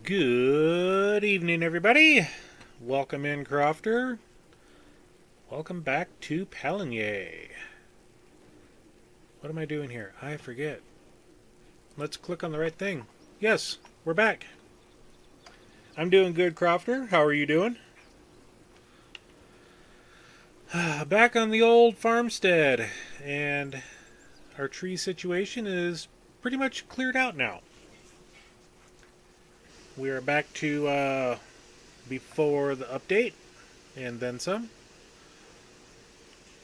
Good evening, everybody. Welcome in, Crofter. Welcome back to Pallegney. What am I doing here? I forget. Let's click on the right thing. Yes, we're back. I'm doing good, Crofter. How are you doing? Back on the old farmstead, and our tree situation is pretty much cleared out now. We are back to before the update, and then some.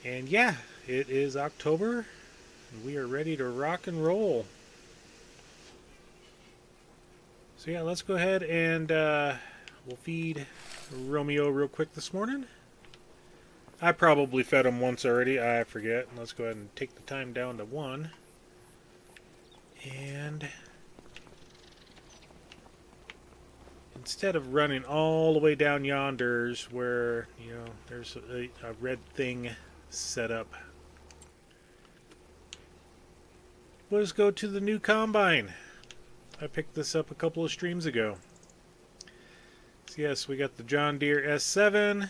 And yeah, it is October, and we are ready to rock and roll. So yeah, let's go ahead and we'll feed Romeo real quick this morning. I probably fed him once already, I forget. Let's go ahead and take the time down to 1. And instead of running all the way down yonders where, there's a red thing set up, we'll just go to the new combine. I picked this up a couple of streams ago. So yes, we got the John Deere S7.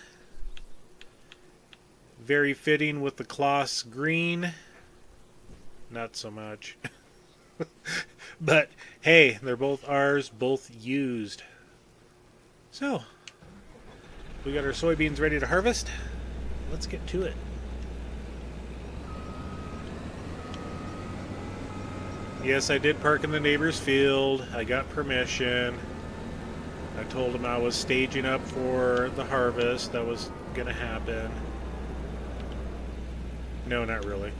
Very fitting with the Kloss green. Not so much. But hey, they're both ours, both used. So, we got our soybeans ready to harvest. Let's get to it. Yes, I did park in the neighbor's field. I got permission. I told him I was staging up for the harvest that was going to happen. No, not really.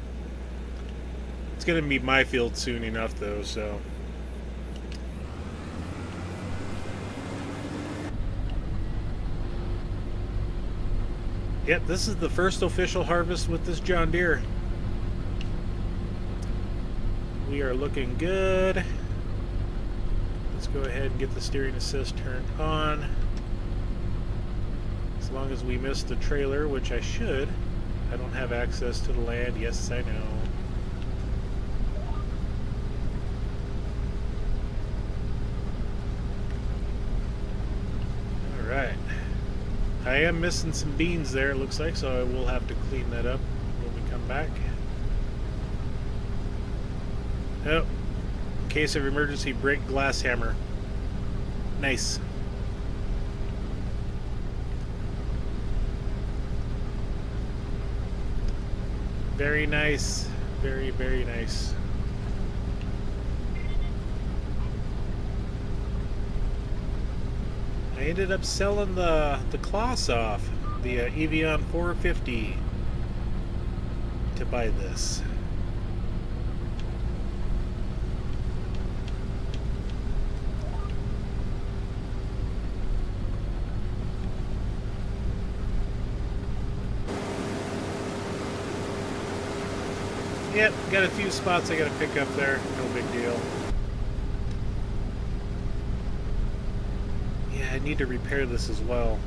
It's going to be my field soon enough, though, so. Yep, this is the first official harvest with this John Deere. We are looking good. Let's go ahead and get the steering assist turned on. As long as we miss the trailer, which I should. I don't have access to the land. Yes, I know. Alright. I am missing some beans there, it looks like, so I will have to clean that up when we come back. Oh, in case of emergency, break glass hammer. Nice. Very nice. Very, very nice. I ended up selling the Kloss off, the Evian 450, to buy this. Yep, got a few spots I gotta pick up there. No big deal. Yeah, I need to repair this as well.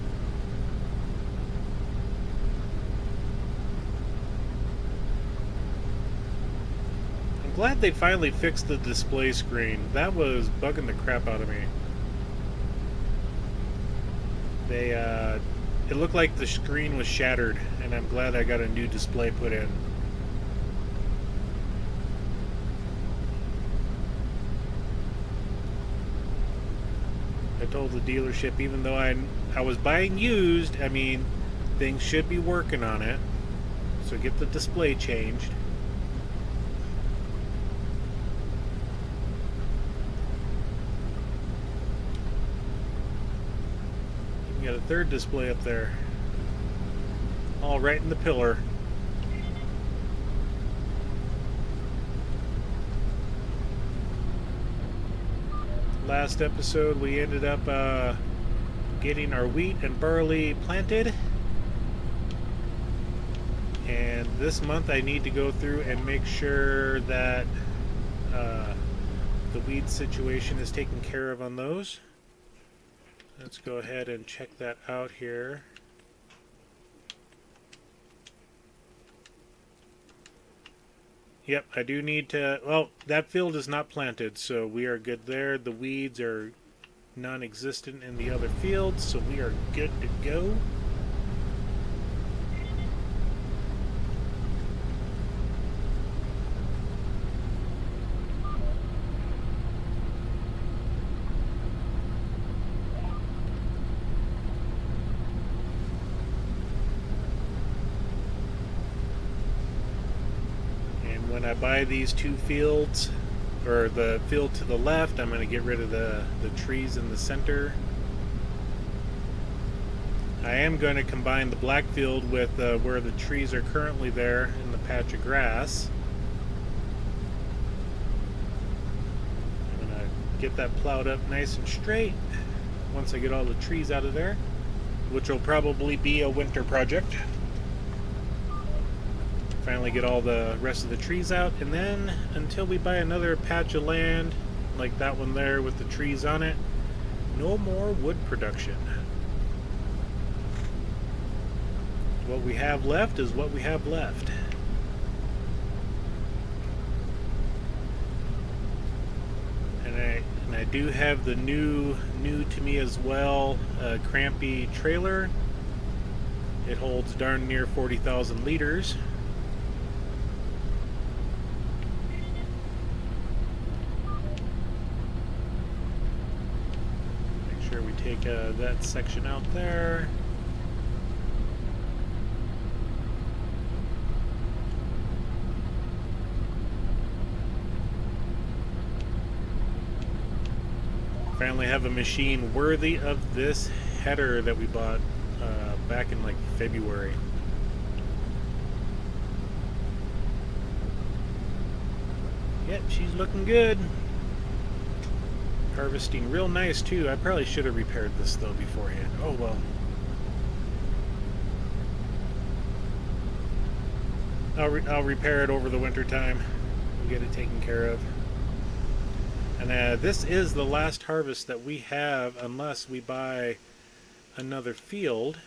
I'm glad they finally fixed the display screen. That was bugging the crap out of me. It looked like the screen was shattered, and I'm glad I got a new display put in. I told the dealership, even though I was buying used, I mean, things should be working on it. So get the display changed. You got a third display up there. All right in the pillar. Last episode we ended up getting our wheat and barley planted, and this month I need to go through and make sure that the weed situation is taken care of on those. Let's go ahead and check that out here. Yep, I do need to... Well, that field is not planted, so we are good there. The weeds are non-existent in the other fields, so we are good to go. When I buy these two fields, or the field to the left, I'm going to get rid of the trees in the center. I am going to combine the black field with where the trees are currently there in the patch of grass. I'm going to get that plowed up nice and straight once I get all the trees out of there, which will probably be a winter project. Finally get all the rest of the trees out, and then until we buy another patch of land like that one there with the trees on it, no more wood production. What we have left is what we have left. And I do have the new to me as well, Crampy trailer. It holds darn near 40,000 liters. Take that section out there. Finally have a machine worthy of this header that we bought back in like February. Yep, she's looking good. Harvesting real nice too. I probably should have repaired this though beforehand. Oh well. I'll repair it over the winter time. We'll get it taken care of. And this is the last harvest that we have unless we buy another field.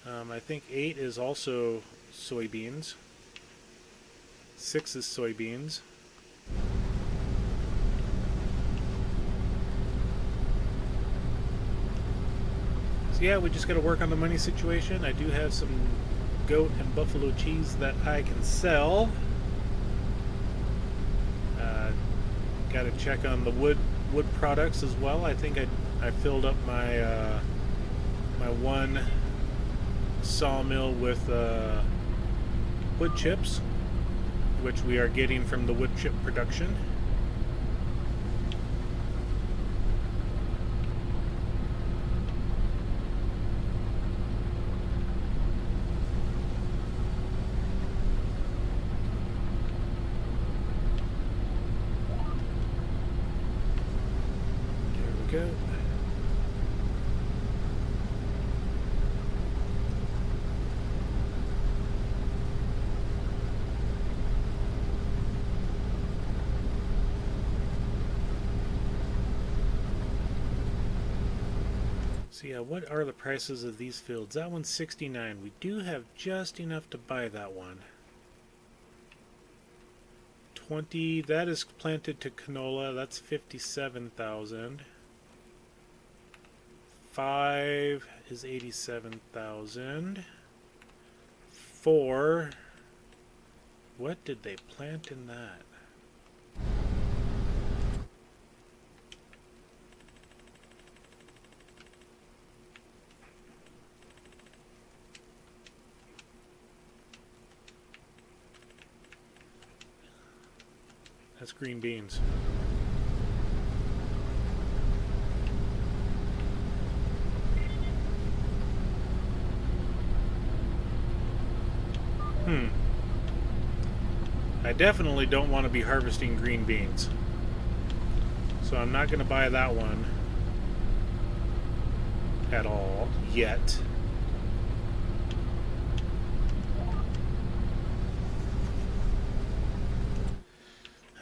I think 8 is also soybeans. 6 is soybeans. So yeah, we just got to work on the money situation. I do have some goat and buffalo cheese that I can sell. Got to check on the wood products as well. I think I filled up my my one sawmill with wood chips, which we are getting from the wood chip production. Go. So yeah, what are the prices of these fields? That one's 69. We do have just enough to buy that one. 20, that is planted to canola. That's 57,000. 5 is 87,000. 4, what did they plant in that? That's green beans. I definitely don't want to be harvesting green beans, so I'm not going to buy that one at all yet.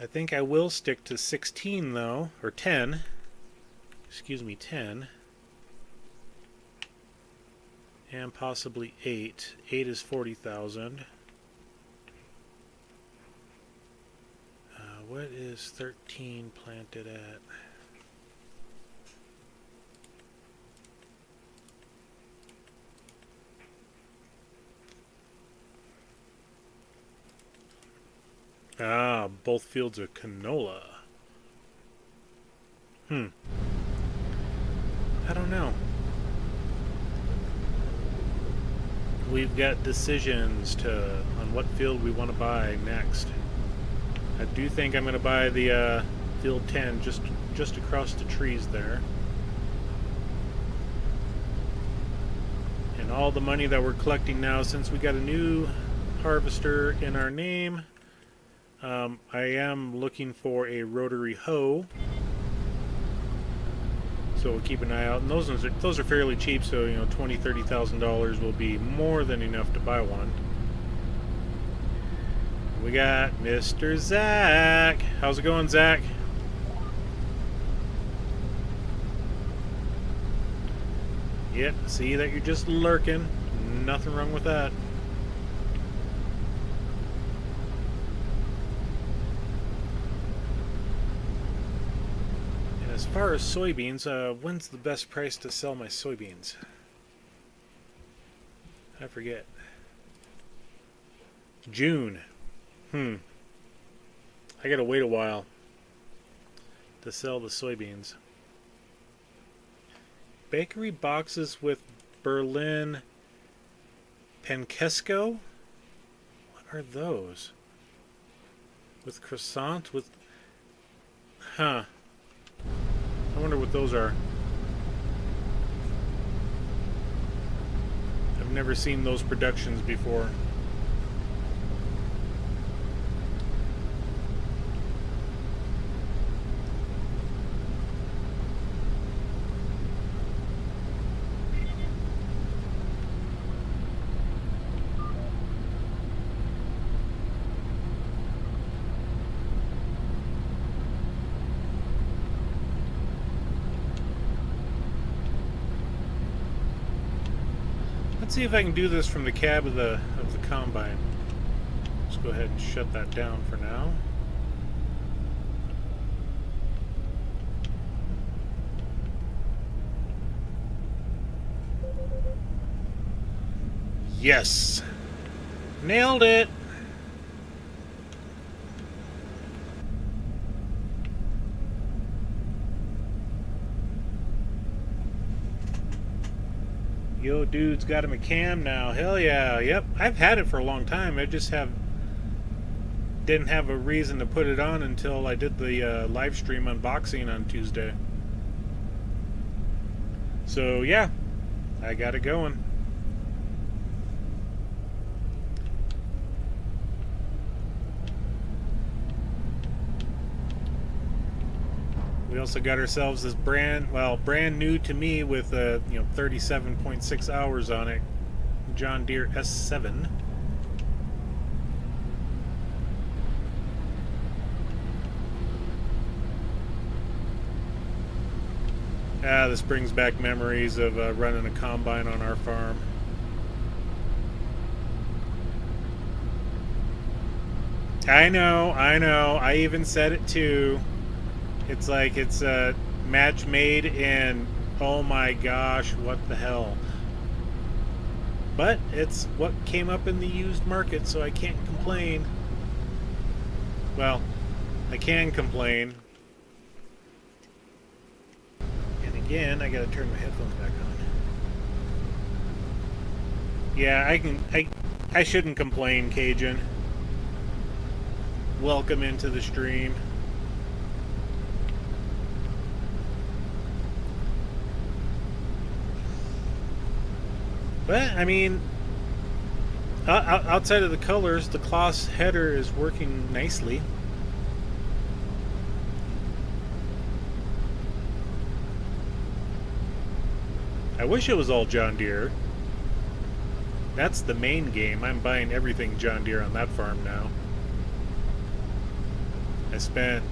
I think I will stick to 16 though, or 10. Excuse me, 10. And possibly 8. 8 is 40,000. What is 13 planted at? Ah, both fields are canola. I don't know. We've got decisions on what field we want to buy next. I do think I'm going to buy the field 10 just across the trees there. And all the money that we're collecting now, since we got a new harvester in our name, I am looking for a rotary hoe. So we'll keep an eye out. And those are fairly cheap, so you know, $20,000-$30,000 will be more than enough to buy one. We got Mr. Zach. How's it going, Zach? Yep, see that you're just lurking. Nothing wrong with that. And as far as soybeans, when's the best price to sell my soybeans? I forget. June. I gotta wait a while to sell the soybeans. Bakery boxes with Berlin Pankesco? What are those? With croissant? With... Huh. I wonder what those are. I've never seen those productions before. Let's see if I can do this from the cab of the combine. Let's go ahead and shut that down for now. Yes! Nailed it! Yo, dude's got him a cam now. Hell yeah. Yep, I've had it for a long time. I just didn't have a reason to put it on until I did the live stream unboxing on Tuesday. So yeah, I got it going. We also got ourselves this brand new to me with 37.6 hours on it, John Deere S7. This brings back memories of running a combine on our farm. I know. I even said it too. It's like it's a match made in, oh my gosh, what the hell. But it's what came up in the used market, so I can't complain. Well, I can complain. And again, I gotta turn my headphones back on. Yeah, I shouldn't complain, Cajun. Welcome into the stream. But, I mean, outside of the colors, the Kloss header is working nicely. I wish it was all John Deere. That's the main game. I'm buying everything John Deere on that farm now. I spent,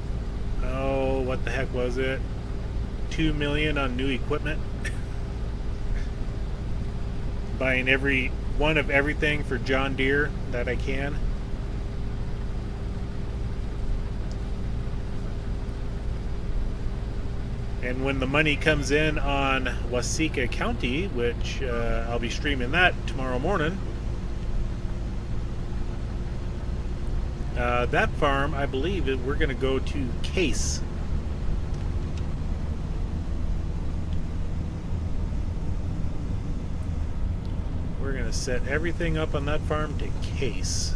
what the heck was it? $2 million on new equipment. Buying every one of everything for John Deere that I can. And when the money comes in on Waseca County, which I'll be streaming that tomorrow morning, That farm, I believe, we're going to go to Case. We're going to set everything up on that farm to Case.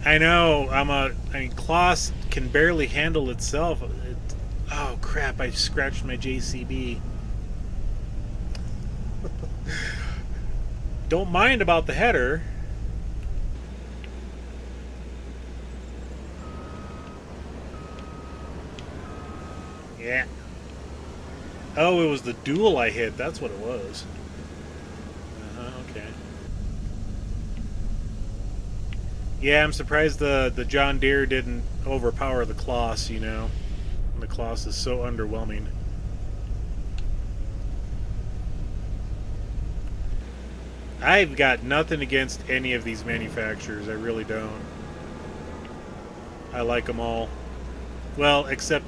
I know. I mean, Kloss can barely handle itself. Oh crap! I scratched my JCB. Don't mind about the header. Yeah. Oh, it was the dual I hit. That's what it was. Okay. Yeah, I'm surprised the John Deere didn't overpower the Kloss, you know. The Kloss is so underwhelming. I've got nothing against any of these manufacturers. I really don't. I like them all. Well, except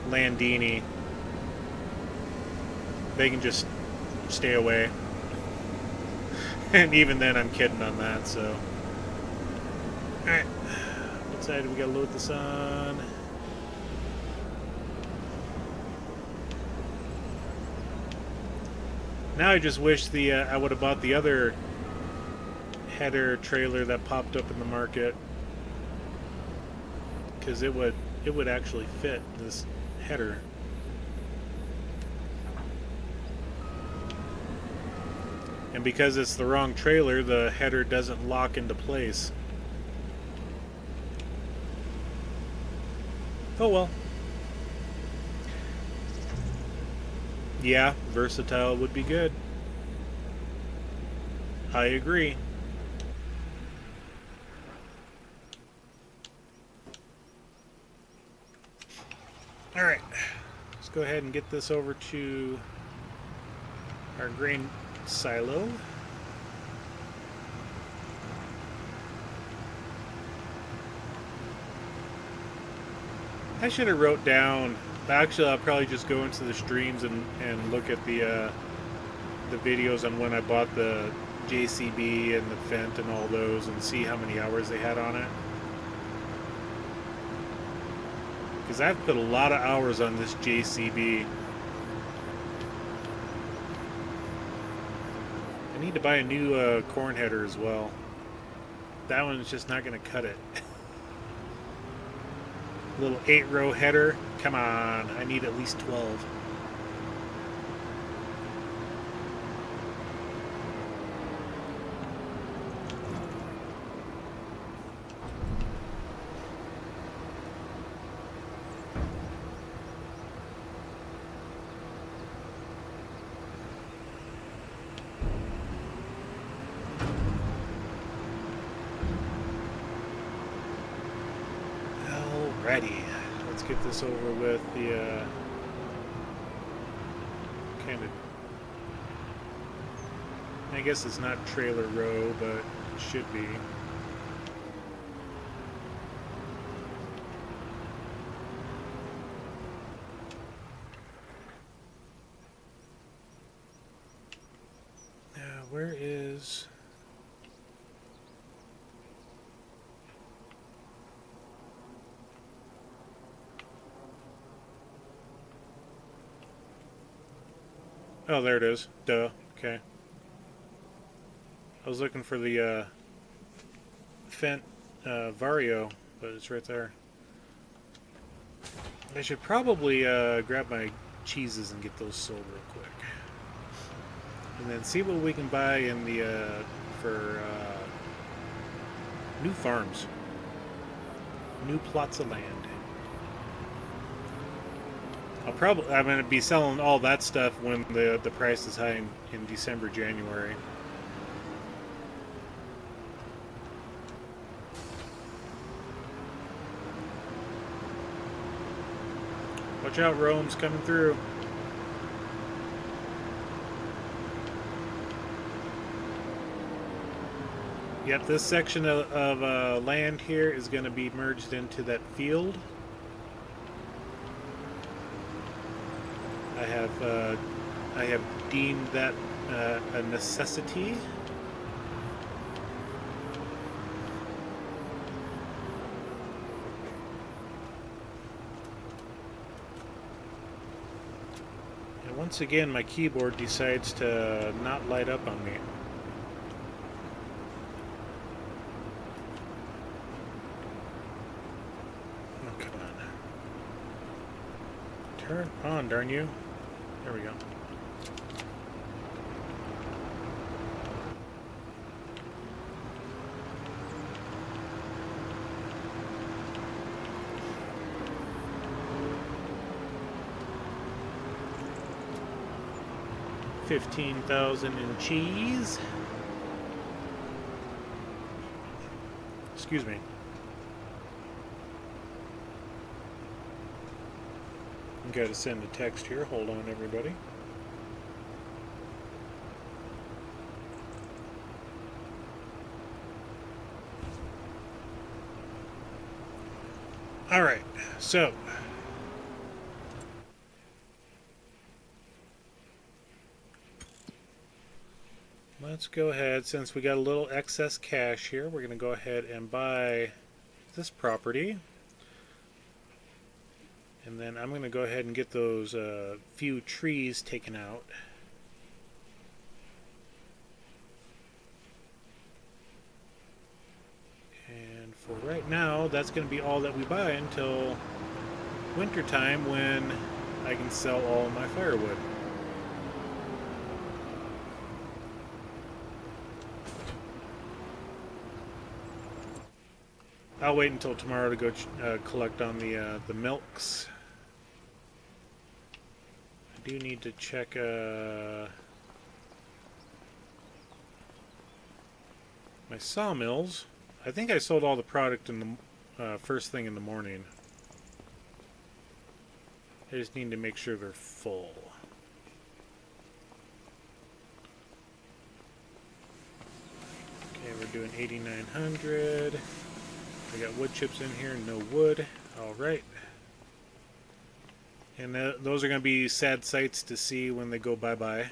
Landini. They can just stay away. And even then, I'm kidding on that, so. Alright. What side do we gotta load this on? Now I just wish I would have bought the other header trailer that popped up in the market, because it would actually fit this header. And because it's the wrong trailer, the header doesn't lock into place. Oh well. Yeah, versatile would be good. I agree. Alright, let's go ahead and get this over to our grain silo. I should have wrote down. Actually, I'll probably just go into the streams and look at the videos on when I bought the JCB and the Fendt and all those, and see how many hours they had on it. Because I've put a lot of hours on this JCB. I need to buy a new corn header as well. That one's just not going to cut it. Little 8-row header. Come on, I need at least 12. Alrighty, let's get this over with. The kind of, I guess it's not trailer row, but it should be. Now, where is... Oh, there it is. Duh. Okay. I was looking for the Fendt Vario, but it's right there. I should probably grab my cheeses and get those sold real quick. And then see what we can buy in the for new farms. New plots of land. I'm going to be selling all that stuff when the price is high in December, January. Watch out, Rome's coming through. Yep, this section of land here is going to be merged into that field. I have I have deemed that a necessity. And once again, my keyboard decides to not light up on me. Oh, come on. Turn on, darn you. There we go. $15,000 in cheese. Excuse me. I've got to send a text here. Hold on, everybody. All right, so let's go ahead, since we got a little excess cash here, we're going to go ahead and buy this property. And then I'm going to go ahead and get those few trees taken out. And for right now, that's going to be all that we buy until wintertime, when I can sell all of my firewood. I'll wait until tomorrow to go collect on the milks. I do need to check my sawmills. I think I sold all the product in the first thing in the morning. I just need to make sure they're full. Okay, we're doing 8,900. I got wood chips in here, no wood. Alright. And those are going to be sad sights to see when they go bye-bye,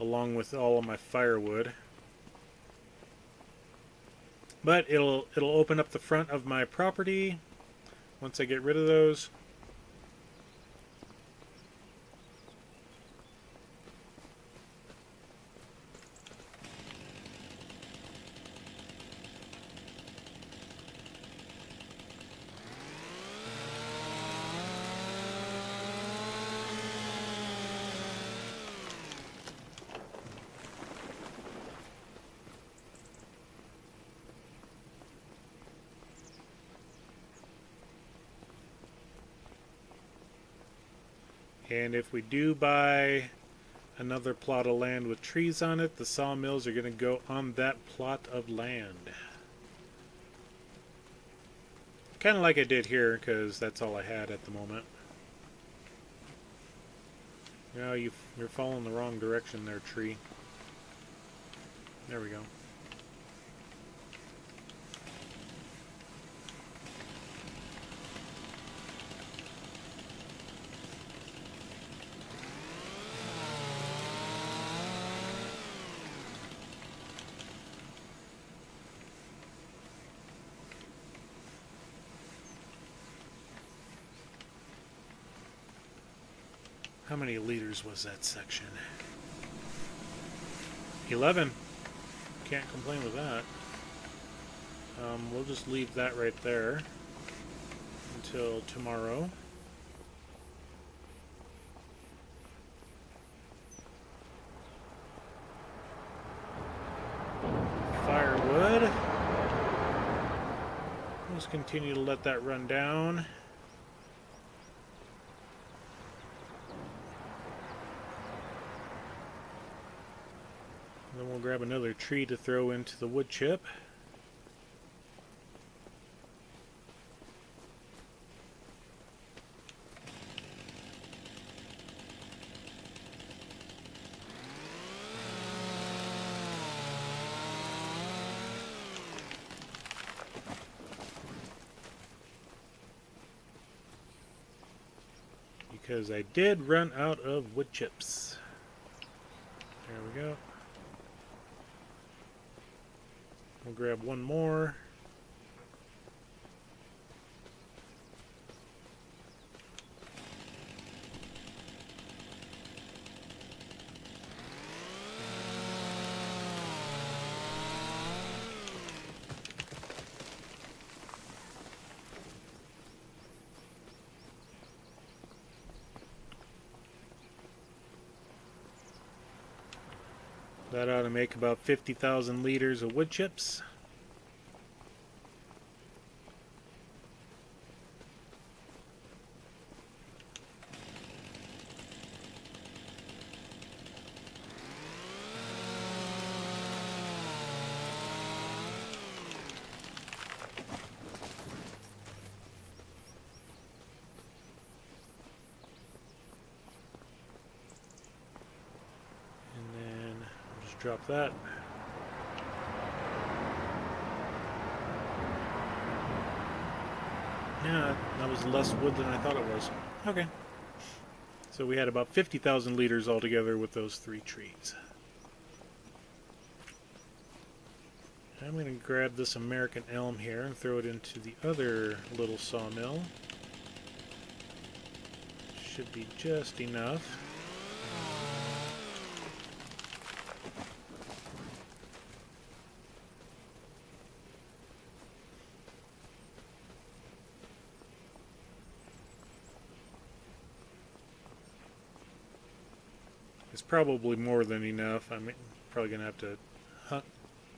along with all of my firewood. But it'll open up the front of my property once I get rid of those. And if we do buy another plot of land with trees on it, the sawmills are going to go on that plot of land. Kind of like I did here, because that's all I had at the moment. No, you're following the wrong direction there, tree. There we go. How many liters was that section? 11. Can't complain with that. We'll just leave that right there until tomorrow. Firewood. Just continue to let that run down. Then we'll grab another tree to throw into the wood chip. You because I did run out of wood chips. There we go. We'll grab one more. That ought to make about 50,000 liters of wood chips. Drop that. Yeah, that was less wood than I thought it was. Okay. So we had about 50,000 liters altogether with those 3 trees. I'm going to grab this American elm here and throw it into the other little sawmill. Should be just enough. It's probably more than enough. I'm probably going to have to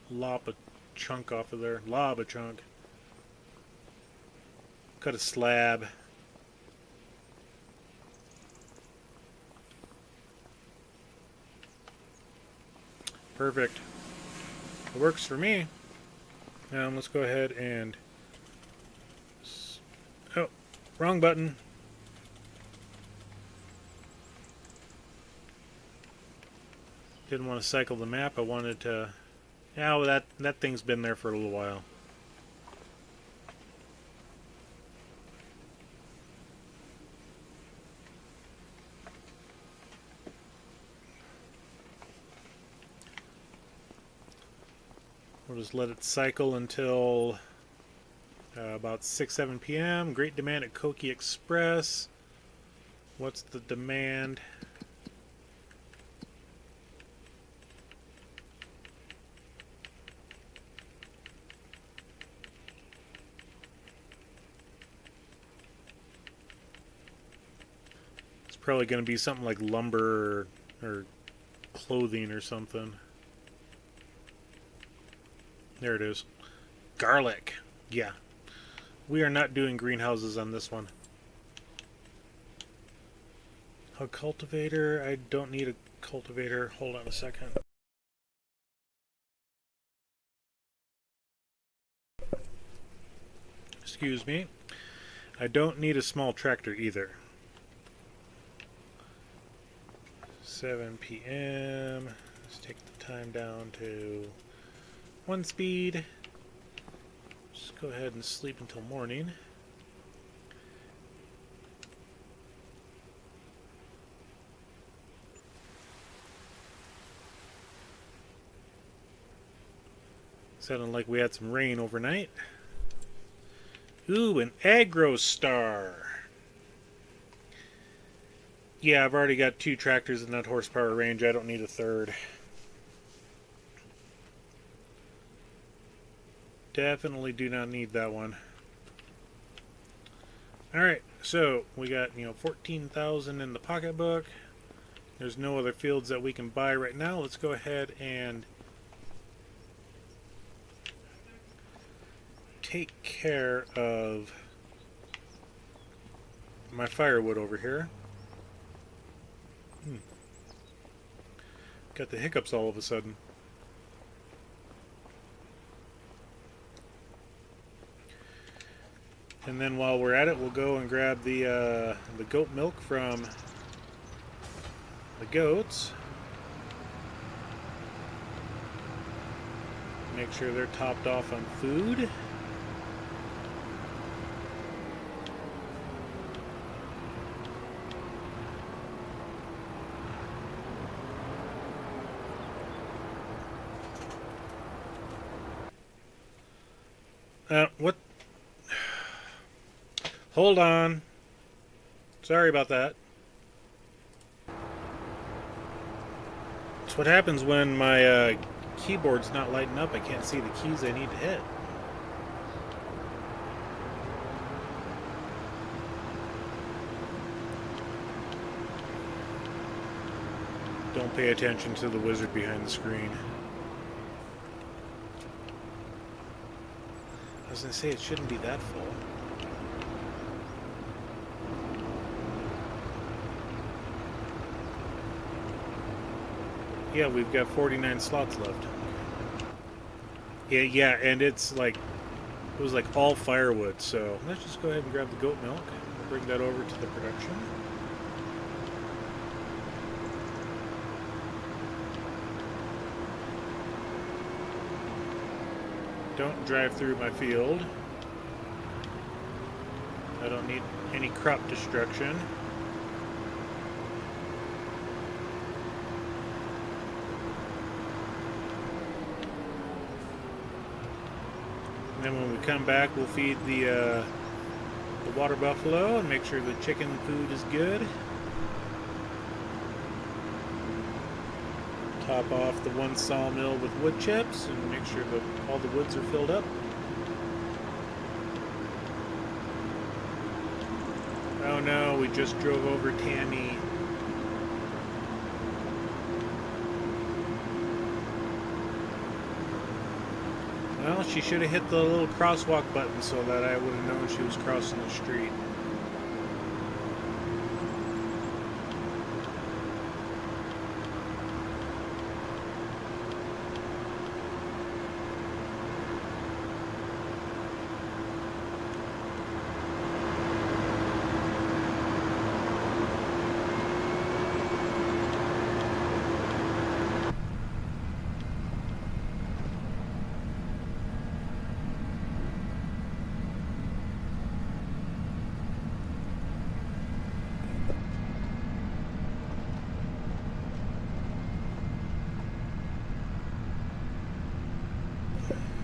lop a chunk off of there. Lob a chunk. Cut a slab. Perfect. It works for me. Now let's go ahead and... Oh, wrong button. Didn't want to cycle the map. I wanted to... Yeah, well, that thing's been there for a little while. We'll just let it cycle until about 6-7 p.m. Great demand at Koki Express. What's the demand? Probably going to be something like lumber or clothing or something. There it is. Garlic. Yeah. We are not doing greenhouses on this one. A cultivator. I don't need a cultivator. Hold on a second. Excuse me. I don't need a small tractor either. 7 p.m. Let's take the time down to 1 speed. Just go ahead and sleep until morning. Sounded like we had some rain overnight. Ooh, an Agro Star. Yeah, I've already got 2 tractors in that horsepower range. I don't need a third. Definitely do not need that one. Alright, so we got, 14,000 in the pocketbook. There's no other fields that we can buy right now. Let's go ahead and take care of my firewood over here. Got the hiccups all of a sudden. And then while we're at it, we'll go and grab the goat milk from the goats. Make sure they're topped off on food. What? Hold on. Sorry about that. That's what happens when my keyboard's not lighting up. I can't see the keys I need to hit. Don't pay attention to the wizard behind the screen. I was going to say it shouldn't be that full. Yeah, we've got 49 slots left. Yeah, and it's like, it was like all firewood, so let's just go ahead and grab the goat milk and bring that over to the production. Don't drive through my field. I don't need any crop destruction. And then when we come back, we'll feed the water buffalo and make sure the chicken food is good. Top off the one sawmill with wood chips and make sure that all the woods are filled up. Oh no, we just drove over Tammy. Well, she should have hit the little crosswalk button so that I would have known she was crossing the street.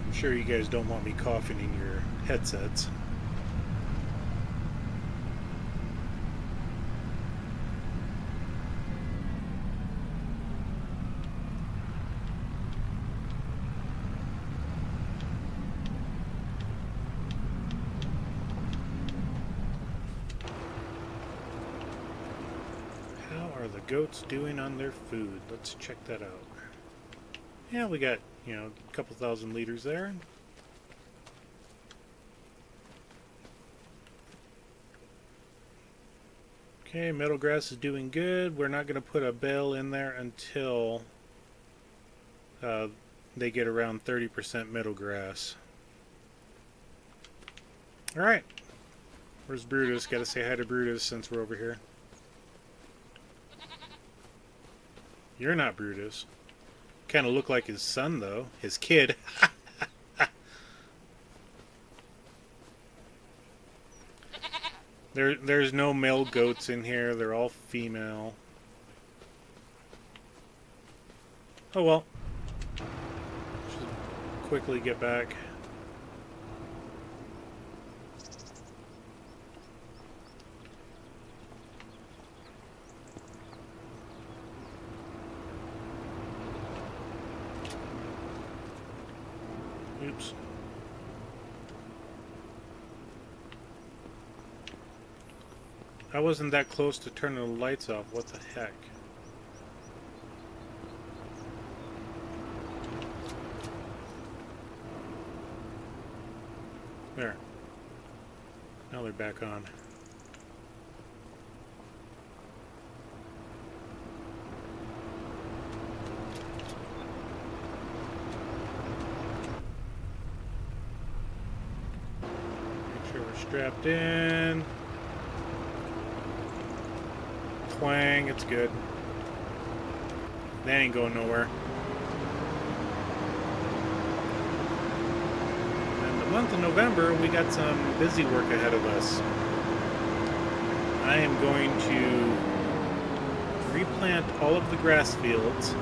I'm sure you guys don't want me coughing in your headsets. How are the goats doing on their food? Let's check that out. Yeah, we got, a couple thousand liters there. Okay, meadow grass is doing good. We're not going to put a bale in there until they get around 30% meadow grass. Alright. Where's Brutus? Got to say hi to Brutus since we're over here. You're not Brutus. Kind of look like his son, though. His kid. There's no male goats in here. They're all female. Oh well. Should quickly get back. Oops. I wasn't that close to turning the lights off. What the heck? There. Now they're back on. Make sure we're strapped in. Twang, it's good. That ain't going nowhere. And the month of November, we got some busy work ahead of us. I am going to replant all of the grass fields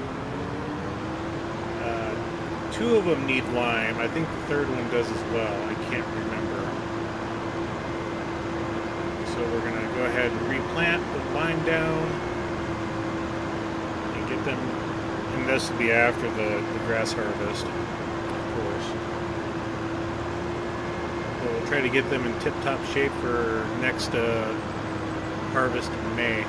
Two of them need lime. I think the third one does as well. I can't remember. So we're going to go ahead and replant, put lime down, and get them. And this will be after the grass harvest, of course. So we'll try to get them in tip-top shape for next harvest in May.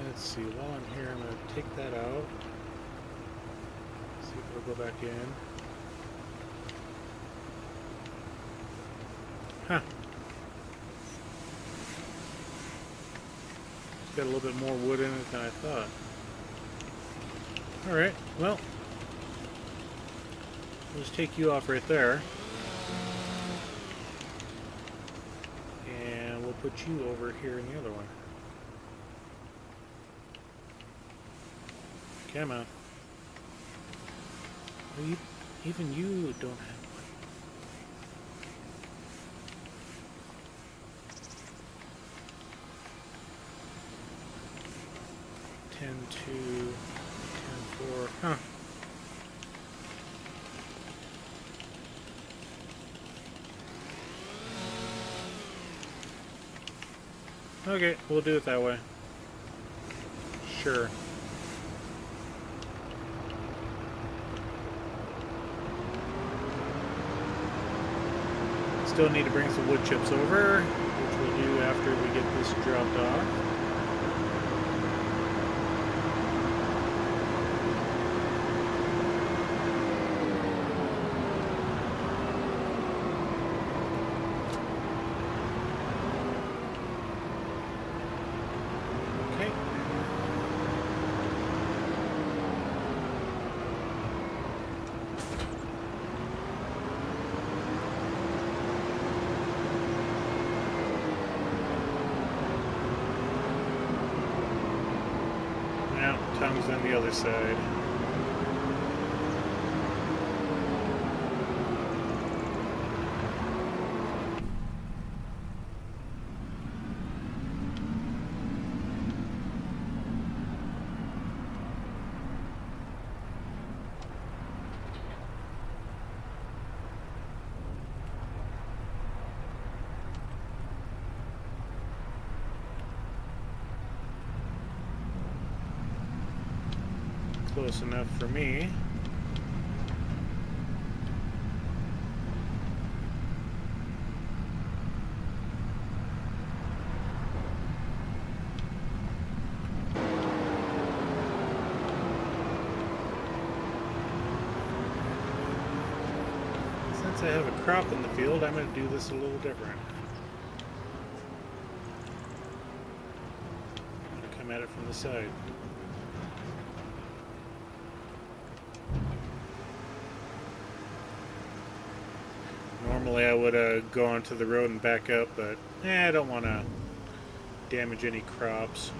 Let's see, while I'm here, I'm going to take that out. See if we'll go back in. Huh. It's got a little bit more wood in it than I thought. Alright, well, we'll just take you off right there. And we'll put you over here in the other one. Come on. Well, even you don't have one. 10-2, 10-4. Huh. Okay, we'll do it that way. Sure. Still need to bring some wood chips over, which we'll do after we get this dropped off. Okay. Tongue's on the other side. Close enough for me. Since I have a crop in the field, I'm going to do this a little different. I'm going to come at it from the side. Normally I would go onto the road and back up, but I don't want to damage any crops.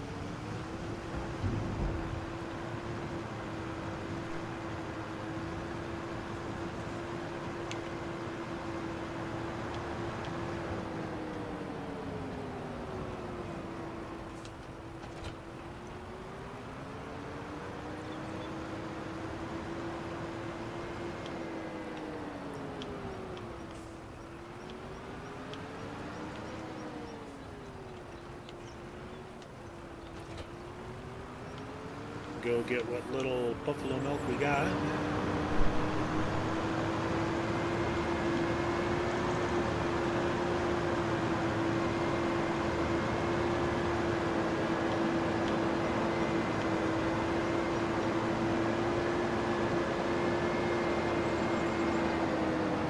go get what little buffalo milk we got.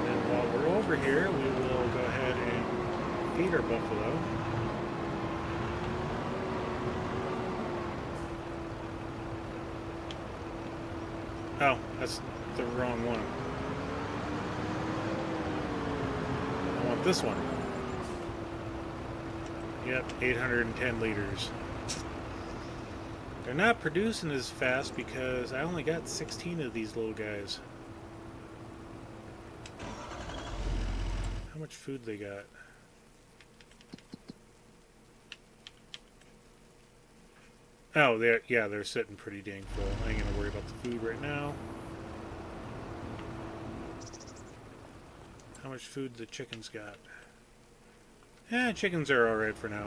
And while we're over here, we will go ahead and feed our buffalo. Oh, that's the wrong one. I want this one. Yep, 810 liters. They're not producing as fast because I only got 16 of these little guys. How much food they got? Oh, they're sitting pretty dang full. I ain't gonna worry about the food right now. How much food the chickens got? Chickens are alright for now.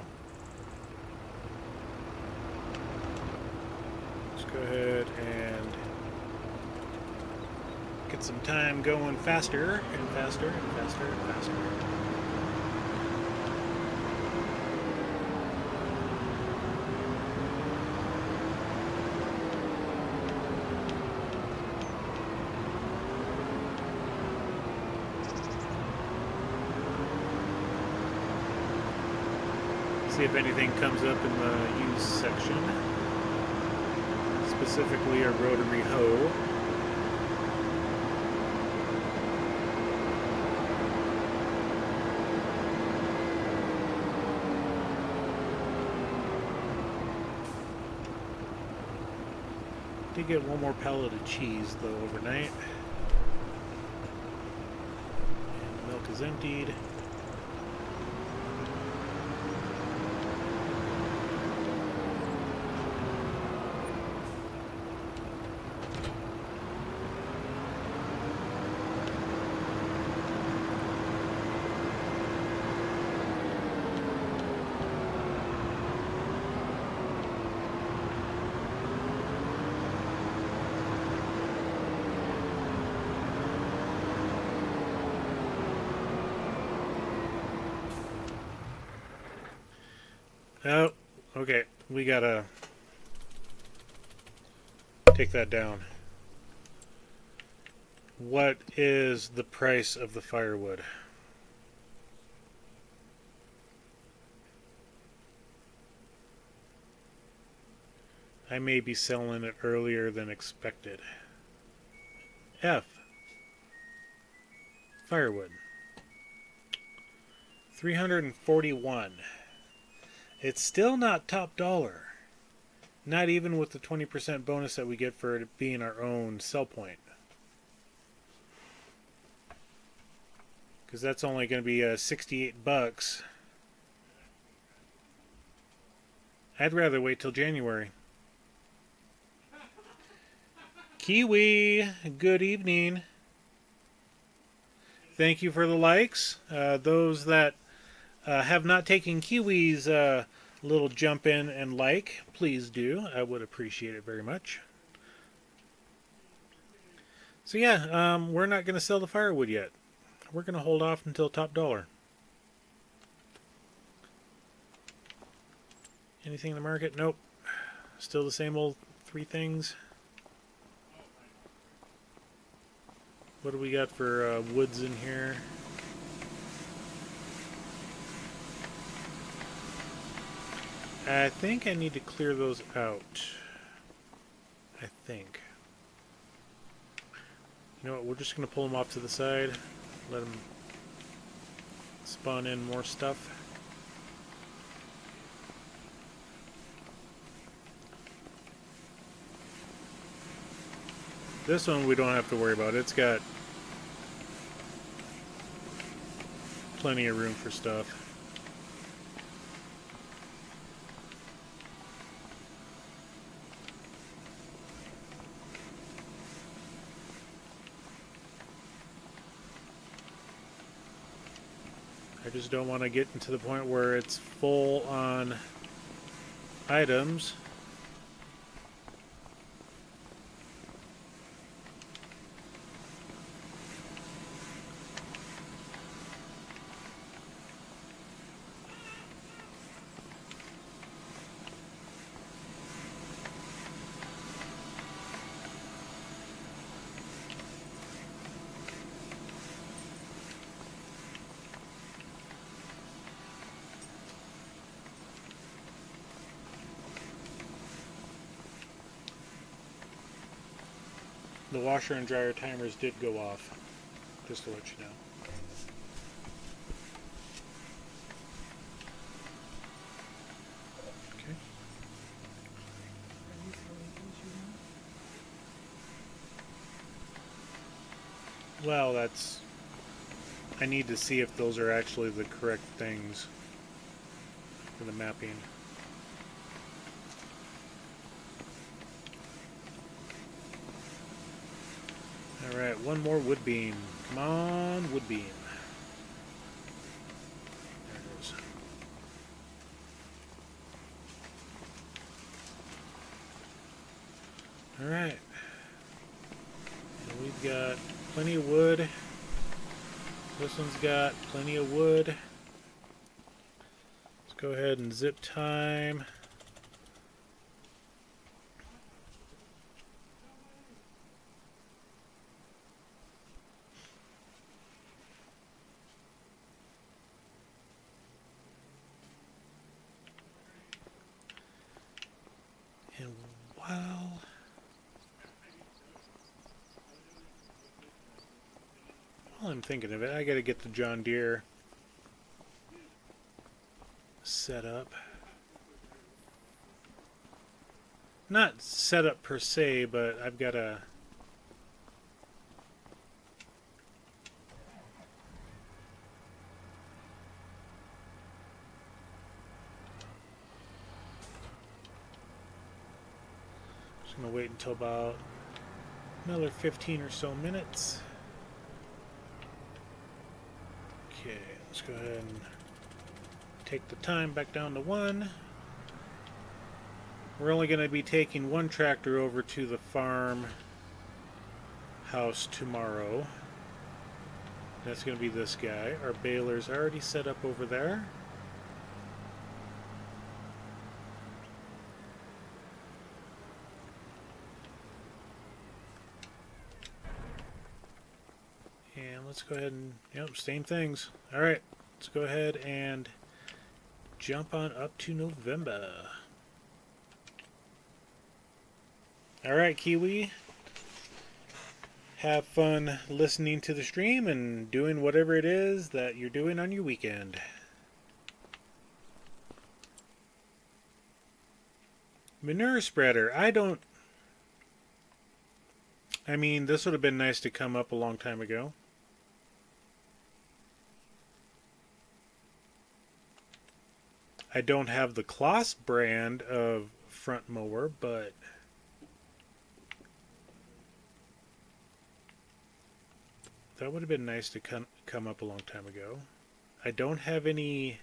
Let's go ahead and get some time going faster and faster and faster and faster. See if anything comes up in the use section, specifically a rotary hoe. Did get one more pallet of cheese though overnight, and the milk is emptied. Oh, okay. We gotta take that down. What is the price of the firewood? I may be selling it earlier than expected. F. Firewood. 341. It's still not top dollar. Not even with the 20% bonus that we get for it being our own sell point. Because that's only going to be 68 bucks. I'd rather wait till January. Kiwi, good evening. Thank you for the likes. Those that have not taken Kiwi's little jump in and like, please do. I would appreciate it very much. So yeah, we're not going to sell the firewood yet. We're going to hold off until top dollar. Anything in the market? Nope. Still the same old three things. What do we got for woods in here? I think I need to clear those out. I think. You know what, we're just going to pull them off to the side. Let them spawn in more stuff. This one we don't have to worry about. It's got plenty of room for stuff. I just don't want to get into the point where it's full on items The washer and dryer timers did go off, just to let you know. Okay. Well, that's... I need to see if those are actually the correct things for the mapping. Alright, one more wood beam. Come on, wood beam. There it is. Alright. And we've got plenty of wood. This one's got plenty of wood. Let's go ahead and zip time. And while I'm thinking of it, I gotta get the John Deere set up. Not set up per se, but I've gotta... Just gonna wait until about another 15 or so minutes. Okay, let's go ahead and take the time back down to 1. We're only going to be taking one tractor over to the farm house tomorrow. That's going to be this guy. Our baler's already set up over there. And let's go ahead and, yep, same things. Alright, let's go ahead and jump on up to November. Alright, Kiwi. Have fun listening to the stream and doing whatever it is that you're doing on your weekend. Manure spreader. I mean, this would have been nice to come up a long time ago. I don't have the Kloss brand of front mower, but that would have been nice to come up a long time ago. I don't have any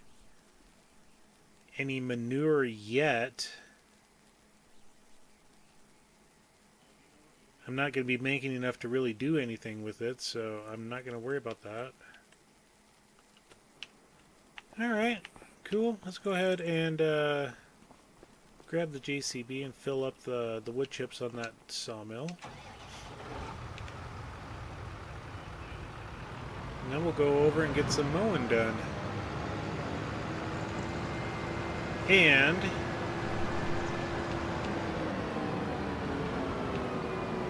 manure yet. I'm not going to be making enough to really do anything with it, so I'm not going to worry about that. Alright, cool. Let's go ahead and grab the JCB and fill up the wood chips on that sawmill. And then we'll go over and get some mowing done. And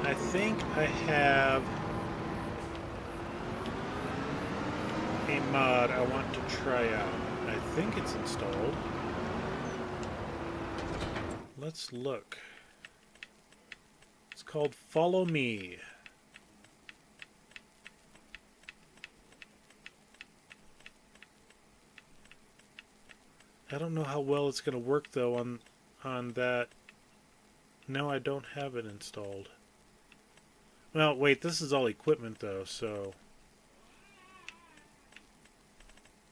I think I have a mod I want to try out. I think it's installed. Let's look. It's called Follow Me. I don't know how well it's going to work though on that. No, I don't have it installed. Well, wait, this is all equipment though, so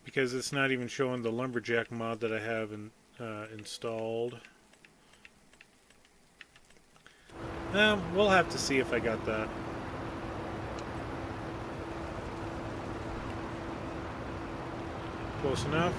because it's not even showing the lumberjack mod that I have installed. We'll have to see if I got that. Close enough.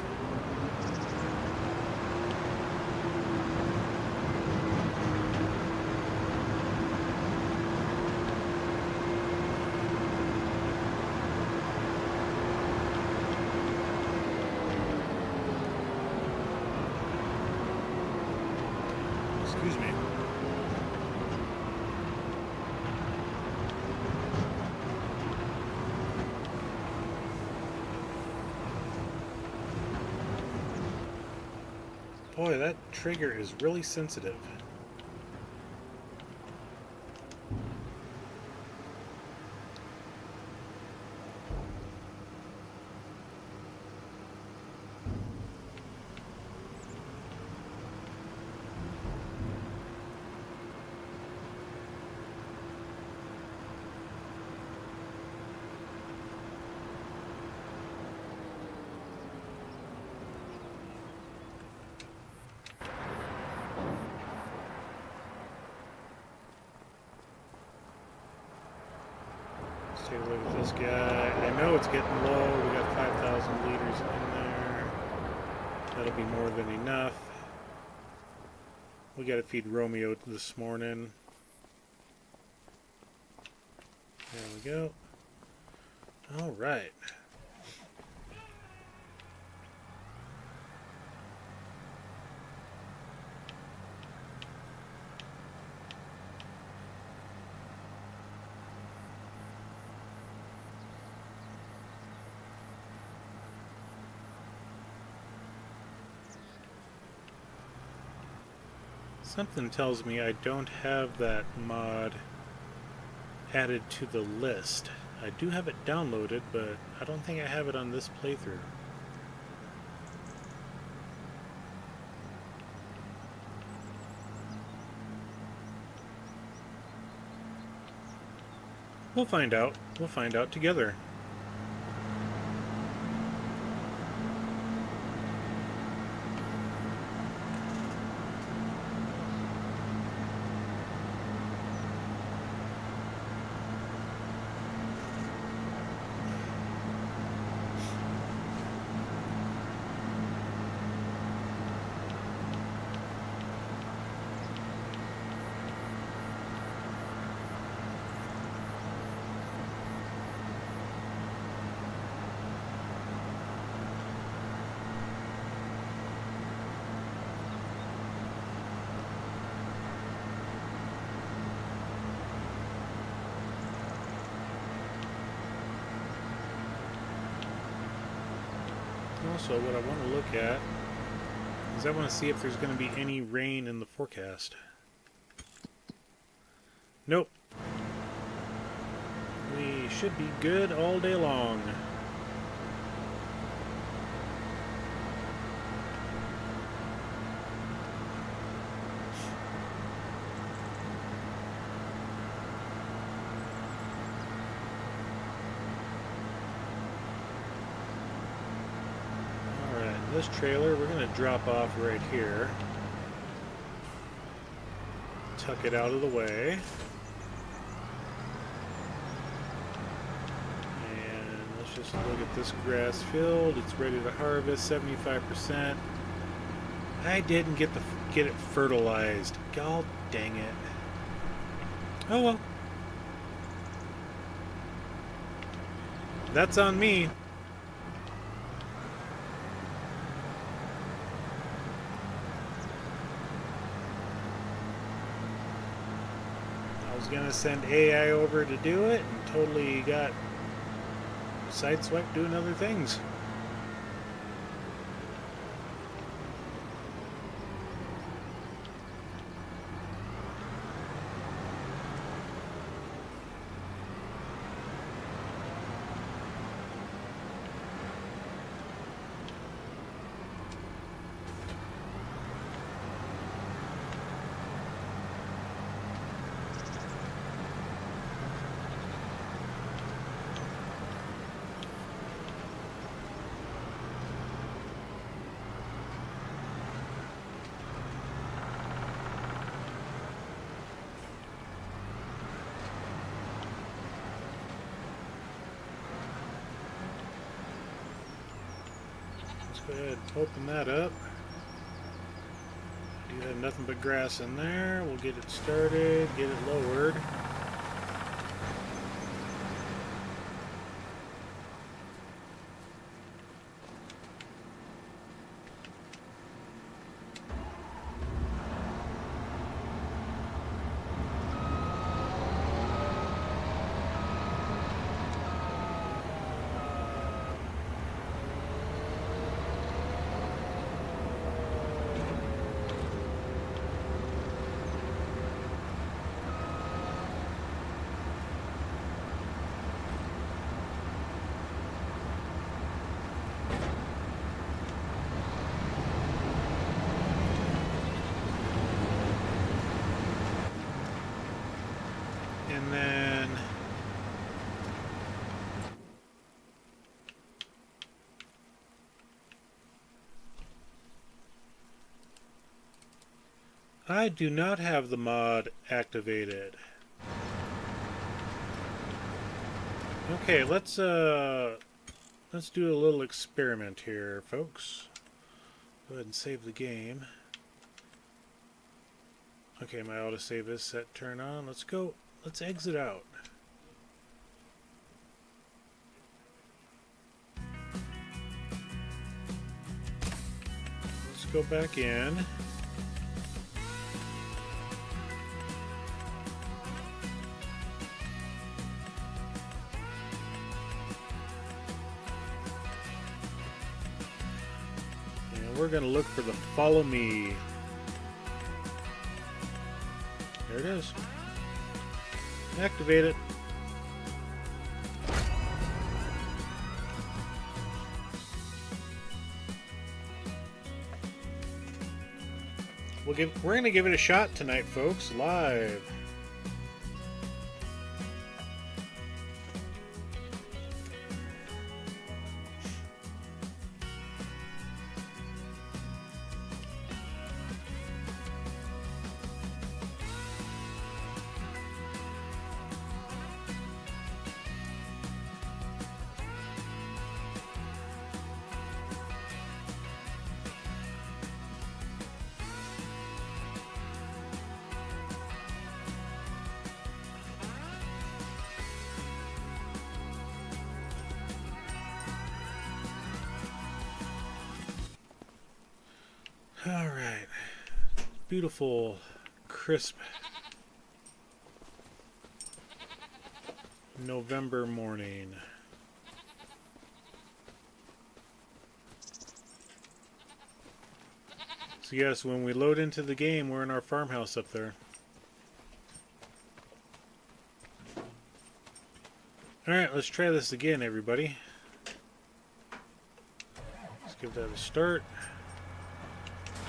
Excuse me. Boy, that trigger is really sensitive. Let's take a look at this guy. I know it's getting low. We got 5,000 liters in there. That'll be more than enough. We got to feed Romeo this morning. There we go. All right. Something tells me I don't have that mod added to the list. I do have it downloaded, but I don't think I have it on this playthrough. We'll find out. We'll find out together. Also, what I want to look at is I want to see if there's going to be any rain in the forecast. Nope. We should be good all day long. This trailer we're going to drop off right here, tuck it out of the way, and let's just look at this grass field. It's ready to harvest, 75%. I didn't get it fertilized. God dang it. Oh well. That's on me. I was going to send AI over to do it and totally got sideswiped doing other things. Go ahead and open that up. You have nothing but grass in there. We'll get it started, get it lowered. And then I do not have the mod activated. Okay, let's do a little experiment here, folks. Go ahead and save the game. Okay, my autosave is set turn on. Let's go. Let's exit out. Let's go back in. And we're going to look for the follow me. There it is. Activate it. We're gonna give it a shot tonight, folks, live. All right, beautiful, crisp November morning. So yes, when we load into the game, we're in our farmhouse up there. All right, let's try this again, everybody. Let's give that a start.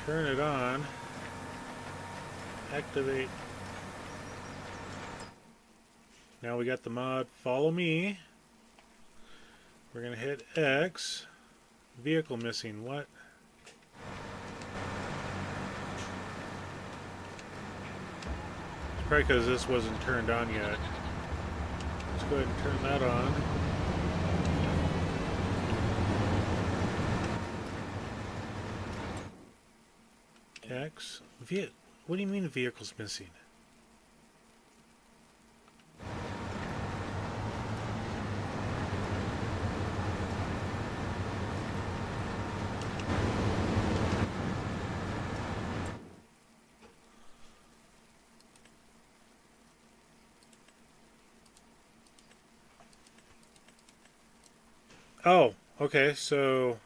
Turn it on. Activate. Now we got the mod follow me. We're going to hit X. Vehicle missing. What? It's probably because this wasn't turned on yet. Let's go ahead and turn that on. X. What do you mean the vehicle's missing? Oh, okay, so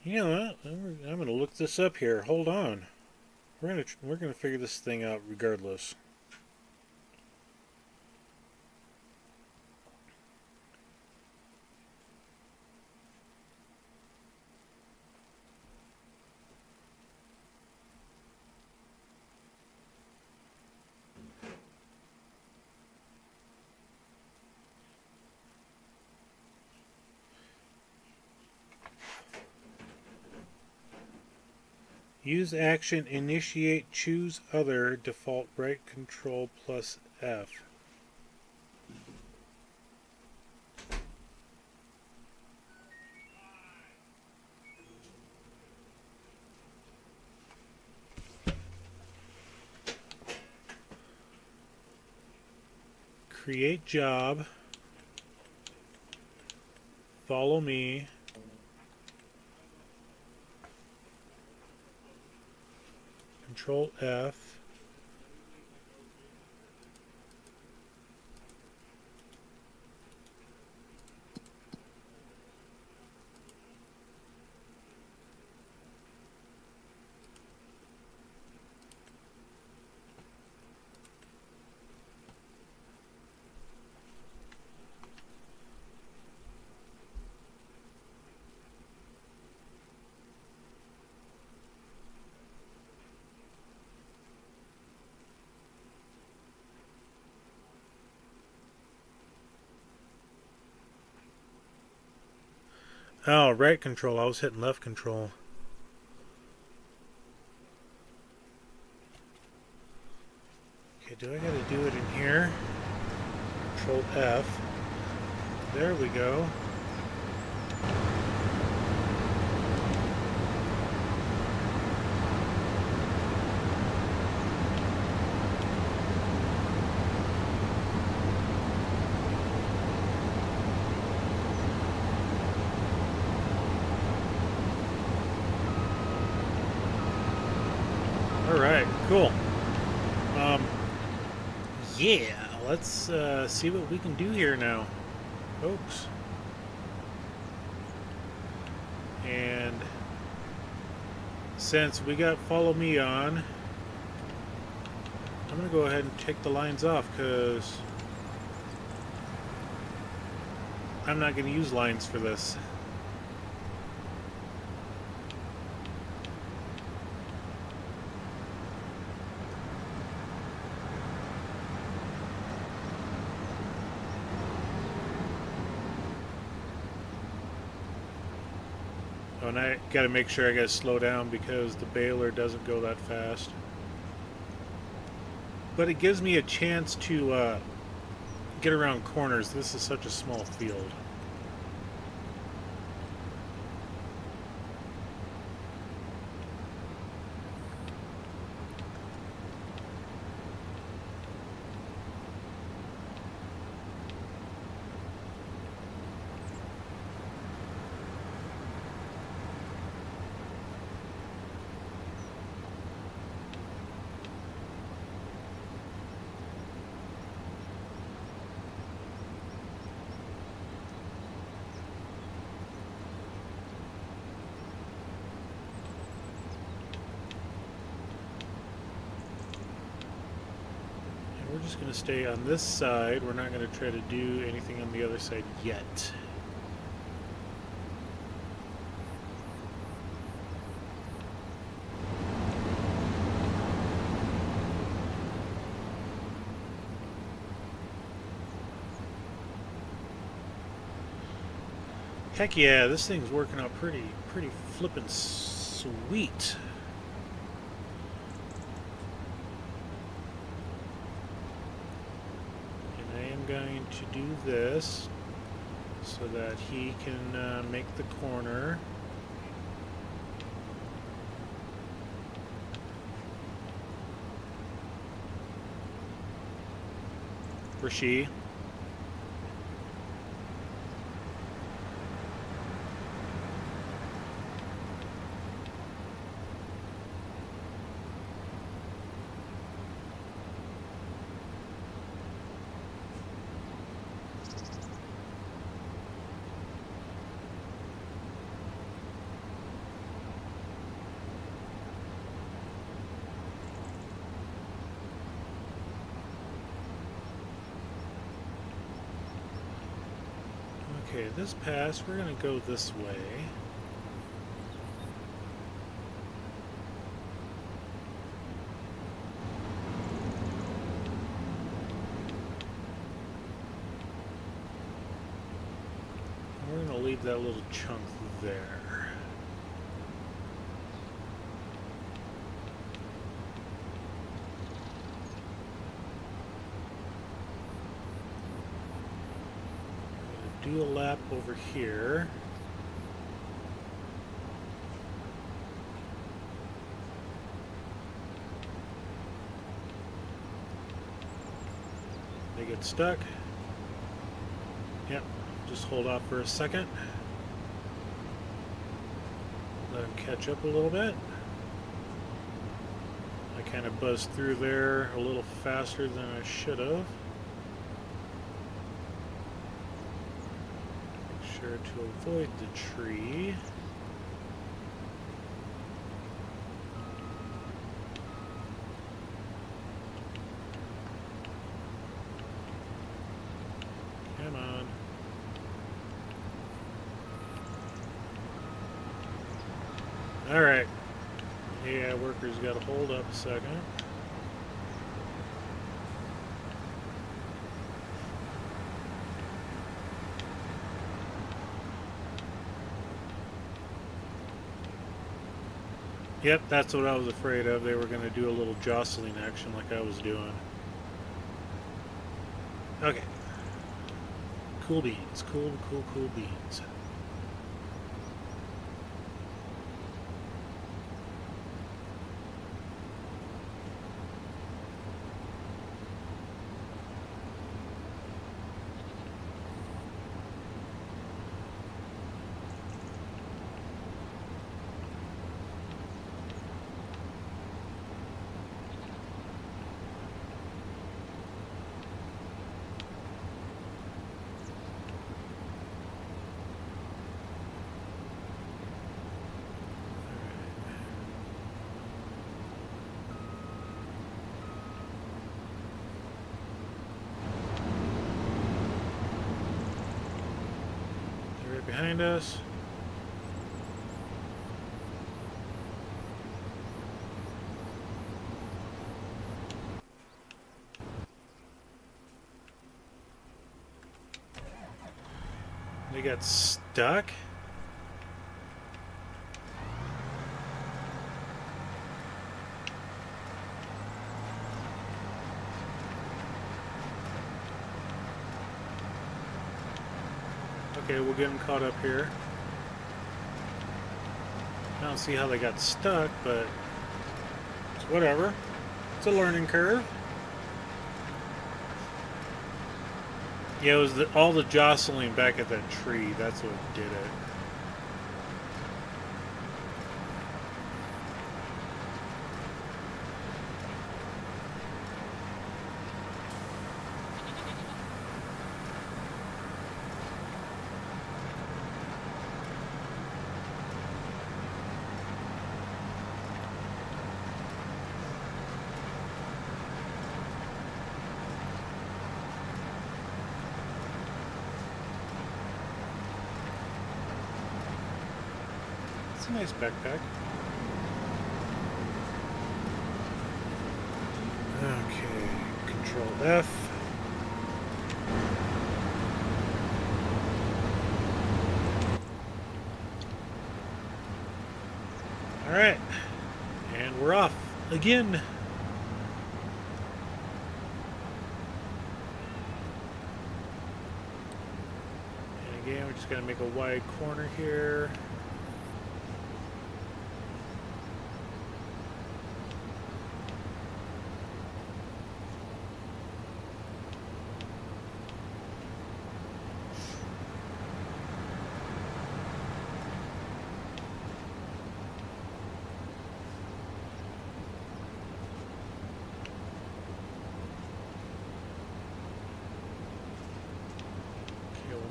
you know what? I'm gonna look this up here. Hold on. We're gonna figure this thing out regardless. Use action initiate choose other default right control plus F. Create job. Follow me. Control F. Oh, right control. I was hitting left control. Okay, do I gotta do it in here? Control F. There we go. Alright, cool. Yeah, let's see what we can do here now, folks. And since we got follow me on, I'm going to go ahead and take the lines off because I'm not going to use lines for this. Oh, and I got to make sure I got to slow down because the baler doesn't go that fast. But it gives me a chance to get around corners. This is such a small field. We're just going to stay on this side. We're not going to try to do anything on the other side yet. Heck yeah, this thing's working out pretty flippin' sweet. Going to do this so that he can make the corner. For she. Okay, this pass, we're going to go this way. We're going to leave that little chunk there. Do a lap over here. They get stuck. Yep, just hold off for a second. Let them catch up a little bit. I kind of buzzed through there a little faster than I should have. To avoid the tree. Come on. All right. Yeah, workers got to hold up a second. Yep, that's what I was afraid of. They were going to do a little jostling action like I was doing. Okay. Cool beans. Cool beans. Behind us. They got stuck. Okay, we'll get them caught up here. I don't see how they got stuck, but it's whatever. It's a learning curve. Yeah, it was all the jostling back at that tree. That's what did it. It's a nice backpack. Okay, Control F. Alright, and we're off again. And again, we're just going to make a wide corner here.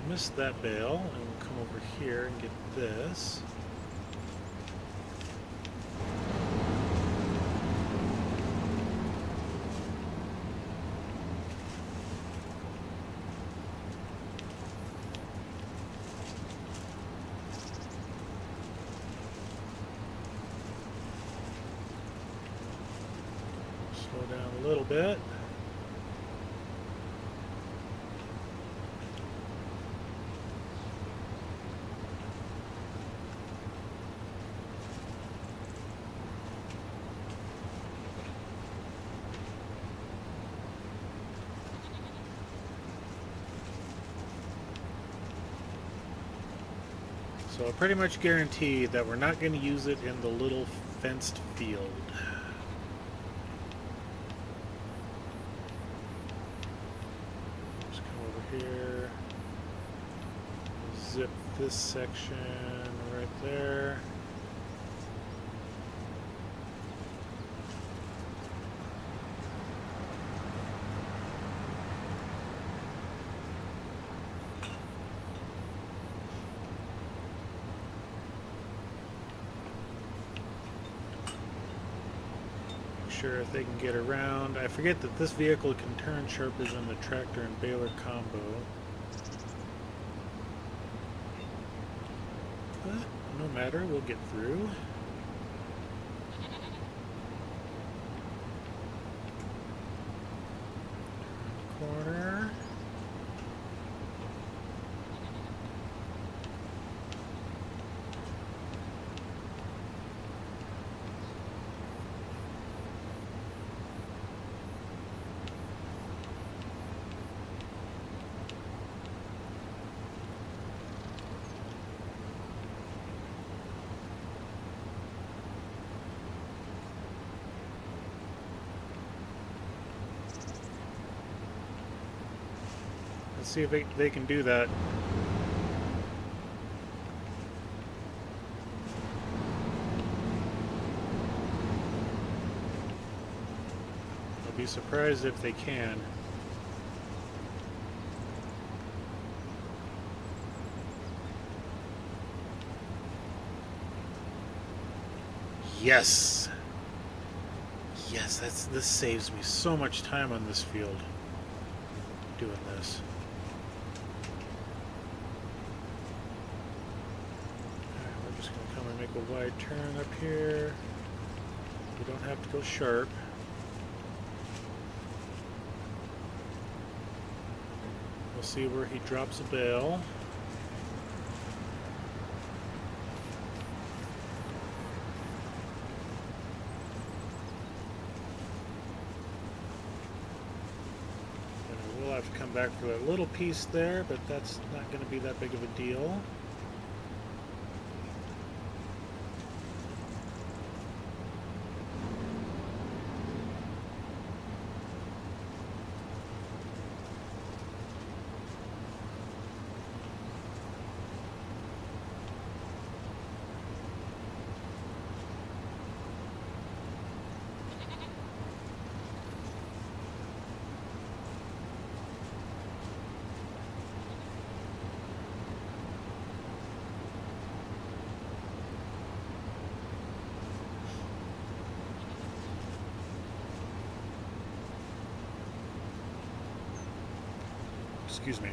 Miss that bale, and we'll come over here and get this. Slow down a little bit. So I pretty much guarantee that we're not going to use it in the little fenced field. Just come over here, zip this section right there. Sure if they can get around. I forget that this vehicle can turn sharper than the tractor and baler combo. But no matter, we'll get through. Corner. Let's see if they can do that. I'll be surprised if they can. Yes! Yes, this saves me so much time on this field doing this. Alright, we're just going to come and make a wide turn up here. We don't have to go sharp. We'll see where he drops a bale. We'll have to come back for that little piece there, but that's not going to be that big of a deal. Excuse me.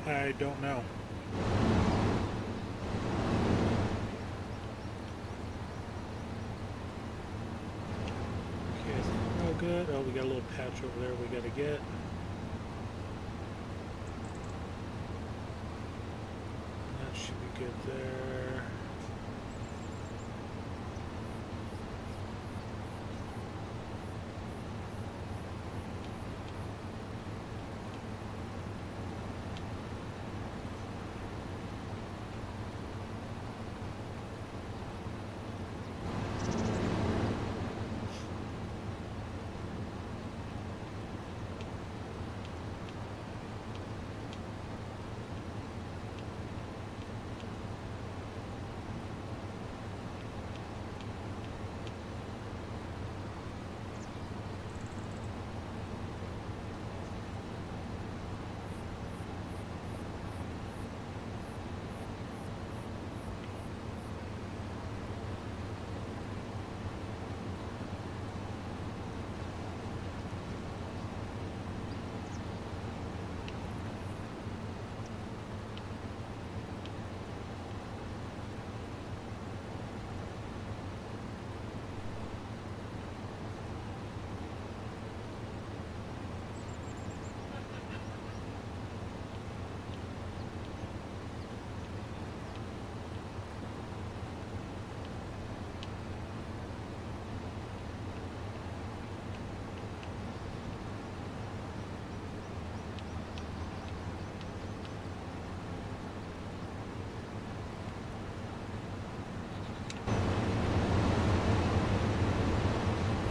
I don't know. Okay, oh good. Oh, we got a little patch over there we gotta get. That should be good there.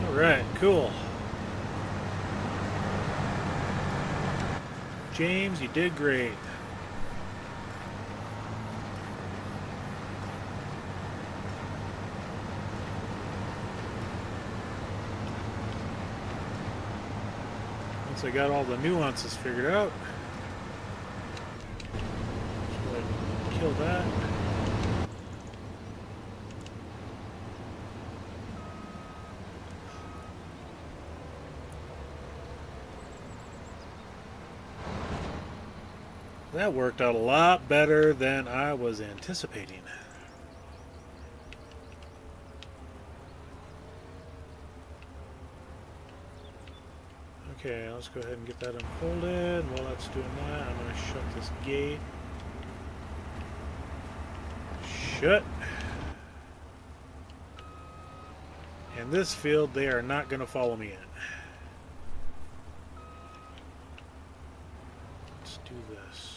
Alright, cool. James, you did great. Once I got all the nuances figured out, should I kill that? That worked out a lot better than I was anticipating. Okay, let's go ahead and get that unfolded. While that's doing that, I'm going to shut this gate. Shut. In this field, they are not going to follow me in. Let's do this.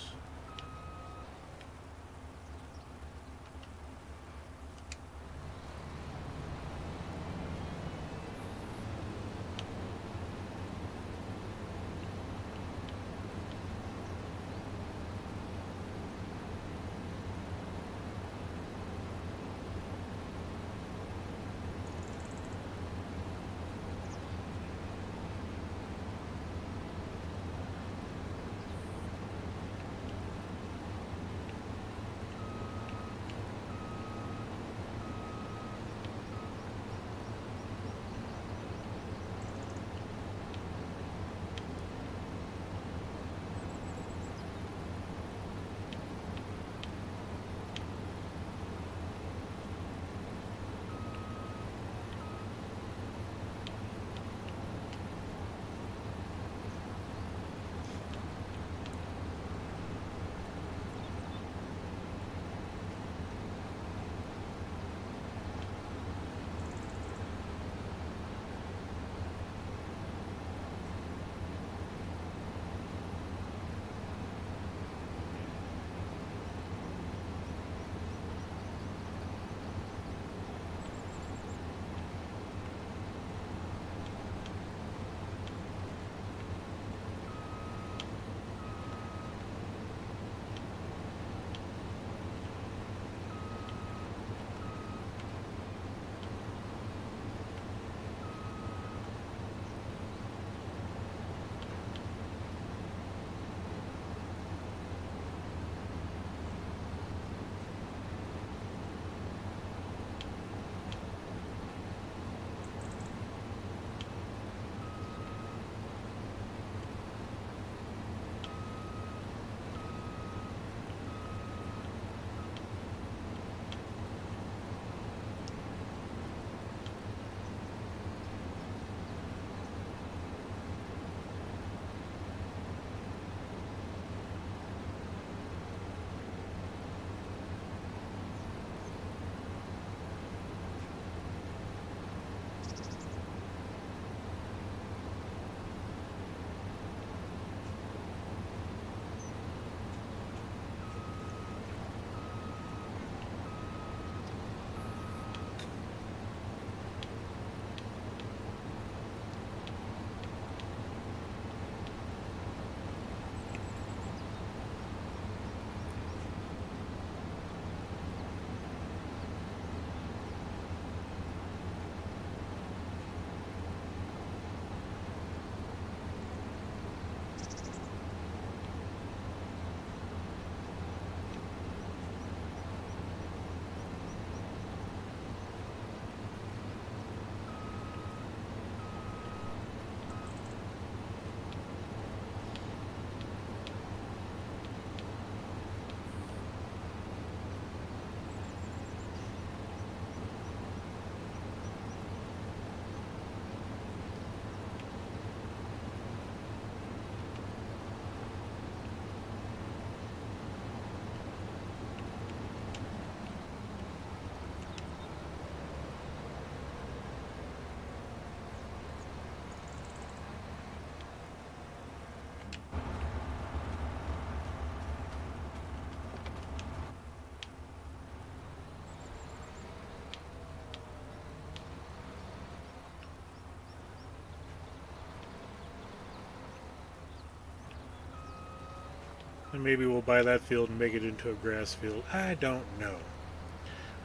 And maybe we'll buy that field and make it into a grass field. I don't know.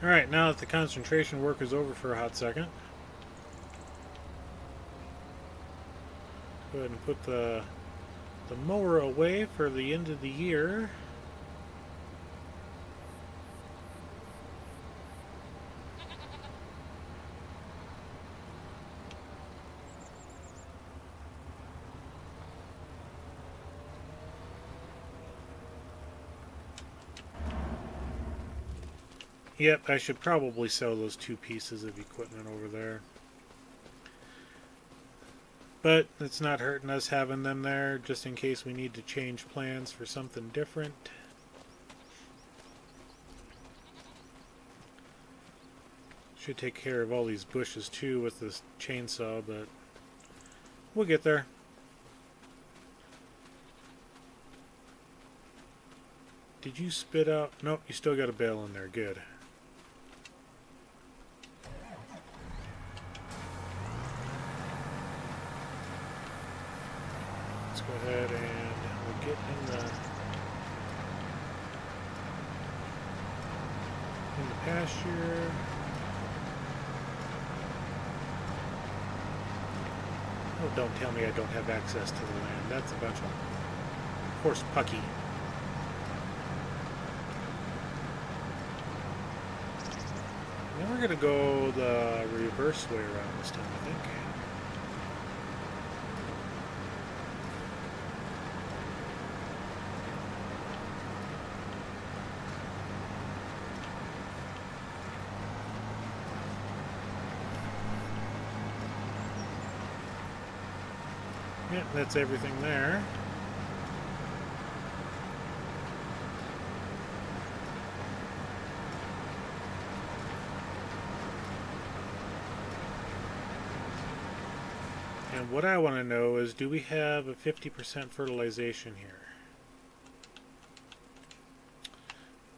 Alright, now that the concentration work is over for a hot second, go ahead and put the mower away for the end of the year. Yep, I should probably sell those 2 pieces of equipment over there. But it's not hurting us having them there, just in case we need to change plans for something different. Should take care of all these bushes too with this chainsaw, but we'll get there. Did you spit out? Nope, you still got a bale in there. Good. Let's go ahead and we'll get in the pasture. Oh, don't tell me I don't have access to the land. That's a bunch of horse pucky. Then we're going to go the reverse way around this time, I think. Yep, that's everything there. And what I want to know is, do we have a 50% fertilization here?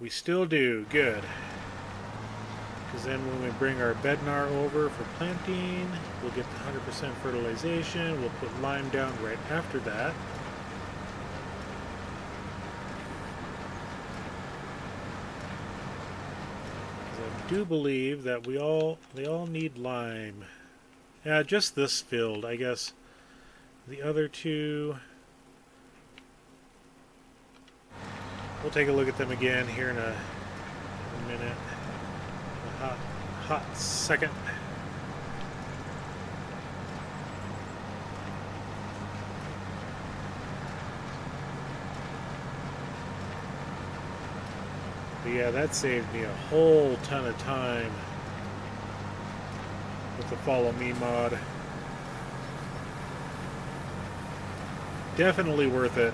We still do. Good. Because then when we bring our bednar over for planting, we'll get the 100% fertilization. We'll put lime down right after that. I do believe that they all need lime. Yeah, just this field, I guess. The other two, we'll take a look at them again here in a minute. Hot second. But yeah, that saved me a whole ton of time with the Follow Me mod. Definitely worth it.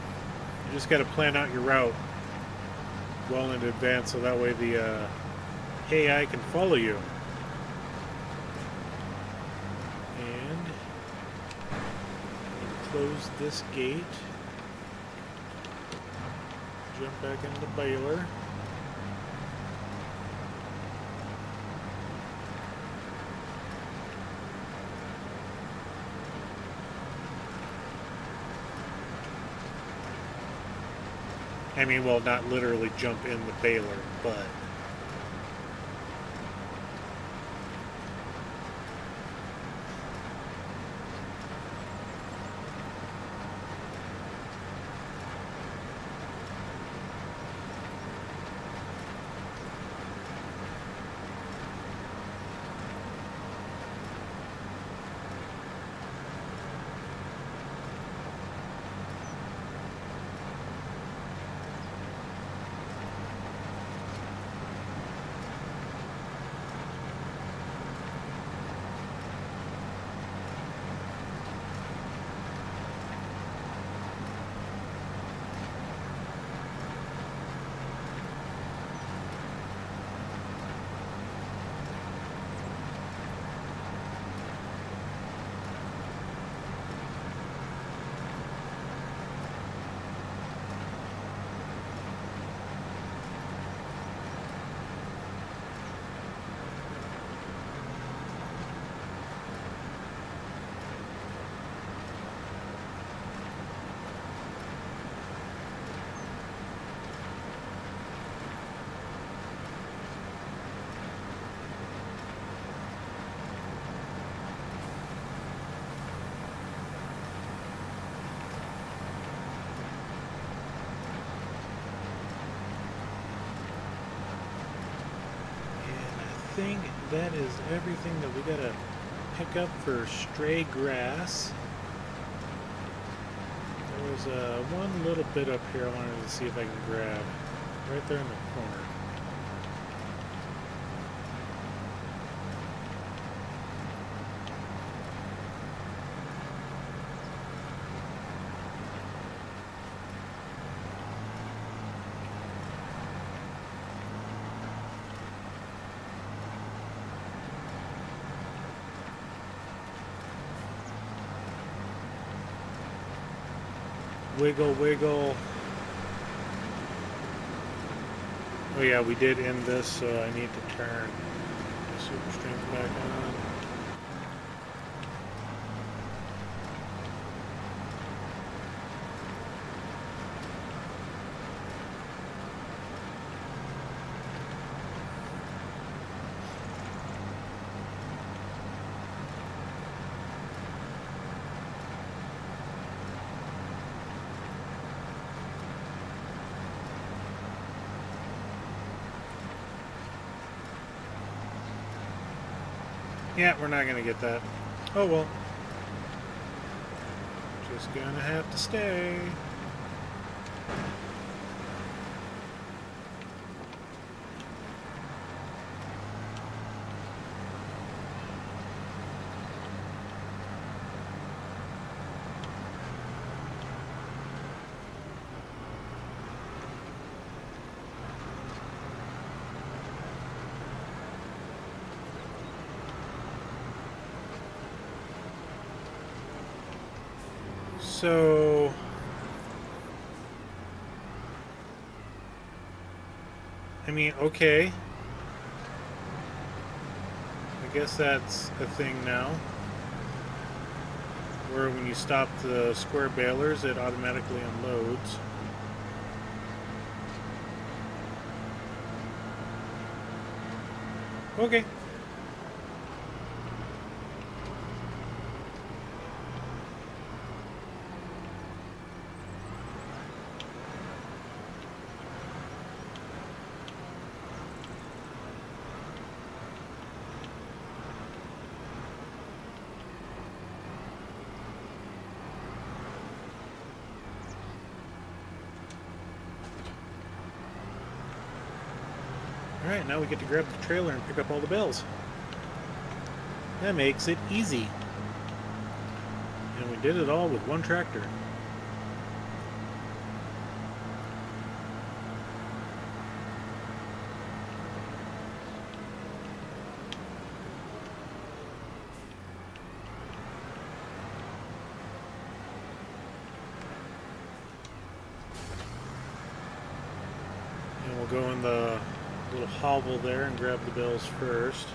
You just got to plan out your route well in advance so that way the AI can follow you. And close this gate. Jump back into the baler. I mean, well, not literally jump in the baler, but think that is everything that we gotta pick up for stray grass. There was one little bit up here I wanted to see if I can grab. Right there in the corner. Wiggle, wiggle. Oh yeah, we did end this, so I need to turn the super strength back on. Yeah, we're not gonna get that. Oh well. Just gonna have to stay. So I mean, okay. I guess that's a thing now. Where when you stop the square balers, it automatically unloads. Okay. Alright, now we get to grab the trailer and pick up all the bales. That makes it easy. And we did it all with one tractor. And we'll go in the little hovel there and grab the bales first.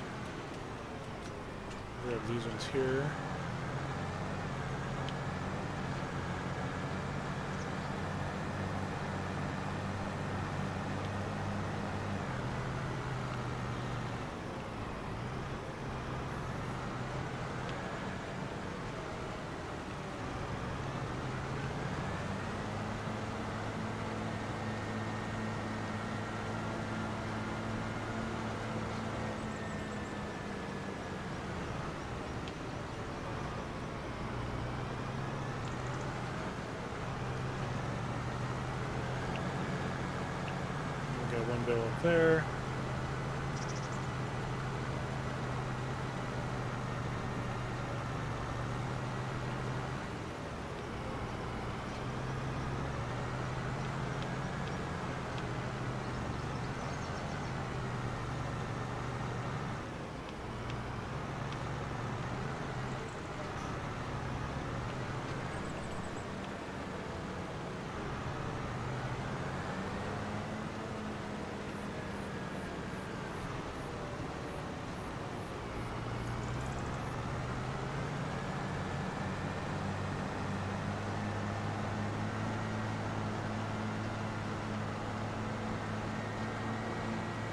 Grab these ones here. Got one bale up there.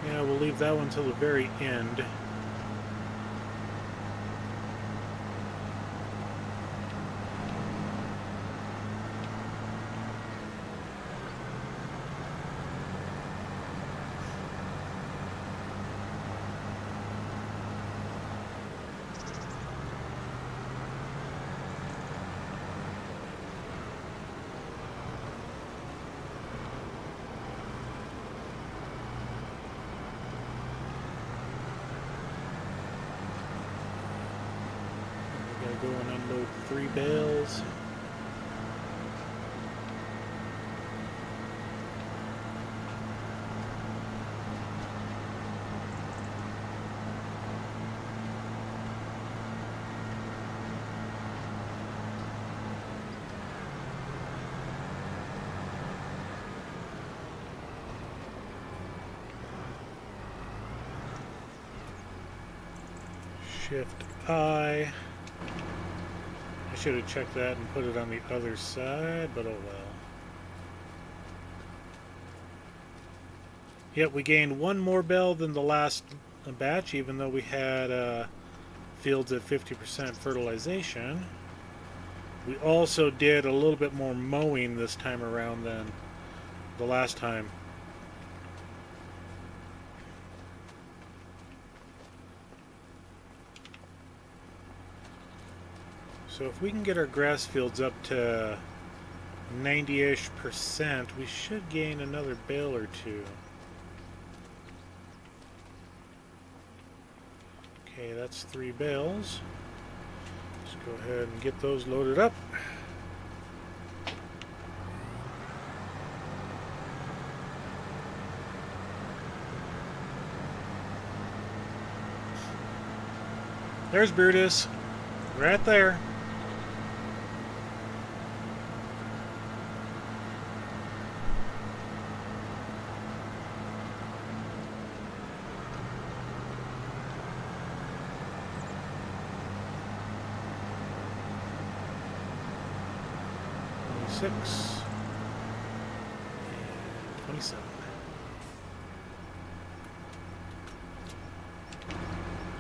Yeah, we'll leave that one till the very end. go and unload 3 bales. Shift I. I should have checked that and put it on the other side, but oh well. Yep, we gained 1 more bale than the last batch, even though we had fields at 50% fertilization. We also did a little bit more mowing this time around than the last time. So if we can get our grass fields up to 90-ish%, we should gain another bale or 2. Okay, that's 3 bales. Let's go ahead and get those loaded up. There's Brutus, right there. And 27.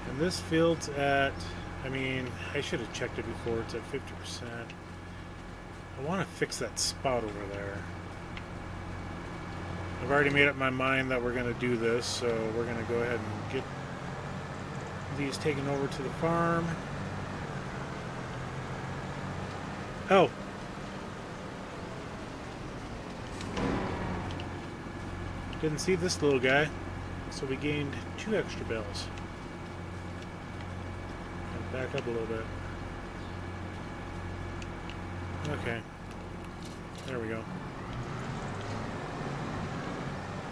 And this field's at, I mean, I should have checked it before, it's at 50%. I want to fix that spout over there. I've already made up my mind that we're going to do this, so we're going to go ahead and get these taken over to the farm. Oh! Didn't see this little guy, so we gained 2 extra bales. And back up a little bit. Okay. There we go.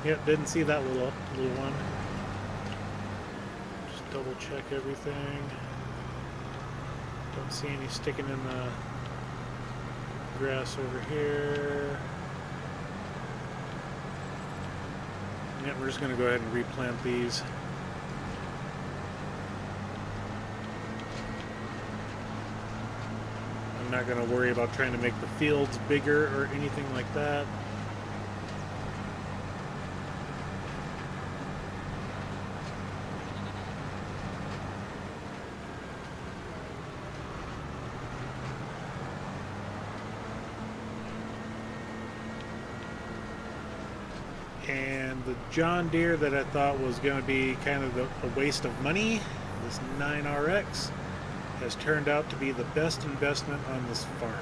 Yep, didn't see that little one. Just double check everything. Don't see any sticking in the grass over here. Yeah, we're just going to go ahead and replant these. I'm not going to worry about trying to make the fields bigger or anything like that. And the John Deere that I thought was going to be kind of a waste of money, this 9RX, has turned out to be the best investment on this farm.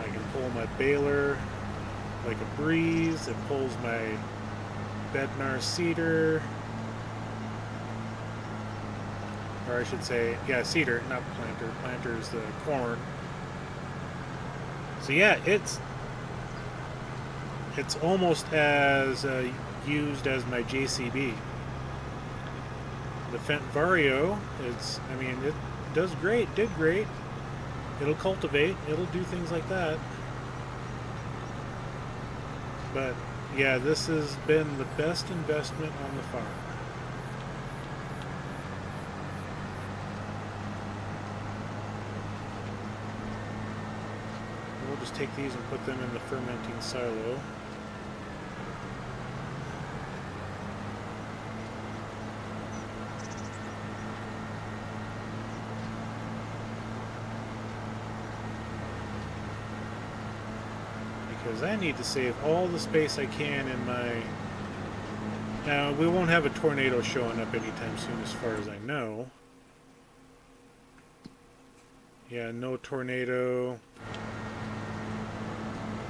I can pull my baler like a breeze. It pulls my Bednar seeder. Or I should say, yeah, seeder, not planter. Planter is the corn. So yeah, it's almost as used as my JCB. The Fendt Vario, I mean, it does great, did great. It'll cultivate, it'll do things like that. But yeah, this has been the best investment on the farm. We'll just take these and put them in the fermenting silo. Because I need to save all the space I can in my... Now, we won't have a tornado showing up anytime soon as far as I know. Yeah, no tornado.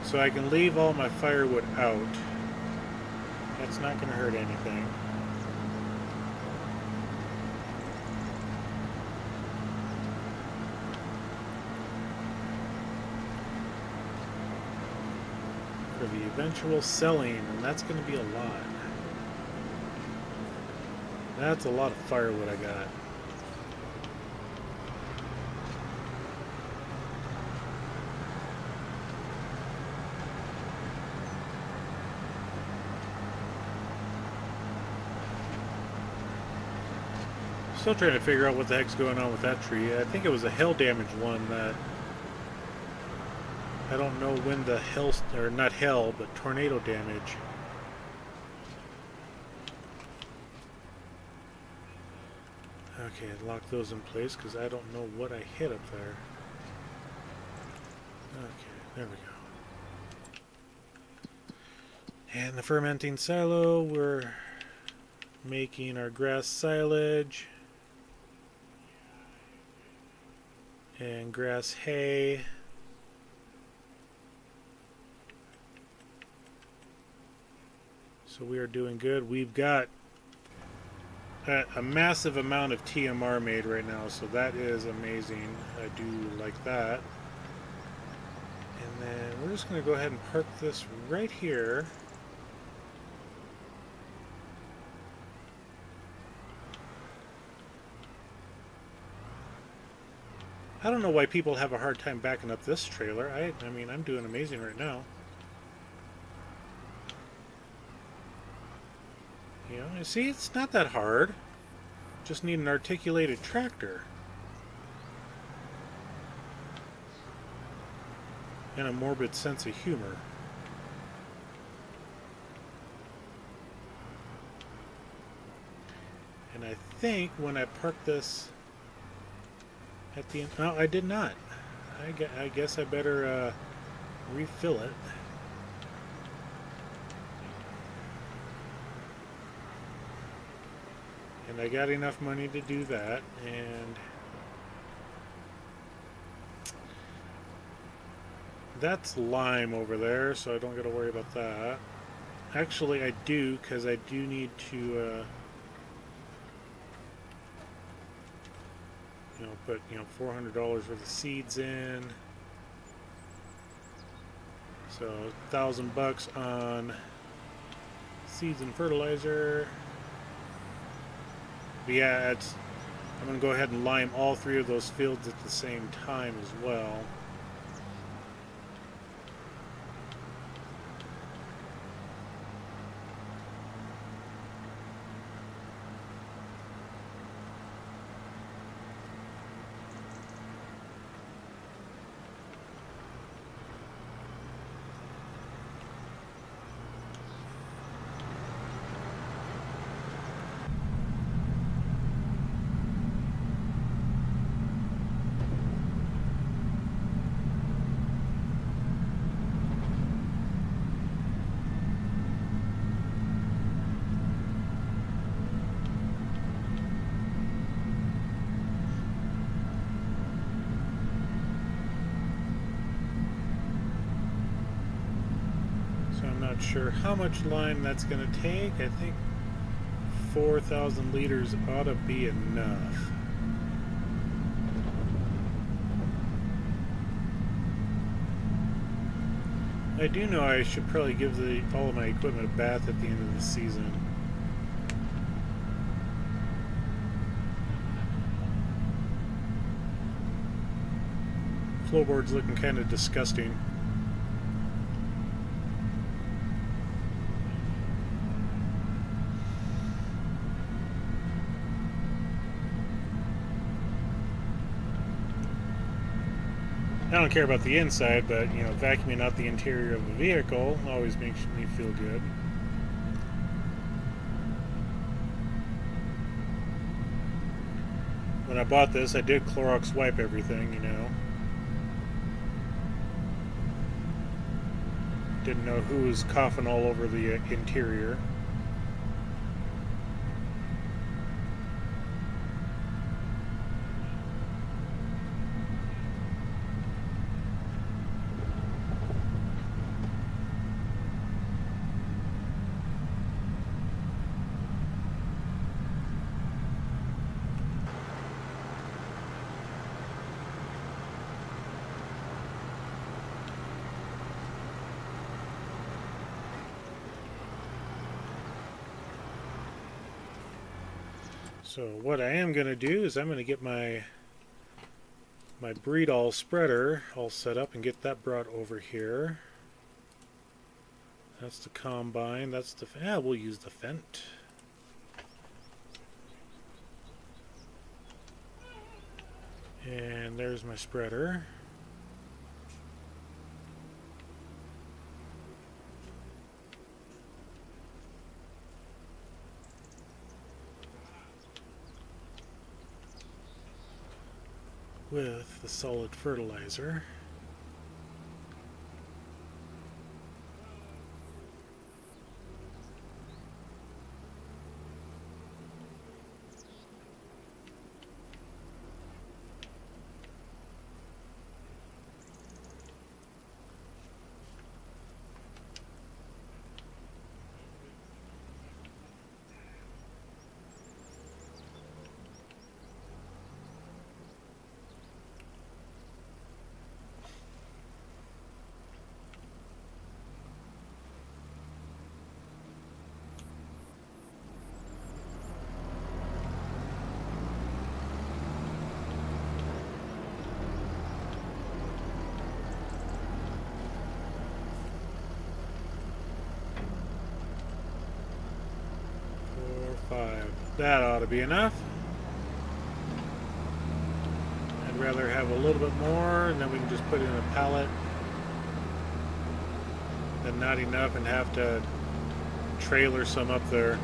So I can leave all my firewood out. That's not going to hurt anything. for the eventual selling, and that's going to be a lot. That's a lot of firewood I got. Still trying to figure out what the heck's going on with that tree. I think it was a hail damaged one that I don't know when the hail, or not hail, but tornado damage. Okay, lock those in place because I don't know what I hit up there. Okay, there we go. And the fermenting silo, we're making our grass silage and grass hay. So we are doing good. We've got a massive amount of TMR made right now, so that is amazing. I do like that. And then we're just going to go ahead and park this right here. I don't know why people have a hard time backing up this trailer. I mean, I'm doing amazing right now. You know, you see, it's not that hard. Just need an articulated tractor. And a morbid sense of humor. And I think when I park this at the end... No, I did not. I guess I better refill it. And I got enough money to do that, and that's lime over there, so I don't got to worry about that. Actually, I do, because I do need to, put, $400 worth of seeds in. So, $1,000 on seeds and fertilizer. But yeah, I'm going to go ahead and lime all three of those fields at the same time as well. Not sure how much lime that's going to take. I think 4,000 liters ought to be enough. I do know I should probably give all of my equipment a bath at the end of the season. Floorboard's looking kind of disgusting. I don't care about the inside, but, vacuuming out the interior of the vehicle always makes me feel good. When I bought this, I did Clorox wipe everything, Didn't know who was coughing all over the interior. So what I am going to do is I'm going to get my breed all spreader all set up and get that brought over here. That's the combine. That's the... Yeah, we'll use the Fent. And there's my spreader. With the solid fertilizer. That ought to be enough. I'd rather have a little bit more, and then we can just put in a pallet than not enough and have to trailer some up there.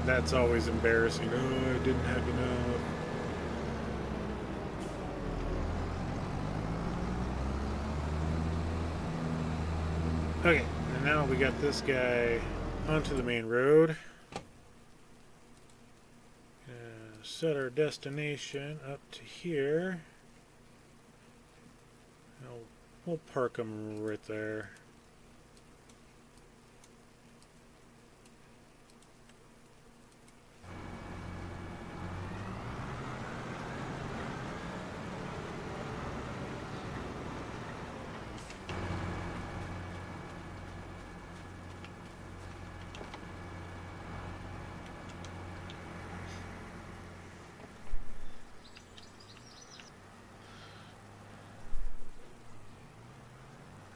That's always embarrassing. Oh, I didn't have enough. Okay, and now we got this guy onto the main road. Set our destination up to here. We'll park them right there.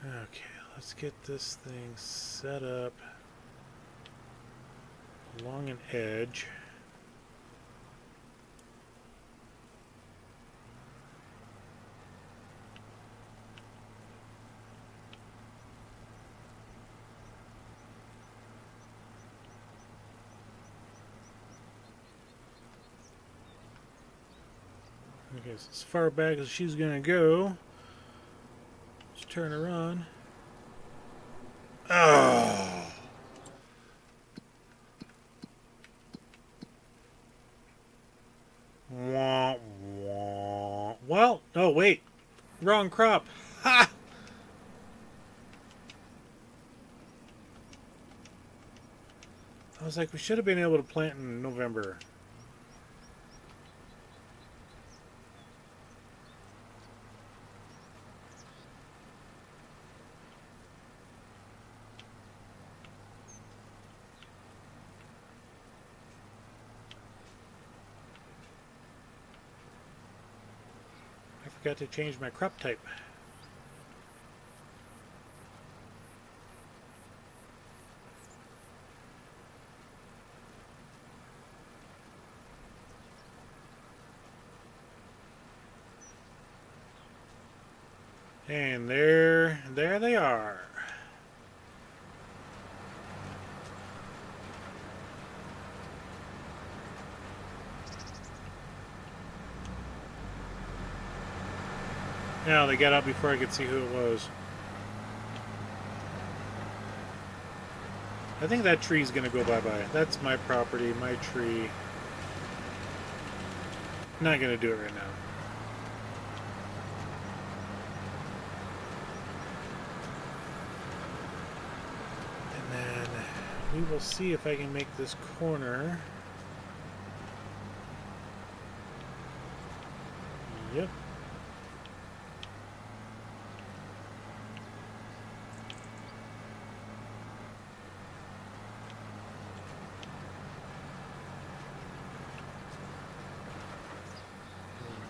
Okay, let's get this thing set up along an edge. Okay, so as far back as she's gonna go. Let's turn her on. Oh. Wah, wah. Well, oh wait, wrong crop. Ha! I was like, we should have been able to plant in November. I forgot to change my crop type. And there they are. Now they got out before I could see who it was. I think that tree's gonna go bye-bye. That's my property, my tree. Not gonna do it right now. And then we will see if I can make this corner. Yep.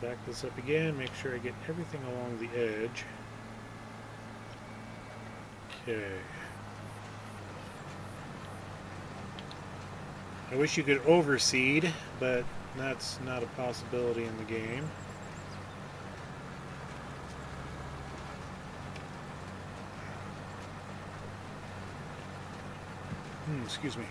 back this up again, make sure I get everything along the edge. Okay. I wish you could overseed, but that's not a possibility in the game. Excuse me.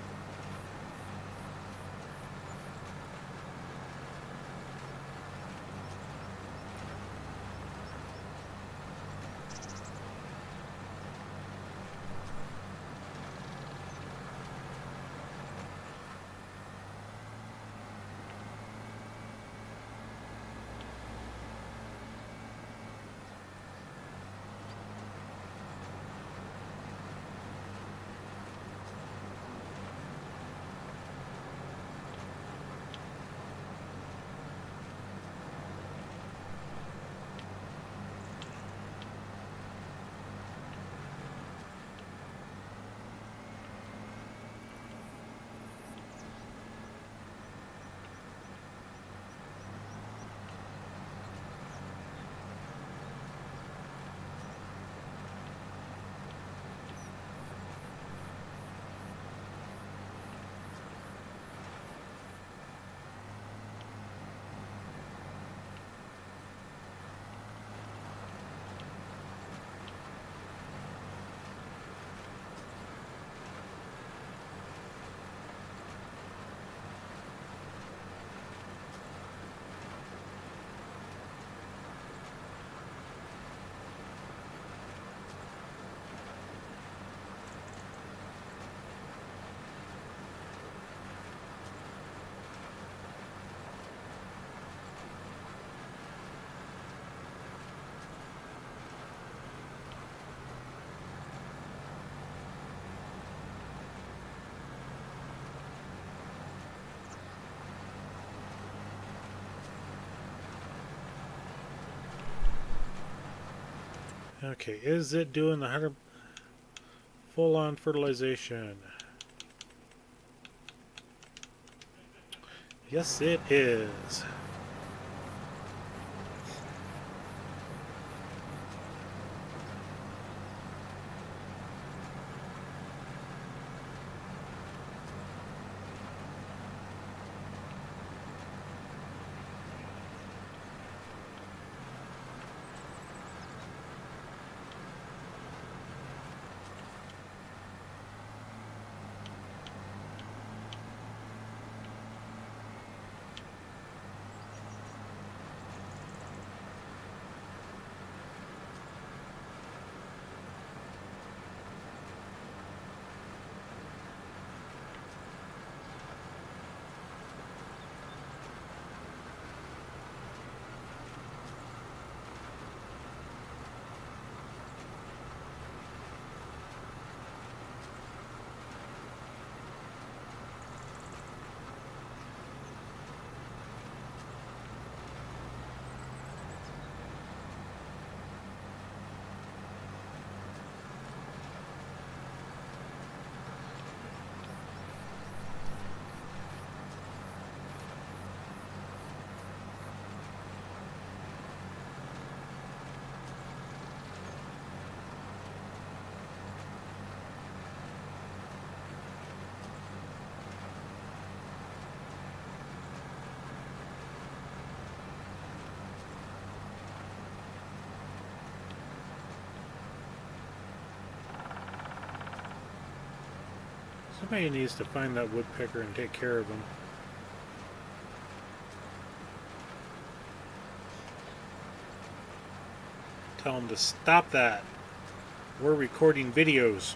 Okay, is it doing the 100 full-on fertilization? Yes, it is. Somebody needs to find that woodpecker and take care of him. Tell him to stop that. We're recording videos.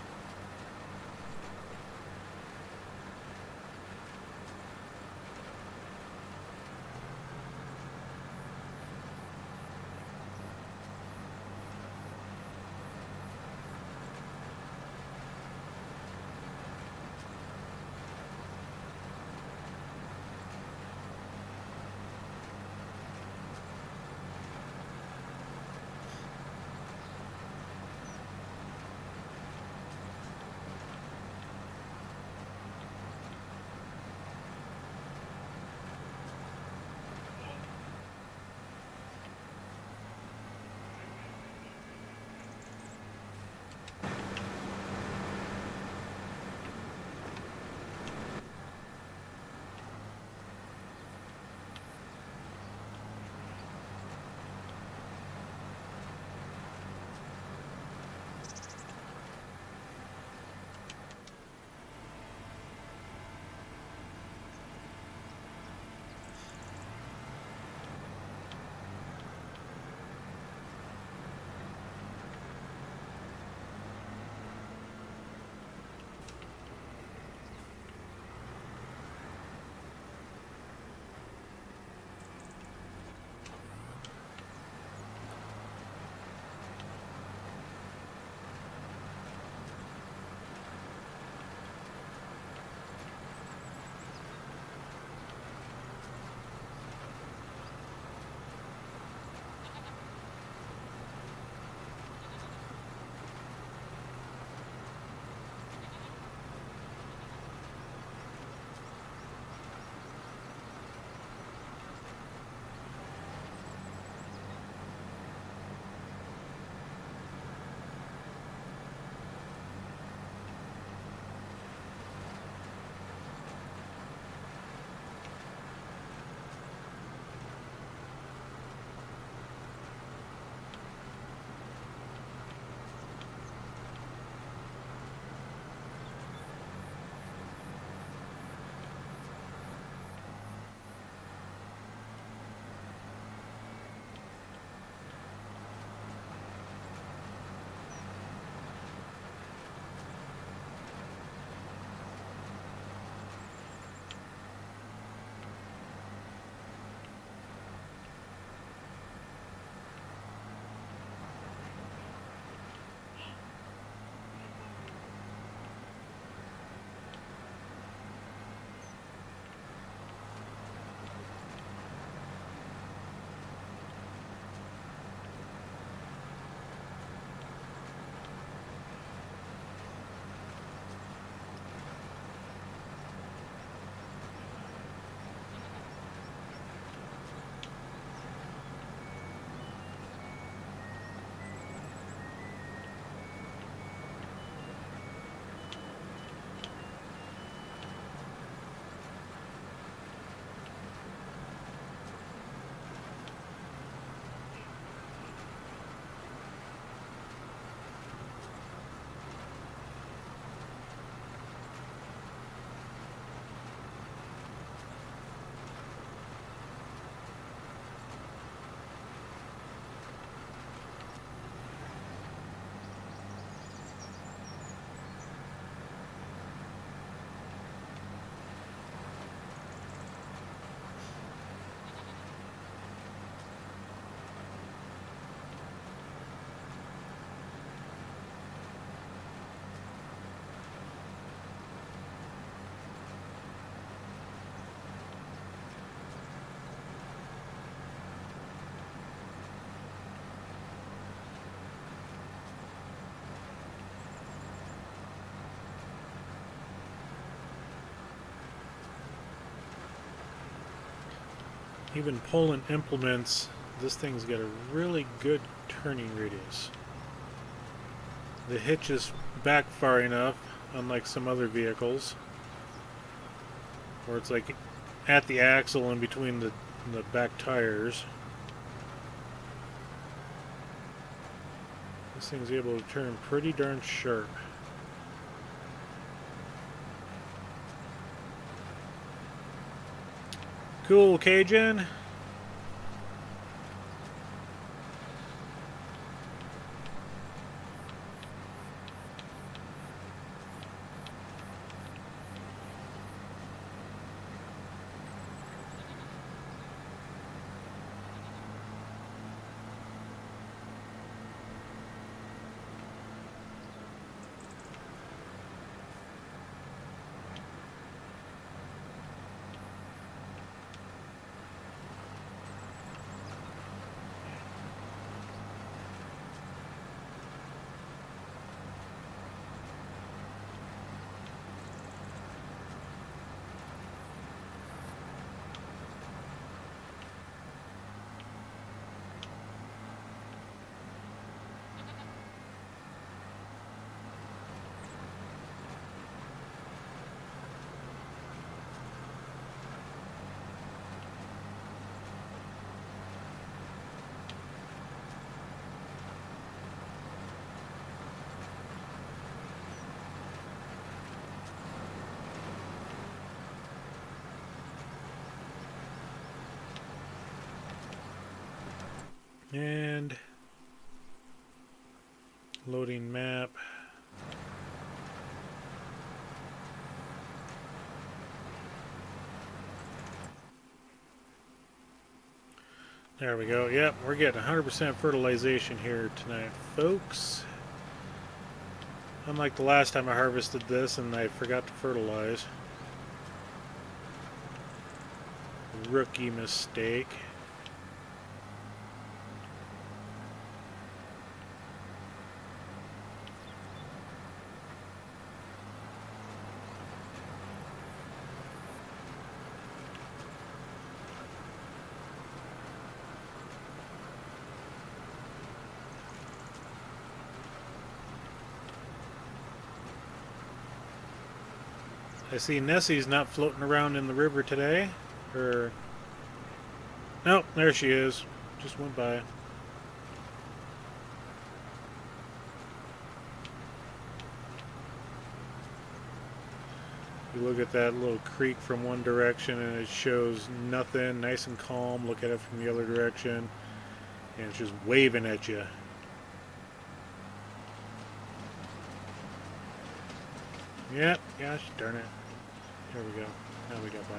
Even pulling implements, this thing's got a really good turning radius. The hitch is back far enough, unlike some other vehicles, where it's like at the axle and between the back tires. This thing's able to turn pretty darn sharp. Cool, Cajun. And loading map. There we go. Yep, we're getting 100% fertilization here tonight, folks. Unlike the last time I harvested this and I forgot to fertilize. Rookie mistake. I see Nessie's not floating around in the river today. Or... nope, there she is. Just went by. You look at that little creek from one direction and it shows nothing, nice and calm. Look at it from the other direction and it's just waving at you. Yep, gosh darn it. There we go. Now we got by.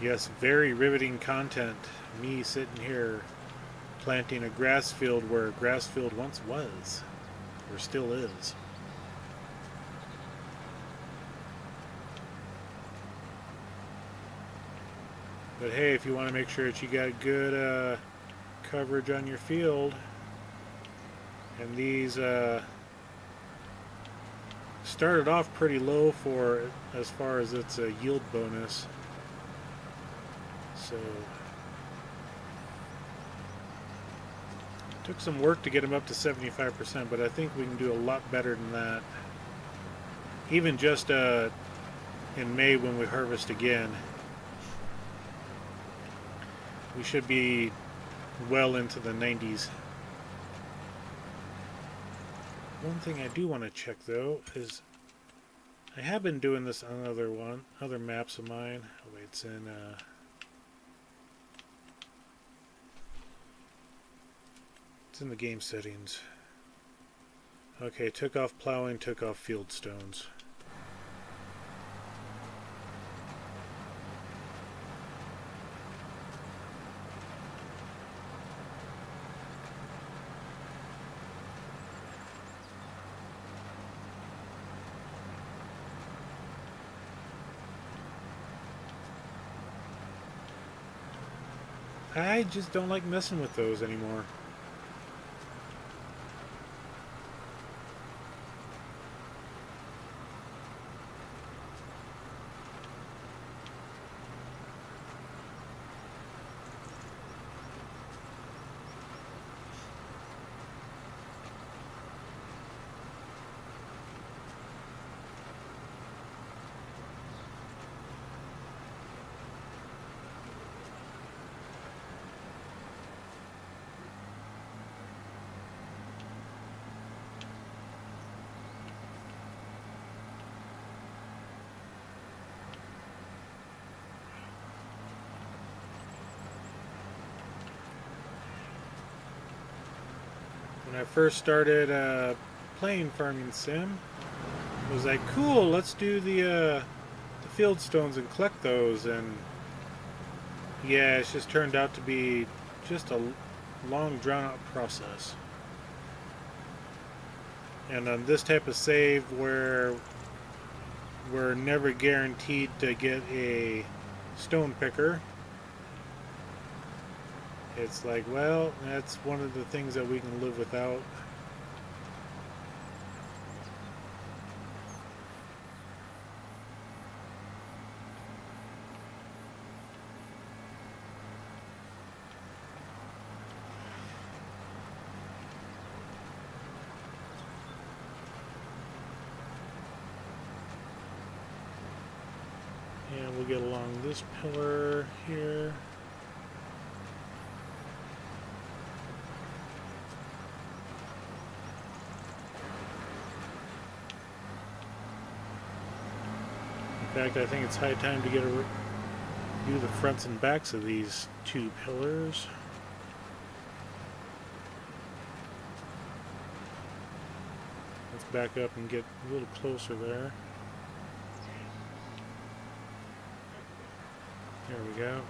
Yes, very riveting content. Me sitting here planting a grass field where a grass field once was, or still is. But hey, if you want to make sure that you got good coverage on your field, and these started off pretty low for as far as its yield bonus. So took some work to get them up to 75%, but I think we can do a lot better than that. Even just in May when we harvest again, we should be well into the 90s. One thing I do want to check though is I have been doing this on other maps of mine. Oh wait, it's in the game settings. Okay, took off plowing, took off field stones. I just don't like messing with those anymore. when I first started playing Farming Sim, it was like, cool, let's do the field stones and collect those. And yeah, it's just turned out to be just a long, drawn-out process. And on this type of save where we're never guaranteed to get a stone picker, it's like, well, that's one of the things that we can live without. And we'll get along this pillar here. In fact, I think it's high time to do the fronts and backs of these two pillars. Let's back up and get a little closer there. There we go.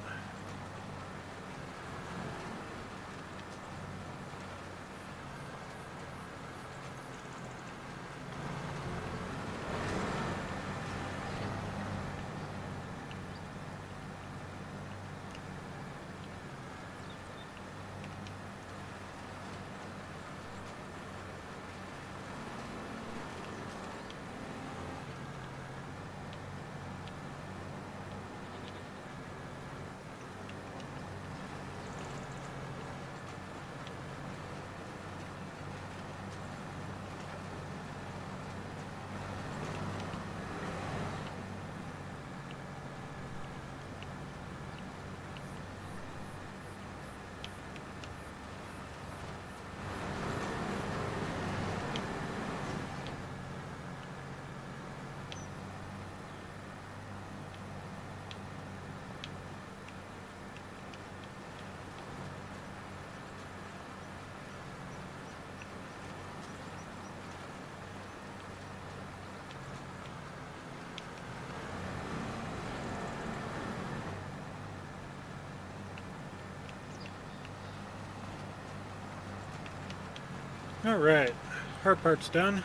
Alright, hard part's done.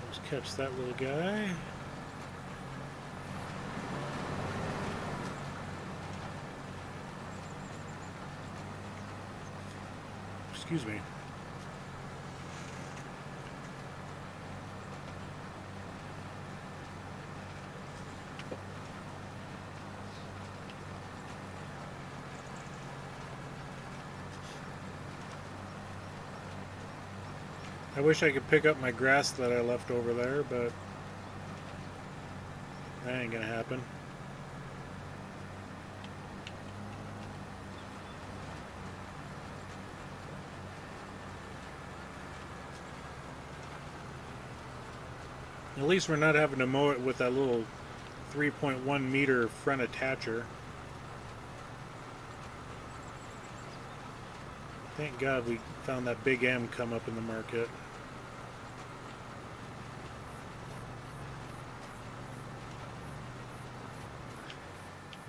Let's catch that little guy. Excuse me. I wish I could pick up my grass that I left over there, but that ain't gonna happen. At least we're not having to mow it with that little 3.1 meter front attacher. Thank God we found that big M come up in the market.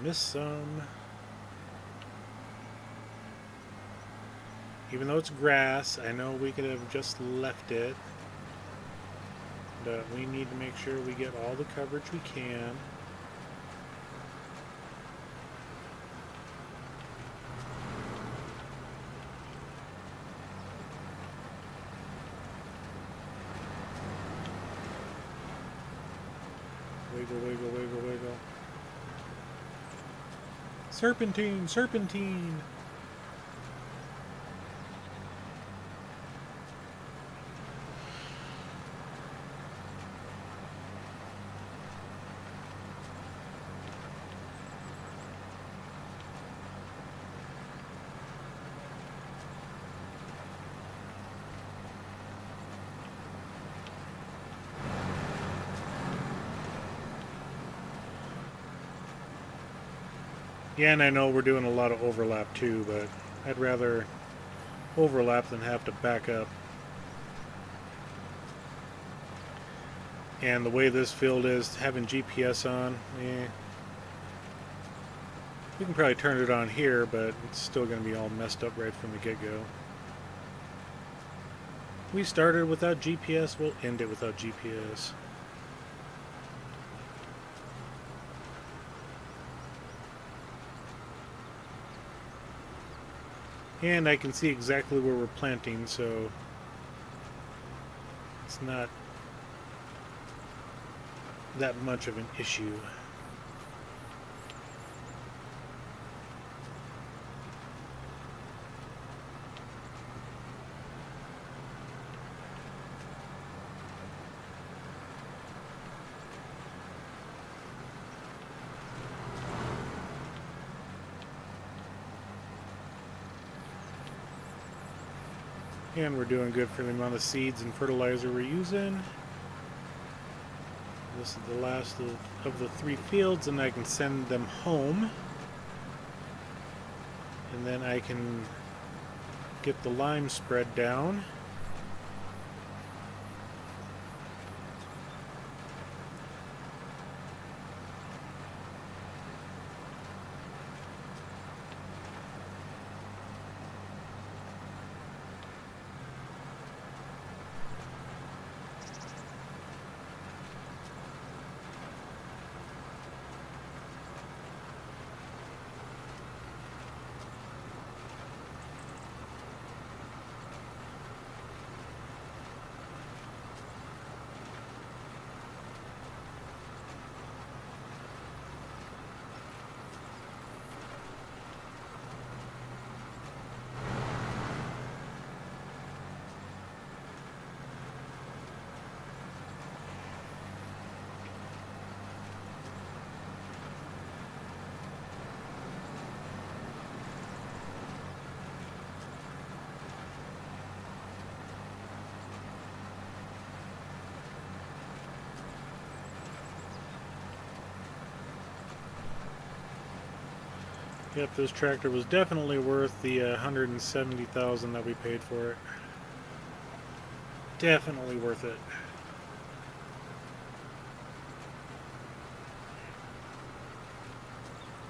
Missed some. Even though it's grass, I know we could have just left it. But we need to make sure we get all the coverage we can. Wiggle, wiggle, wiggle, wiggle. Serpentine, serpentine! Yeah, and I know we're doing a lot of overlap too, but I'd rather overlap than have to back up. And the way this field is, having GPS on, we can probably turn it on here, but it's still going to be all messed up right from the get-go. We started without GPS, we'll end it without GPS. And I can see exactly where we're planting, so it's not that much of an issue. And we're doing good for the amount of seeds and fertilizer we're using. This is the last of the 3 fields, and I can send them home. And then I can get the lime spread down. Yep, this tractor was definitely worth the $170,000 that we paid for it. Definitely worth it.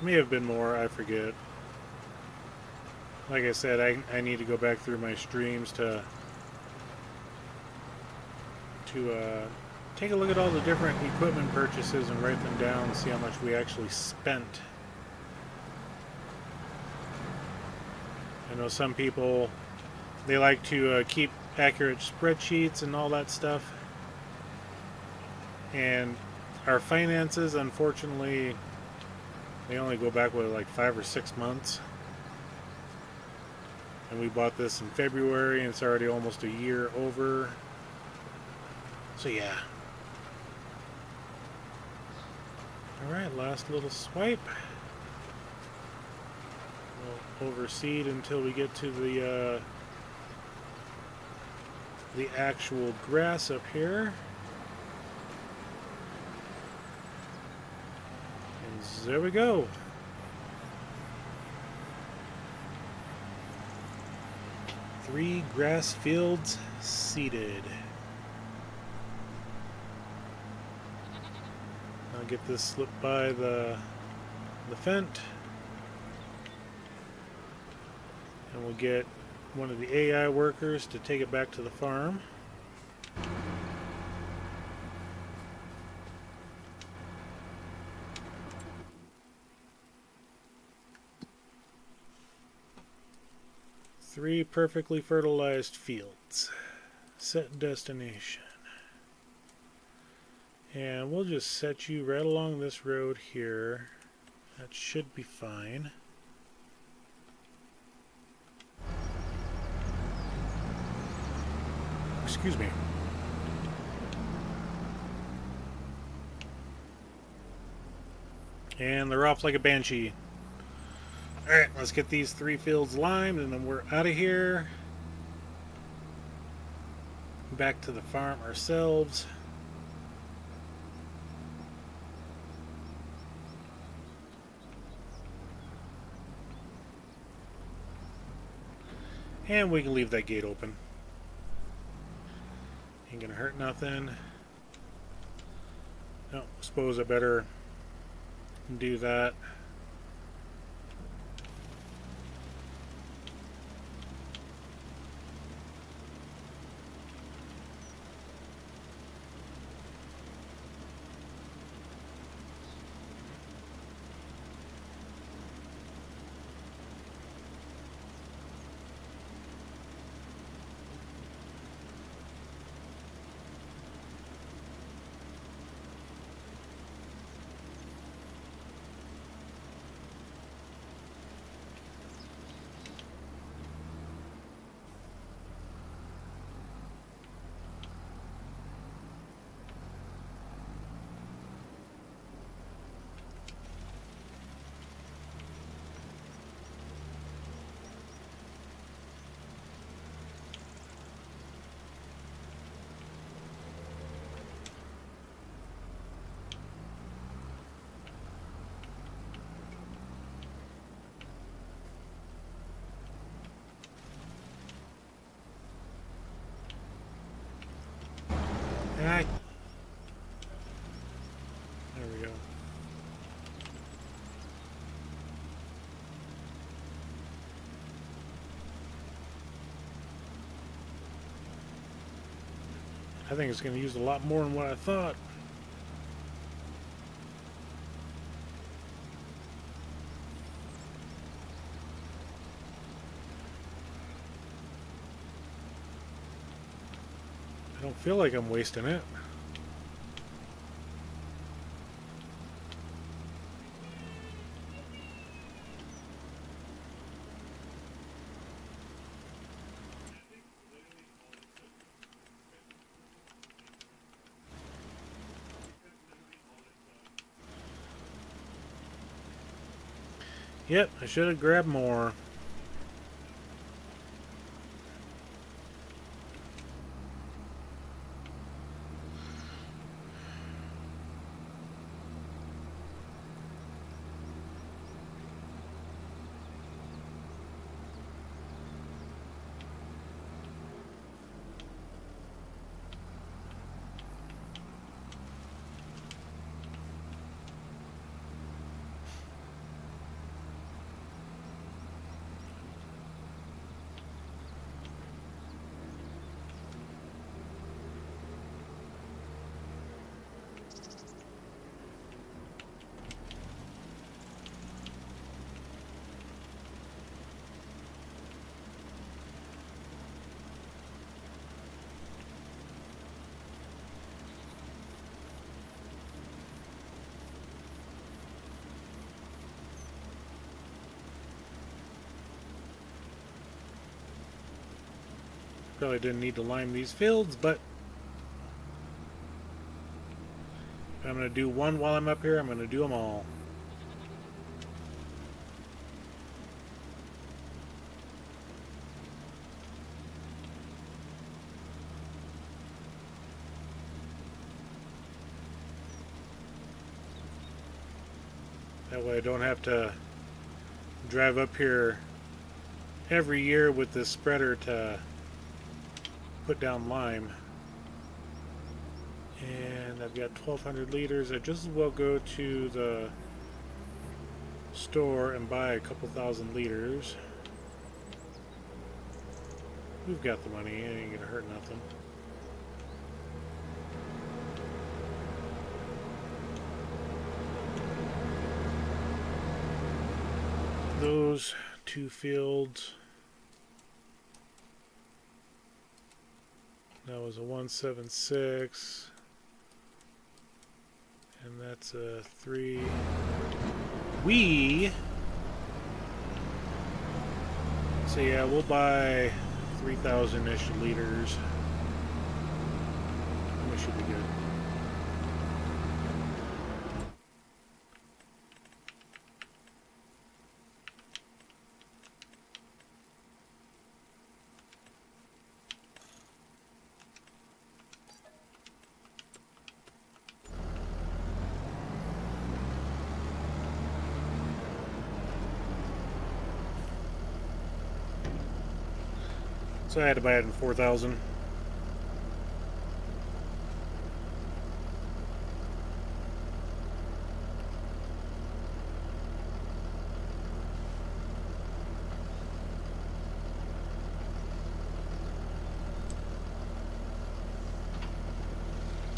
May have been more, I forget. Like I said, I need to go back through my streams to take a look at all the different equipment purchases and write them down and see how much we actually spent. I know some people, they like to keep accurate spreadsheets and all that stuff. And our finances, unfortunately, they only go back with like 5 or 6 months. And we bought this in February and it's already almost a year over. So yeah. Alright, last little swipe. We'll overseed until we get to the actual grass up here. And there we go. Three grass fields seeded. I'll get this slipped by the fent. And we'll get one of the AI workers to take it back to the farm. Three perfectly fertilized fields. Set destination. And we'll just set you right along this road here. That should be fine. Excuse me. And they're off like a banshee. Alright, let's get these 3 fields limed and then we're out of here. Back to the farm ourselves. And we can leave that gate open. Ain't gonna hurt nothing. No, suppose I better do that. And there we go. I think it's going to use a lot more than what I thought. I don't feel like I'm wasting it. Yep, I should have grabbed more. Probably didn't need to lime these fields, but if I'm going to do one while I'm up here, I'm going to do them all. That way I don't have to drive up here every year with this spreader to put down lime. And I've got 1,200 liters. I just as well go to the store and buy a couple thousand liters. We've got the money. It ain't gonna hurt nothing. Those two fields. That was a 176, and that's a 3. So yeah, we'll buy 3,000-ish liters. We should be good. So I had to buy it in 4,000.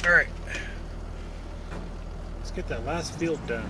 Alright. Let's get that last field done.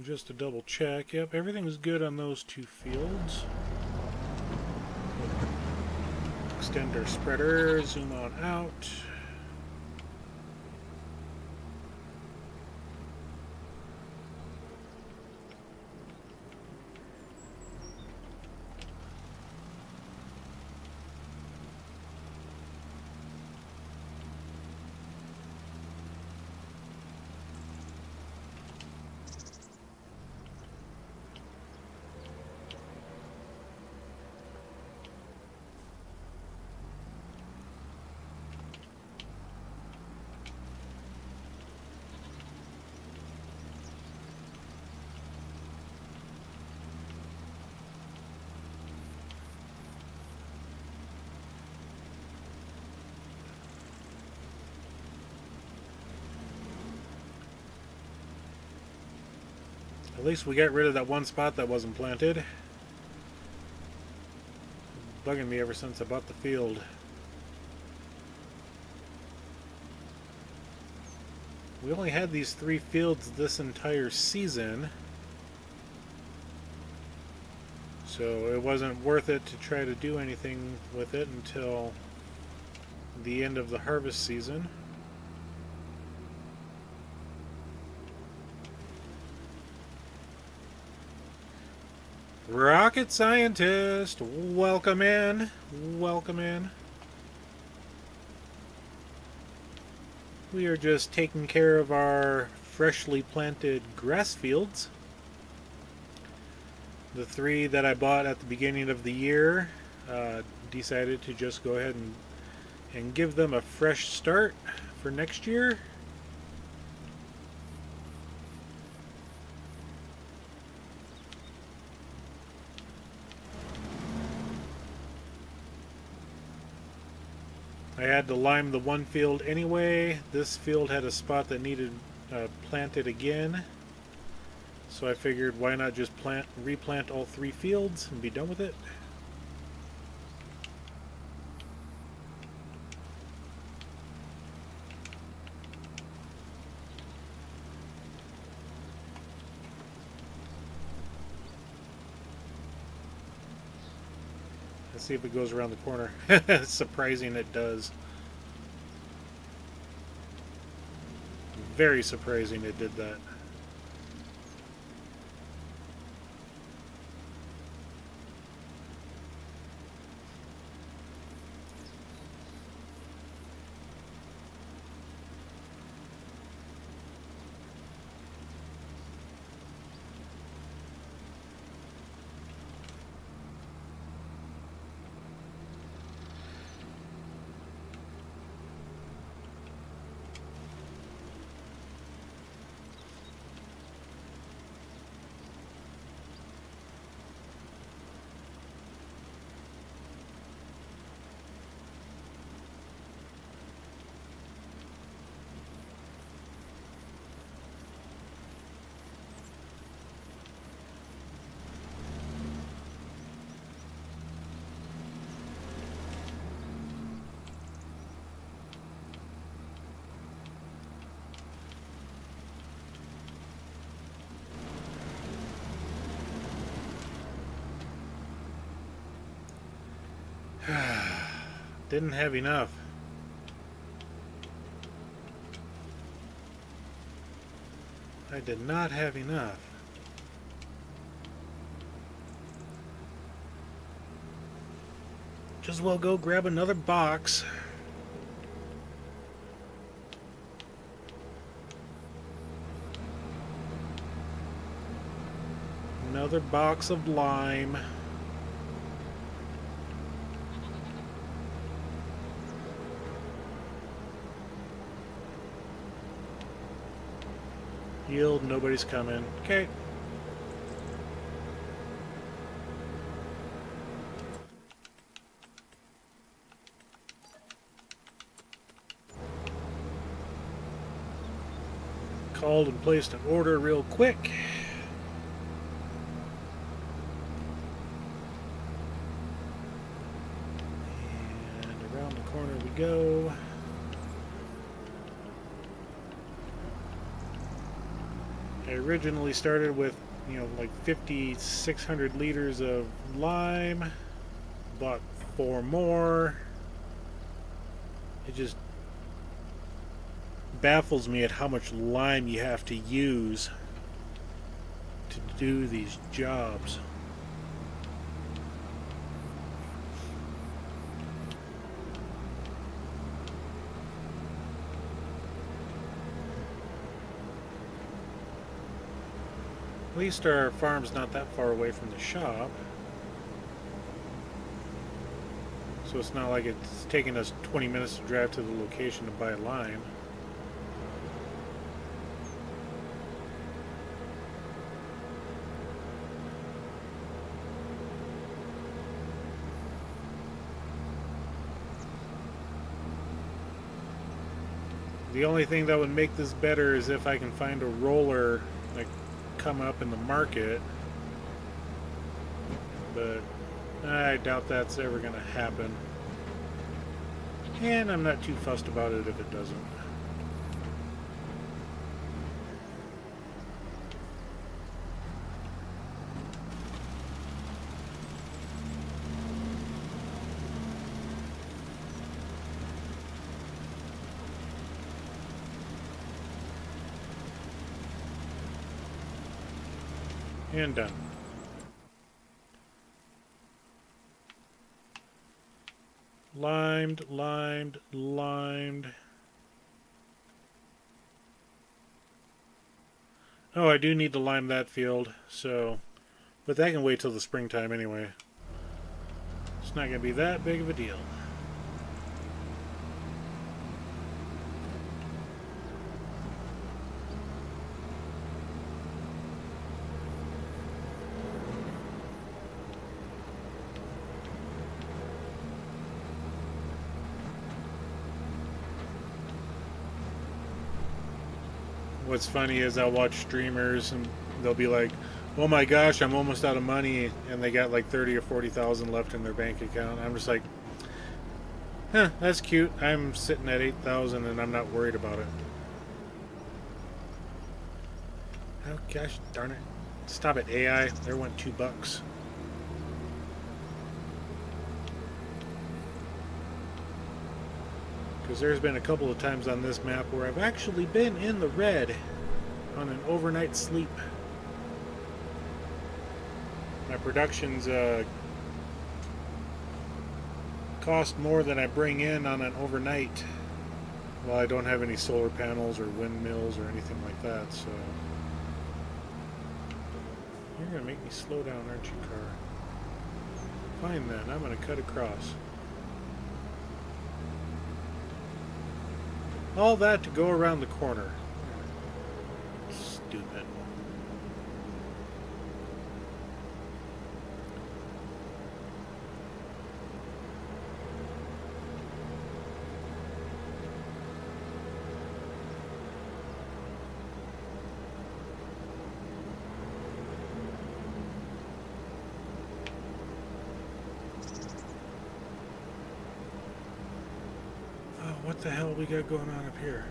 Just to double check, yep, everything's good on those two fields. Extend our spreader, zoom on out. At least we got rid of that one spot that wasn't planted. Bugging me ever since I bought the field. We only had these 3 fields this entire season, so it wasn't worth it to try to do anything with it until the end of the harvest season. Rocket scientist, welcome in. Welcome in. We are just taking care of our freshly planted grass fields. The 3 that I bought at the beginning of the year, decided to just go ahead and give them a fresh start for next year. I had to lime the one field anyway. This field had a spot that needed planted again. So I figured why not just replant all 3 fields and be done with it. Let's see if it goes around the corner. It's surprising it does. Very surprising it did that. Didn't have enough. I did not have enough. Just as well go grab another box. Another box of lime. Yield, nobody's coming. Okay. Called and placed an order real quick. And around the corner we go. I originally started with, like 5,600 liters of lime. Bought 4 more. It just baffles me at how much lime you have to use to do these jobs. At least our farm's not that far away from the shop. So it's not like it's taking us 20 minutes to drive to the location to buy lime. The only thing that would make this better is if I can find a roller like come up in the market, but I doubt that's ever going to happen, and I'm not too fussed about it if it doesn't. And done. Limed, limed, limed. Oh, I do need to lime that field, so... But that can wait till the springtime anyway. It's not going to be that big of a deal. What's funny is I'll watch streamers and they'll be like, oh my gosh, I'm almost out of money, and they got like 30 or 40,000 left in their bank account. I'm just like, huh, that's cute. I'm sitting at 8,000 and I'm not worried about it. Oh gosh darn it. Stop it, AI. There went $2. Because there's been a couple of times on this map where I've actually been in the red on an overnight sleep. My productions cost more than I bring in on an overnight. Well, I don't have any solar panels or windmills or anything like that, so... You're going to make me slow down, aren't you, car? Fine then, I'm going to cut across. All that to go around the corner. Stupid. What the hell we got going on up here?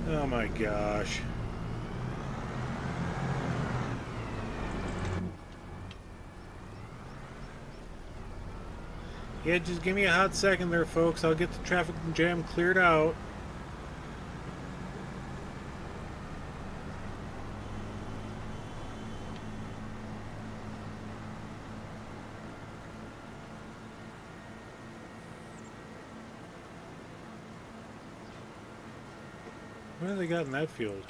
Oh my gosh. Yeah, just give me a hot second there, folks. I'll get the traffic jam cleared out. What have they got in that field?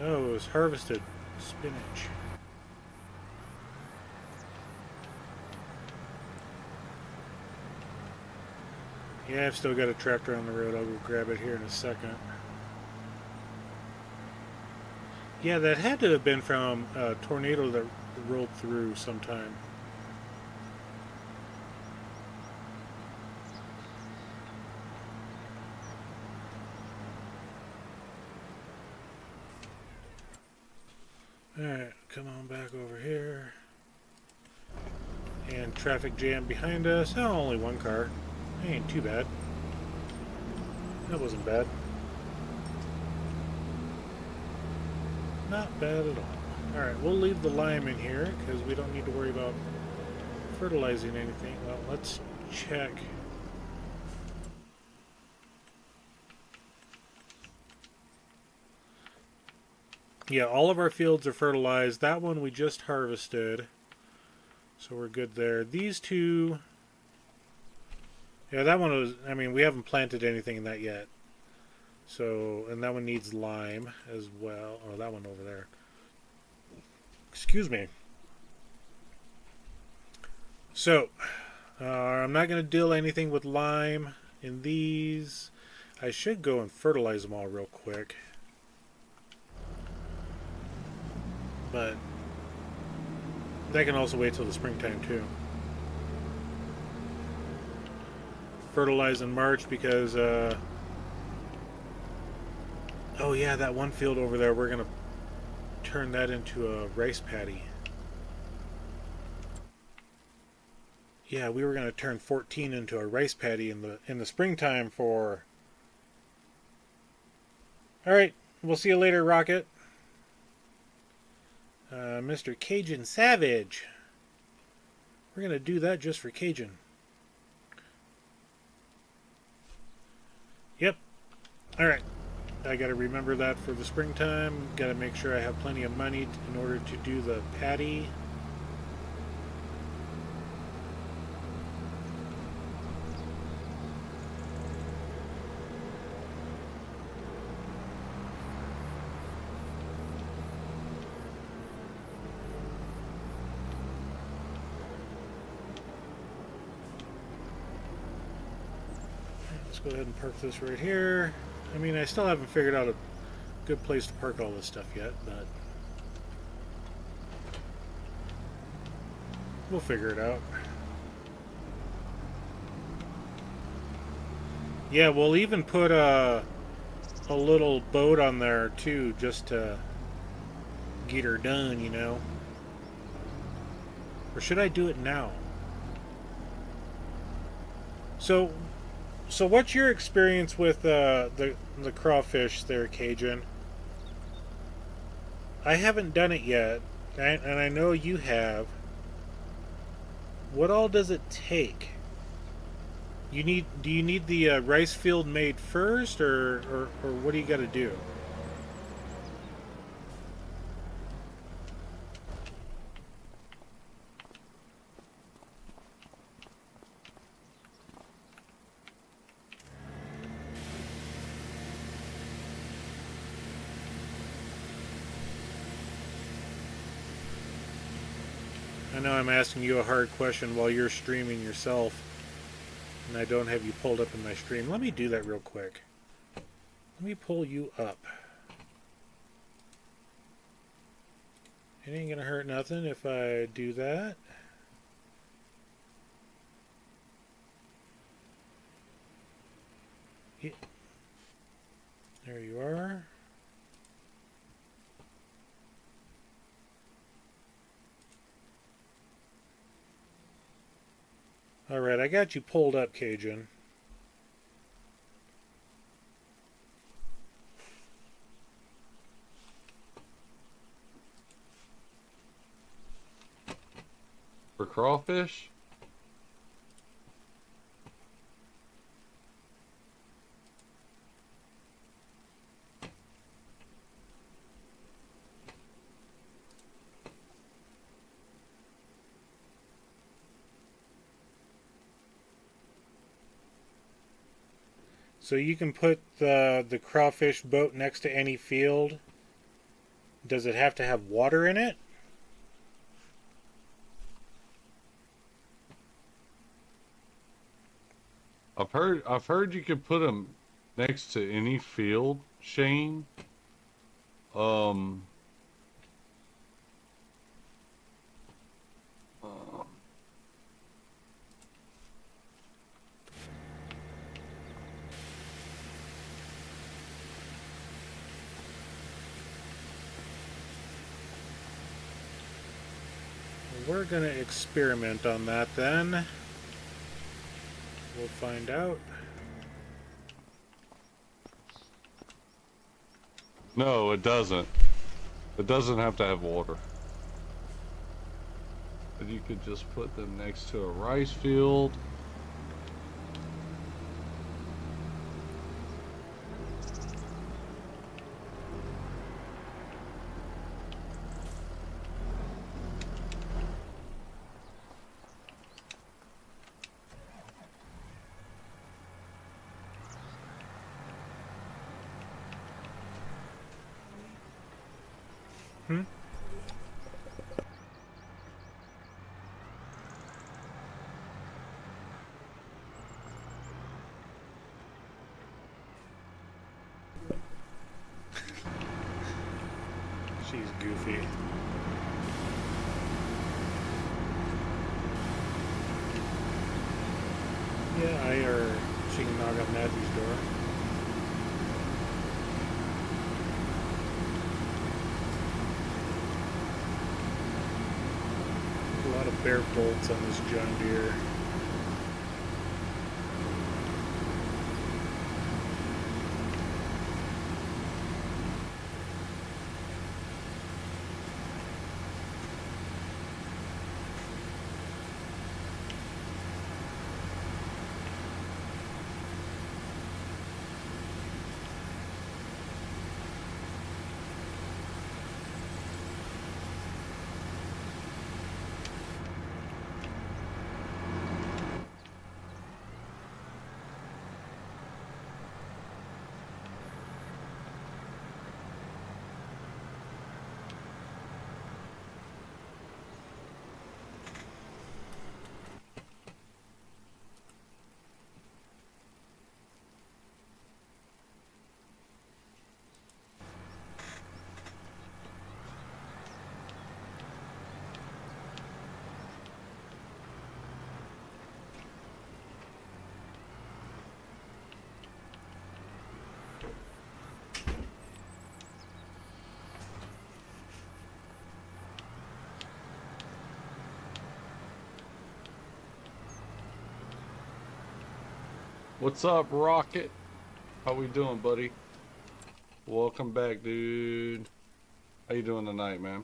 Oh, it was harvested spinach. Yeah, I've still got a tractor on the road. I'll go grab it here in a second. Yeah, that had to have been from a tornado that rolled through sometime. Alright, come on back over here. And traffic jam behind us. Oh, only one car. Ain't too bad. That wasn't bad. Not bad at all. Alright, we'll leave the lime in here because we don't need to worry about fertilizing anything. Well, let's check. Yeah, all of our fields are fertilized. That one we just harvested. So we're good there. These two... Yeah, that one was... I mean, we haven't planted anything in that yet. So, and that one needs lime as well. Oh, that one over there. Excuse me. So, I'm not going to deal anything with lime in these. I should go and fertilize them all real quick. But that can also wait till the springtime too. Fertilize in March because oh yeah, that one field over there, we're gonna turn that into a rice paddy. Yeah, we were gonna turn 14 into a rice paddy in the springtime for... Alright, we'll see you later, Rocket. Mr. Cajun Savage. We're gonna do that just for Cajun. Yep. Alright. I gotta remember that for the springtime. Gotta make sure I have plenty of money in order to do the paddy. Let's go ahead and park this right here. I mean, I still haven't figured out a good place to park all this stuff yet, but we'll figure it out. Yeah, we'll even put a little boat on there too, just to get her done, you know. Or should I do it now? So what's your experience with the crawfish there, Cajun? I haven't done it yet, and I know you have. What all does it take? Do you need the rice field made first, or what do you got to do? I know I'm asking you a hard question while you're streaming yourself, and I don't have you pulled up in my stream. Let me do that real quick. Let me pull you up. It ain't gonna hurt nothing if I do that. Yeah. There you are. Alright, I got you pulled up, Cajun. crawfish? So you can put the crawfish boat next to any field. Does it have to have water in it? I've heard you could put them next to any field, Shane. Um, uh, We're going to experiment on that then. We'll find out. no, it doesn't. It doesn't have to have water. But you could just put them next to a rice field. Hmm? She's goofy. Yeah, or she can knock on Matthew's door. There's a lot of bare bolts on this John Deere. What's up, Rocket? How we doing, buddy? Welcome back, dude. How you doing tonight, man?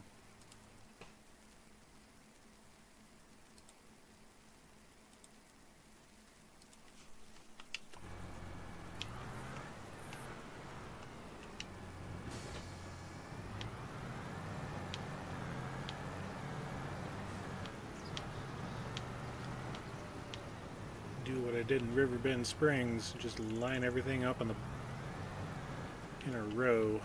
Do what I did in Riverbend Springs, just line everything up in a row.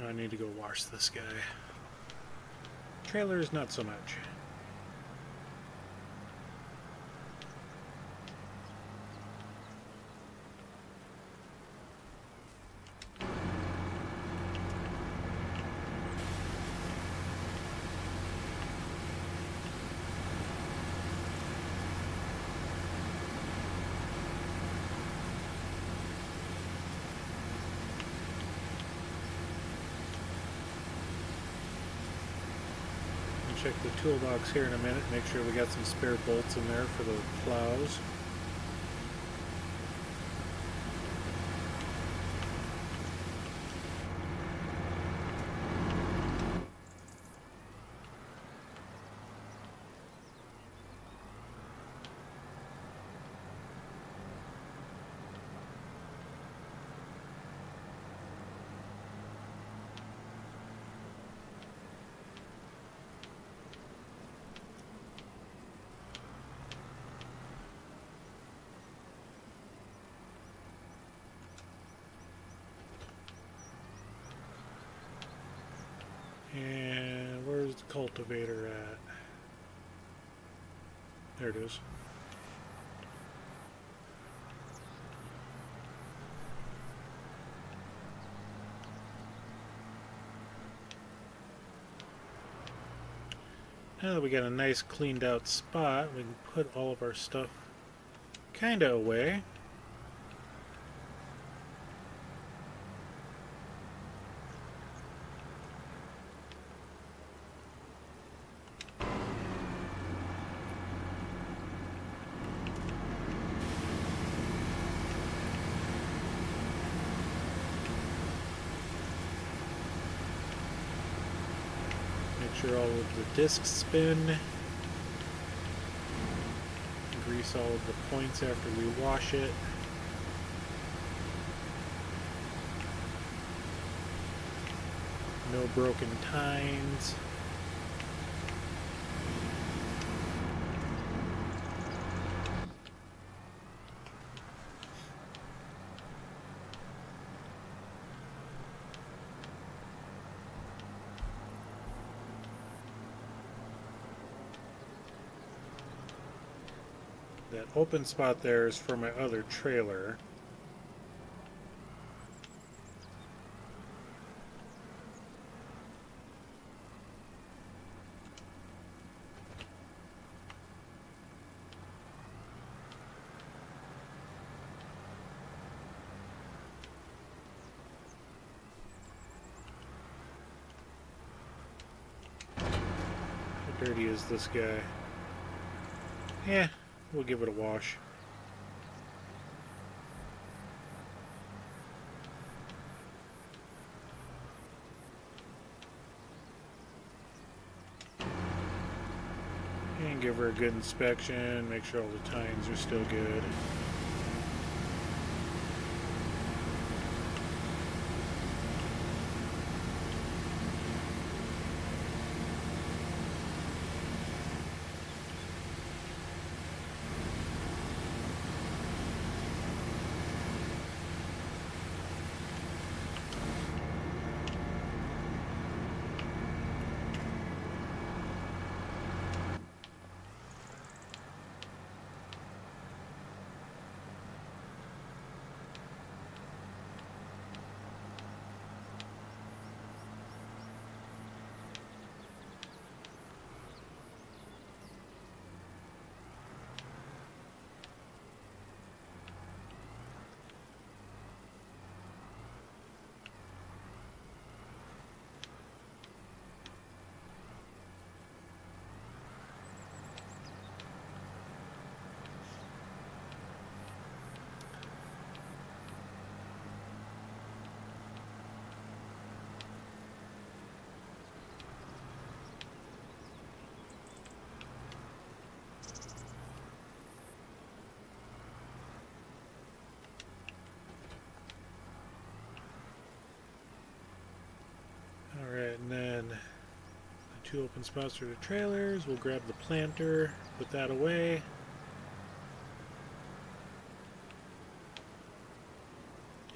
I need to go wash this guy. Trailers, not so much. Check the toolbox here in a minute, make sure we got some spare bolts in there for the plows. And where's the cultivator at? There it is. Now that we got a nice cleaned out spot, we can put all of our stuff kinda away. Make sure all of the discs spin. Grease all of the points after we wash it. No broken tines. That open spot there is for my other trailer. How dirty is this guy? Yeah. We'll give it a wash. And give her a good inspection, make sure all the tines are still good. Alright, and then the two open spots for the trailers. We'll grab the planter, put that away.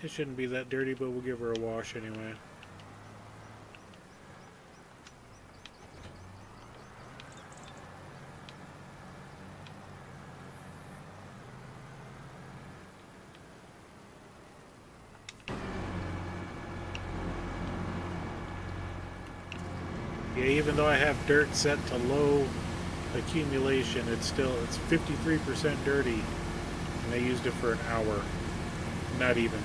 It shouldn't be that dirty, but we'll give her a wash anyway. Yeah, even though I have dirt set to low accumulation, it's 53% dirty, and I used it for an hour. Not even.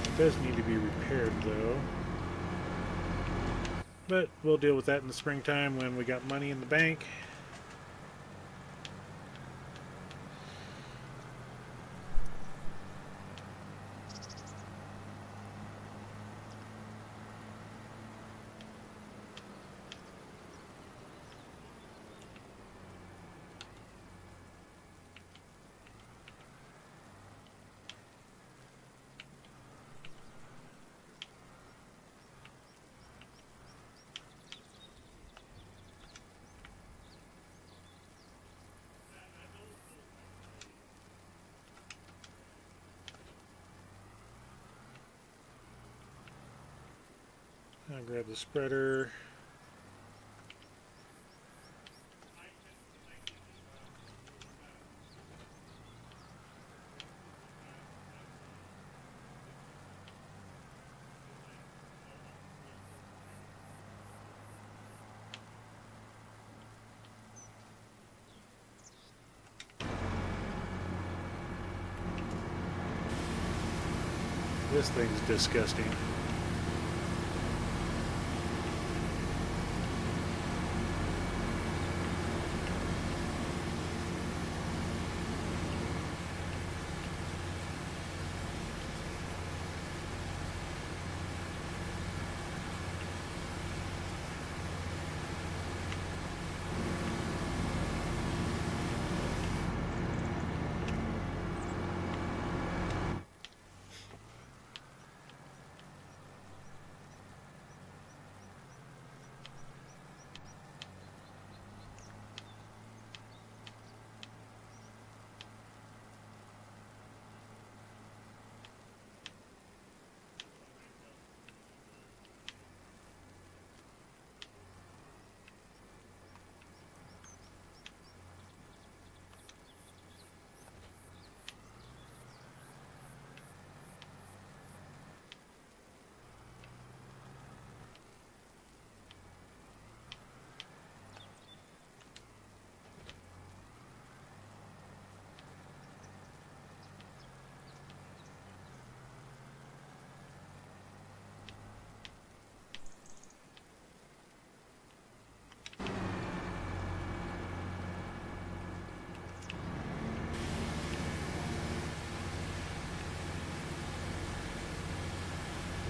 It does need to be repaired though. But we'll deal with that in the springtime when we got money in the bank. I'll grab the spreader. This thing's disgusting.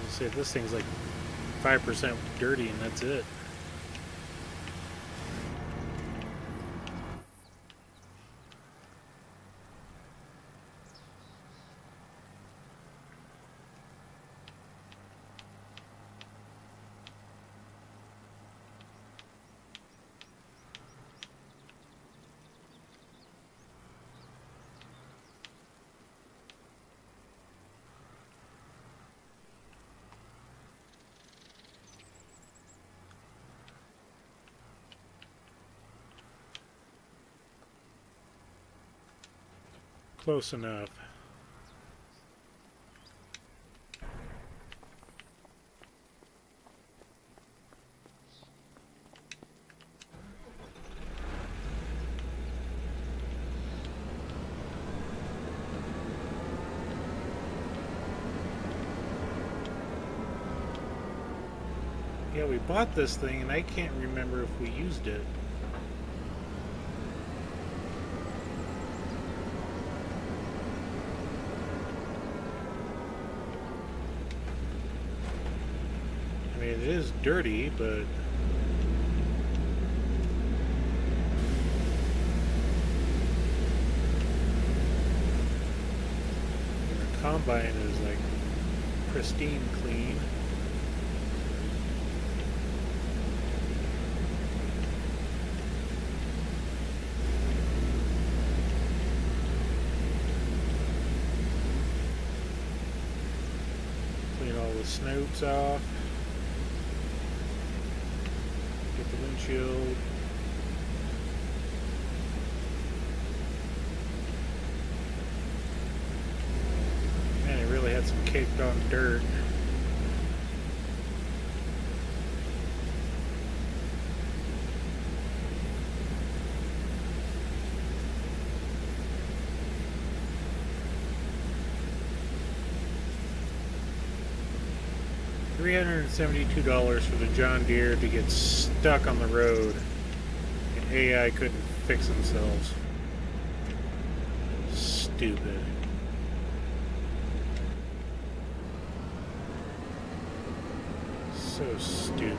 Say this thing's like 5% dirty and that's it. Close enough. Yeah, we bought this thing and I can't remember if we used it. I mean, it is dirty, but the combine is like pristine clean. Clean all the snoops off. Get the windshield. caked on dirt. $372 for the John Deere to get stuck on the road. And AI couldn't fix themselves. Stupid. So stupid.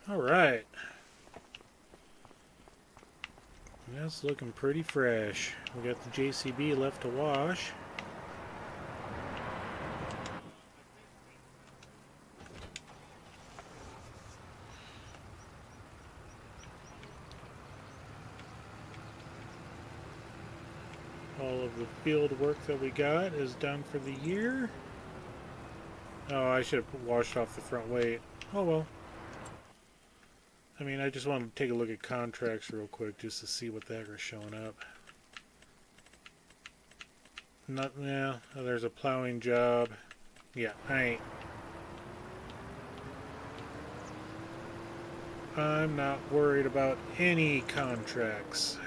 Alright. That's looking pretty fresh. We got the JCB left to wash. All of the field work that we got is done for the year. Oh, I should have washed off the front weight. Oh well. I mean, I just want to take a look at contracts real quick just to see what the heck are showing up. Not, yeah, oh, there's a plowing job. Yeah, I'm not worried about any contracts.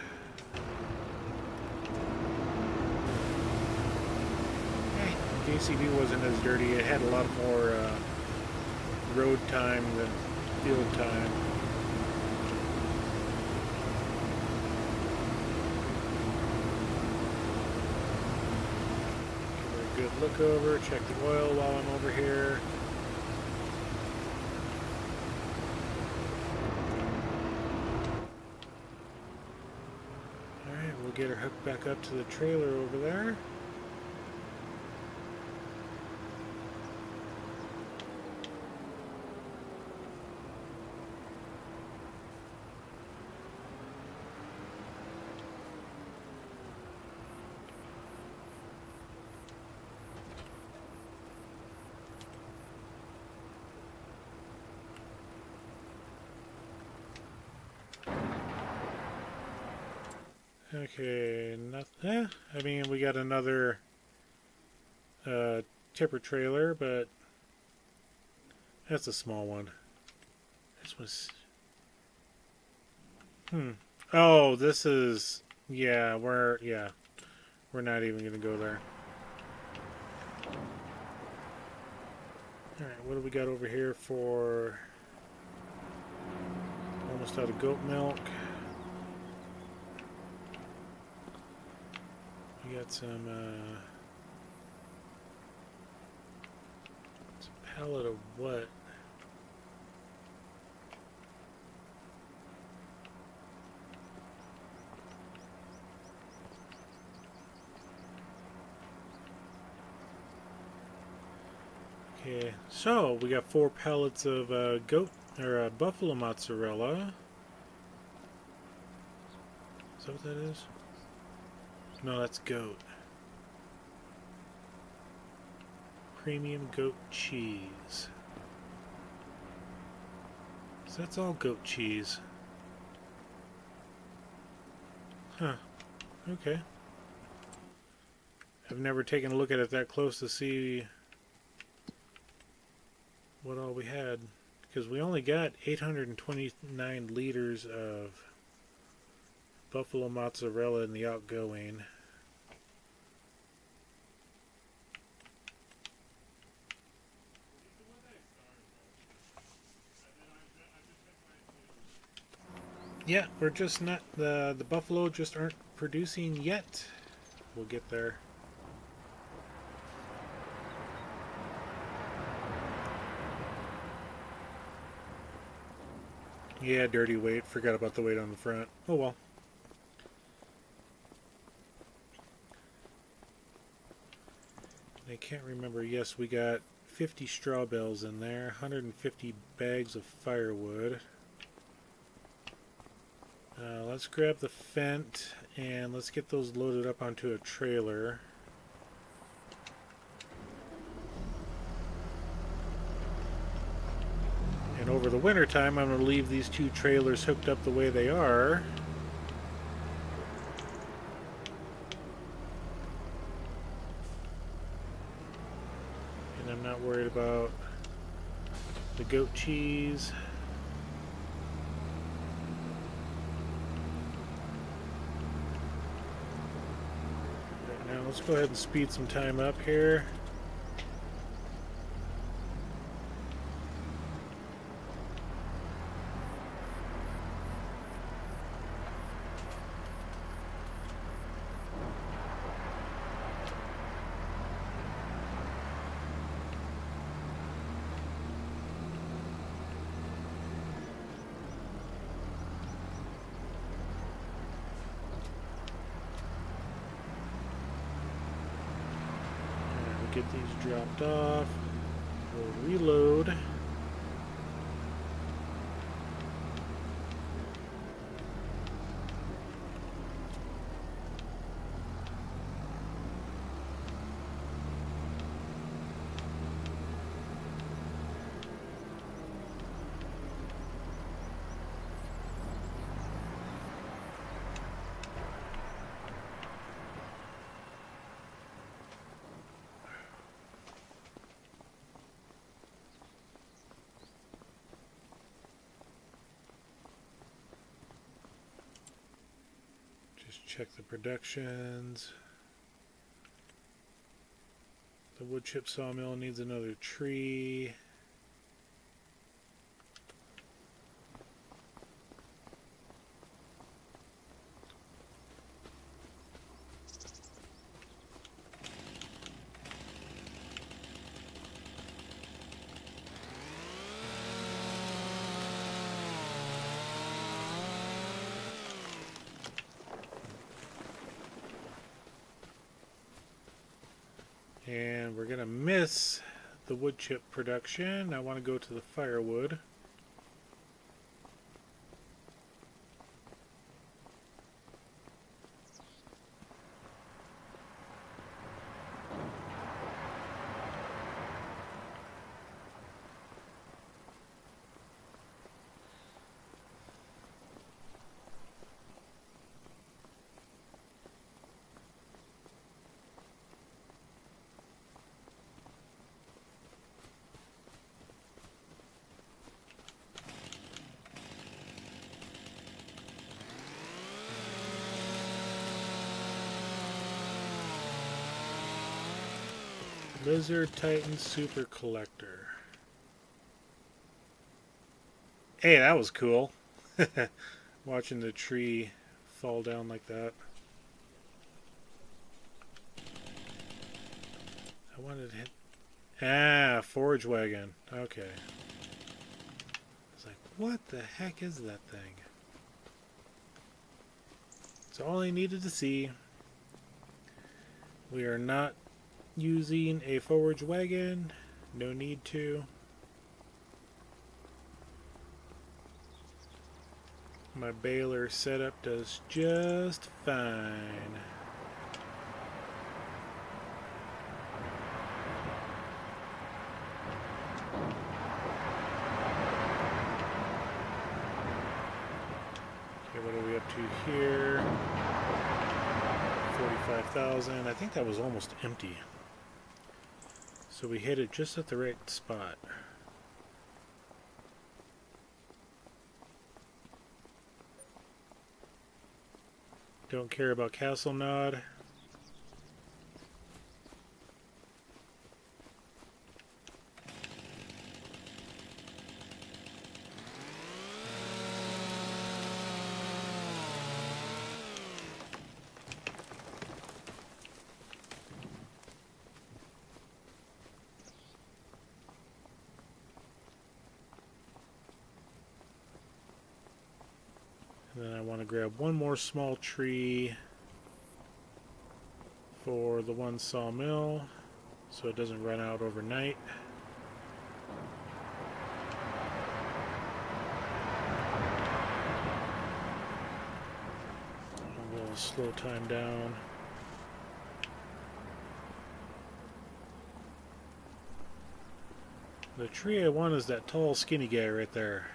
JCB wasn't as dirty. It had a lot more road time than field time. Give her a good look over, check the oil while I'm over here. Alright, we'll get her hooked back up to the trailer over there. Okay, nothing. I mean, we got another tipper trailer, but that's a small one. This was. Oh, this is. Yeah, we're not even gonna go there. All right, what do we got over here for? Almost out of goat milk. We got some pallet of what? Okay, so we got 4 pallets of goat or buffalo mozzarella. Is that what that is? No, that's goat. Premium goat cheese. So that's all goat cheese. Huh. Okay. I've never taken a look at it that close to see what all we had. Because we only got 829 liters of buffalo mozzarella in the outgoing. Yeah, we're just not, the buffalo just aren't producing yet. We'll get there. Yeah, dirty weight. Forgot about the weight on the front. Oh well. can't remember. Yes, we got 50 straw bales in there, 150 bags of firewood. Let's grab the Fent and let's get those loaded up onto a trailer. And over the winter time, I'm going to leave these two trailers hooked up the way they are. And I'm not worried about the goat cheese. Right now, let's go ahead and speed some time up here. Get these dropped off. We'll reload. Check the productions. The wood chip sawmill needs another tree. And we're going to miss the wood chip production. I want to go to the firewood. Lizard Titan Super Collector. Hey, that was cool. Watching the tree fall down like that. I wanted to hit... Ah, forage wagon. Okay. I was like, what the heck is that thing? That's all I needed to see. We are not using a forage wagon. No need to. My baler setup does just fine. Okay, what are we up to here? 45,000. I think that was almost empty. So we hit it just at the right spot. Don't care about Castle Nod. And then I want to grab one more small tree for the one sawmill. so it doesn't run out overnight. We'll slow time down. The tree I want is that tall, skinny guy right there.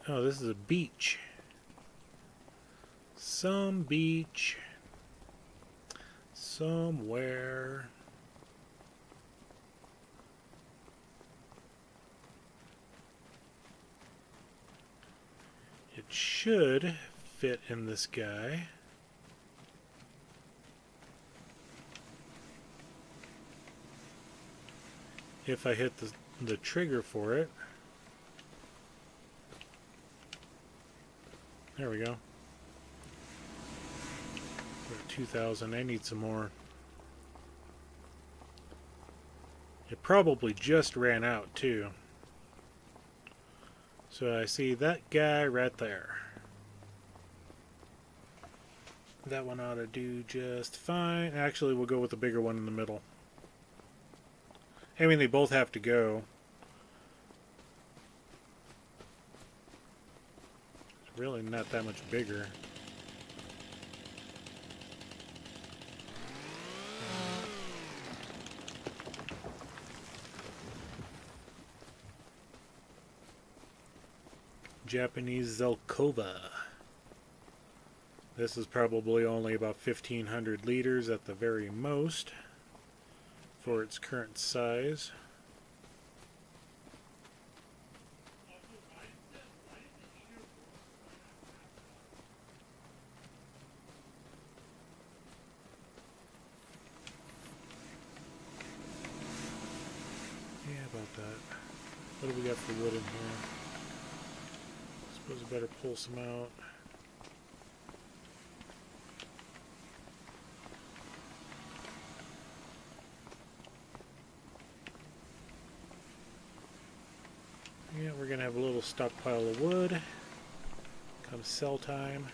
Oh, this is a beach. Some beach. Somewhere. It should fit in this guy. If I hit the trigger for it. There we go. We're at 2,000. I need some more. It probably just ran out too. So I see that guy right there. That one ought to do just fine. Actually, we'll go with the bigger one in the middle. I mean, they both have to go. It's really not that much bigger. Japanese Zelkova. This is probably only about 1,500 liters at the very most for its current size. Yeah, about that. What do we got for wood in here? Suppose I better pull some out. Yeah, we're going to have a little stockpile of wood. Come sell time.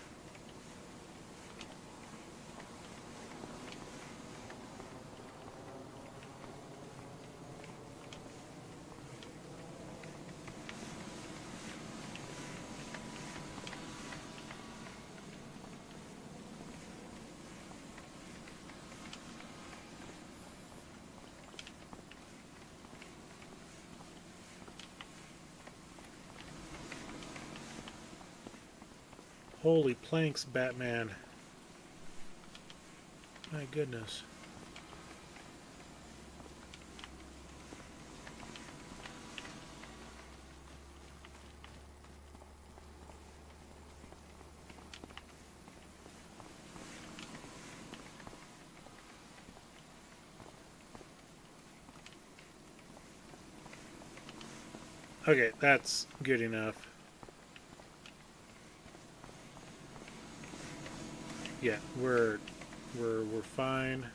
Holy planks, Batman. My goodness. Okay, that's good enough. Yeah, we're fine.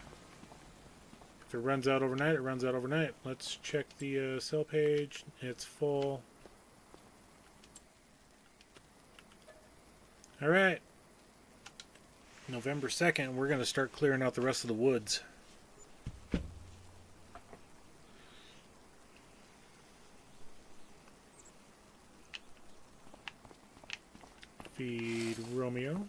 If it runs out overnight, it runs out overnight. Let's check the sell page. It's full. All right. November 2nd, we're going to start clearing out the rest of the woods. Feed Romeo.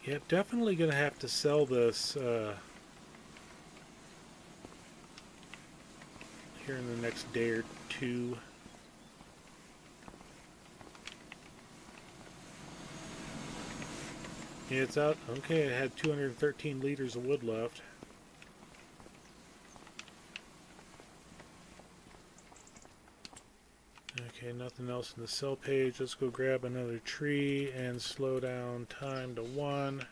Yep, definitely going to have to sell this here in the next day or two. Yeah, it's out. Okay, it had 213 liters of wood left. Okay, nothing else in the cell page. Let's go grab another tree and slow down time to 1.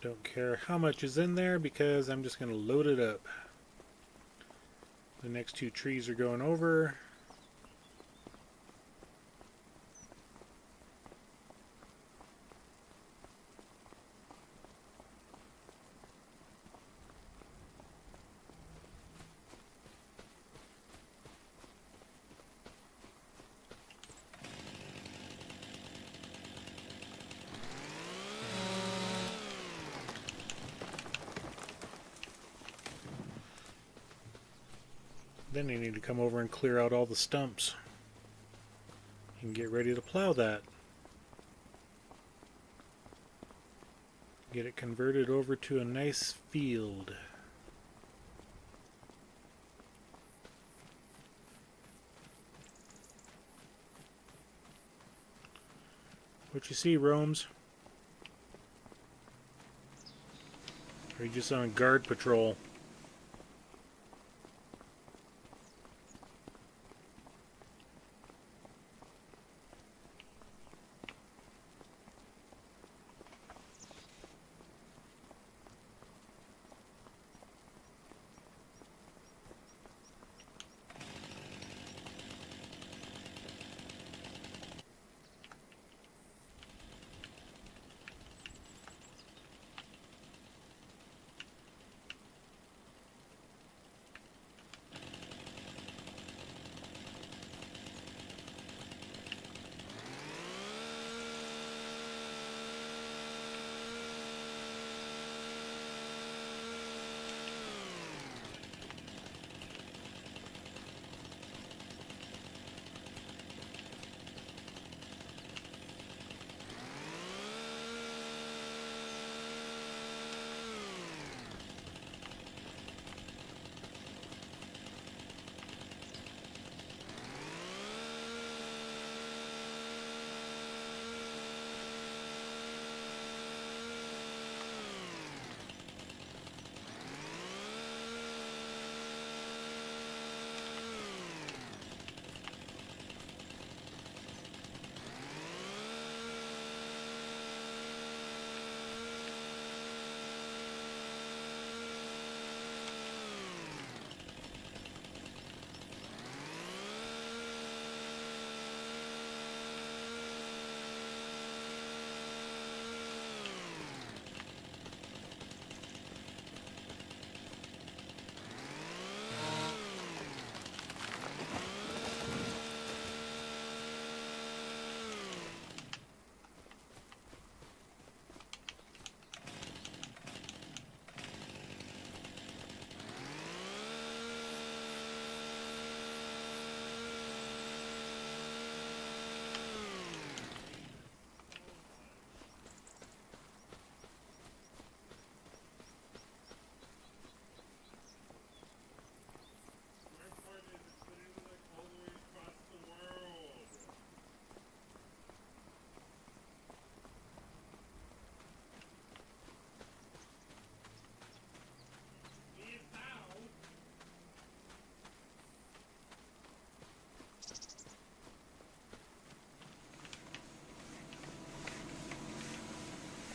Don't care how much is in there because I'm just going to load it up. The next 2 trees are going over. Then you need to come over and clear out all the stumps and get ready to plow that. Get it converted over to a nice field. What you see, Roams? Or are you just on guard patrol?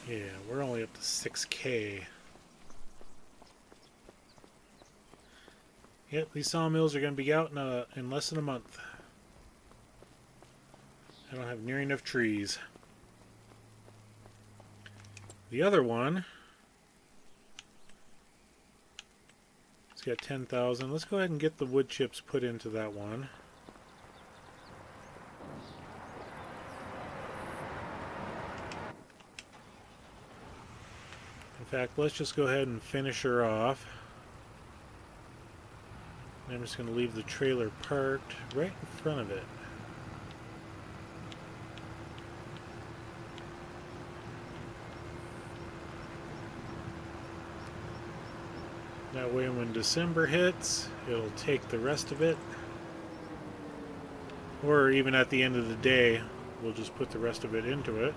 Yeah, we're only up to 6K. Yep, these sawmills are going to be out in less than a month. I don't have near enough trees. The other one, it's got 10,000. Let's go ahead and get the wood chips put into that one. In fact, let's just go ahead and finish her off. I'm just going to leave the trailer parked right in front of it. That way when December hits, it'll take the rest of it. Or even at the end of the day, we'll just put the rest of it into it.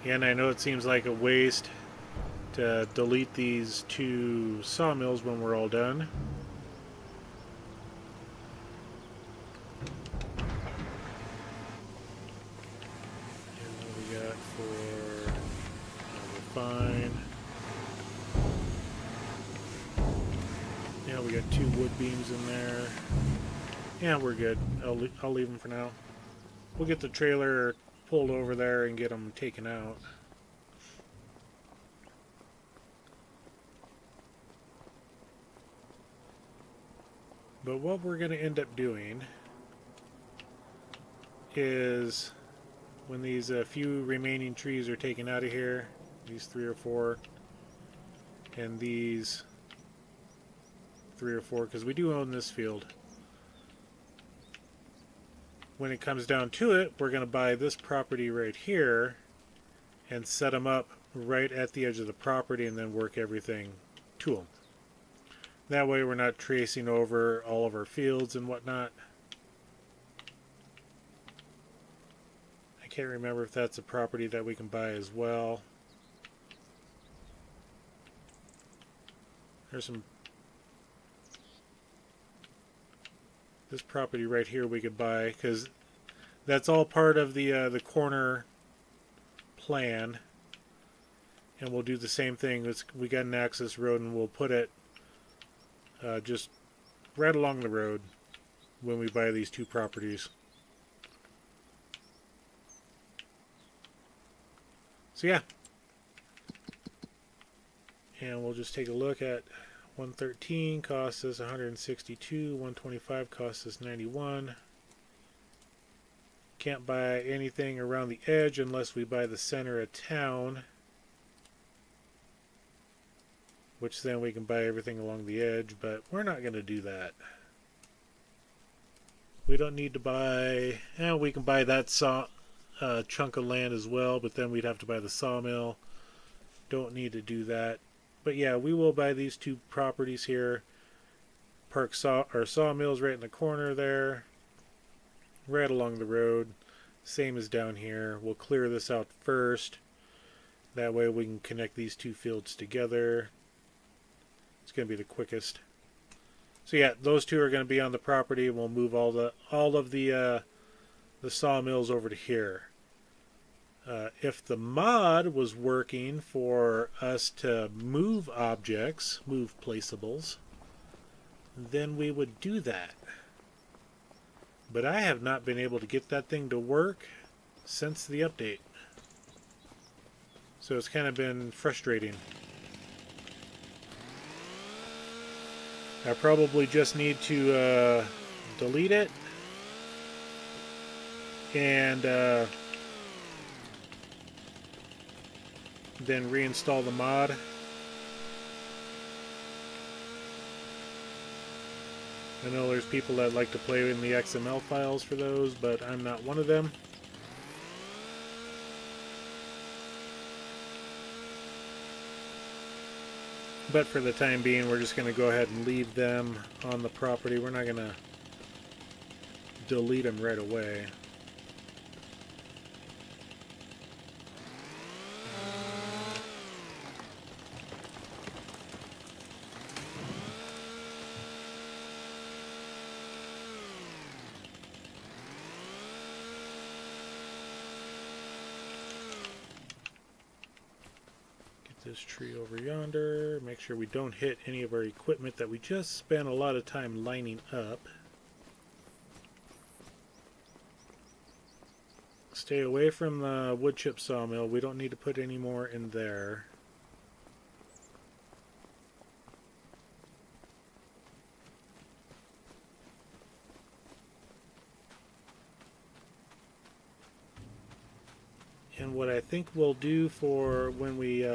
And I know it seems like a waste to delete these 2 sawmills when we're all done. And what we got for... we're fine. Yeah, we got 2 wood beams in there. Yeah, we're good. I'll leave them for now. We'll get the trailer pulled over there and get them taken out. But what we're going to end up doing is when these few remaining trees are taken out of here, these 3 or 4, and these 3 or 4, because we do own this field. When it comes down to it, we're going to buy this property right here and set them up right at the edge of the property and then work everything to them. That way we're not tracing over all of our fields and whatnot. I can't remember if that's a property that we can buy as well. There's some... This property right here we could buy, because that's all part of the corner plan. And we'll do the same thing. We got an access road and we'll put it just right along the road when we buy these 2 properties. So yeah. And we'll just take a look at 113 costs us 162, 125 costs us 91. Can't buy anything around the edge unless we buy the center of town, which then we can buy everything along the edge, but we're not going to do that. We don't need to buy... we can buy that chunk of land as well, but then we'd have to buy the sawmill. Don't need to do that. But yeah, we will buy these 2 properties here. Park our sawmills right in the corner there, right along the road. Same as down here. We'll clear this out first. That way we can connect these 2 fields together. It's going to be the quickest. So yeah, those 2 are going to be on the property. We'll move all of the sawmills over to here. If the mod was working for us to move objects, move placeables, then we would do that. But I have not been able to get that thing to work since the update. So it's kind of been frustrating. I probably just need to delete it and then reinstall the mod. I know there's people that like to play in the XML files for those, but I'm not one of them. But for the time being, we're just going to go ahead and leave them on the property. We're not going to delete them right away. this tree over yonder. Make sure we don't hit any of our equipment that we just spent a lot of time lining up. Stay away from the wood chip sawmill. We don't need to put any more in there. And what I think we'll do for when we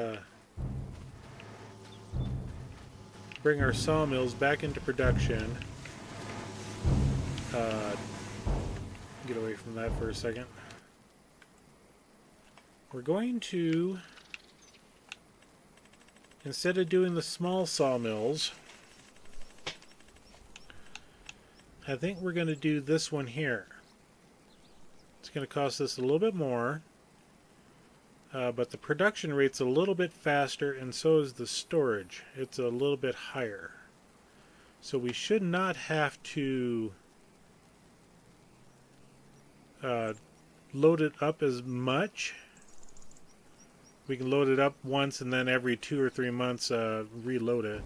bring our sawmills back into production, get away from that for a second. We're going to, instead of doing the small sawmills, I think we're going to do this one here. It's going to cost us a little bit more. But the production rate's a little bit faster, and so is the storage. It's a little bit higher. So we should not have to load it up as much. We can load it up once and then every 2 or 3 months reload it.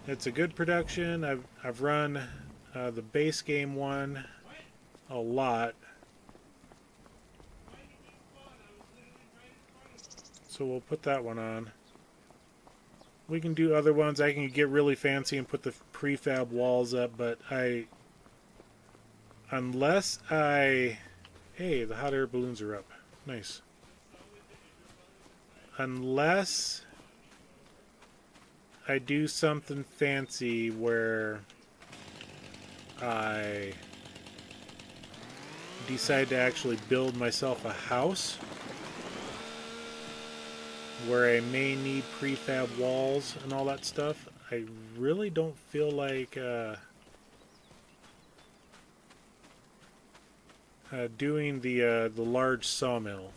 It's a good production. I've run the base game one a lot. So we'll put that one on. We can do other ones. I can get really fancy and put the prefab walls up, but unless I... Hey, the hot air balloons are up. Nice. Unless I do something fancy where I decide to actually build myself a house, where I may need prefab walls and all that stuff, I really don't feel like doing the large sawmill.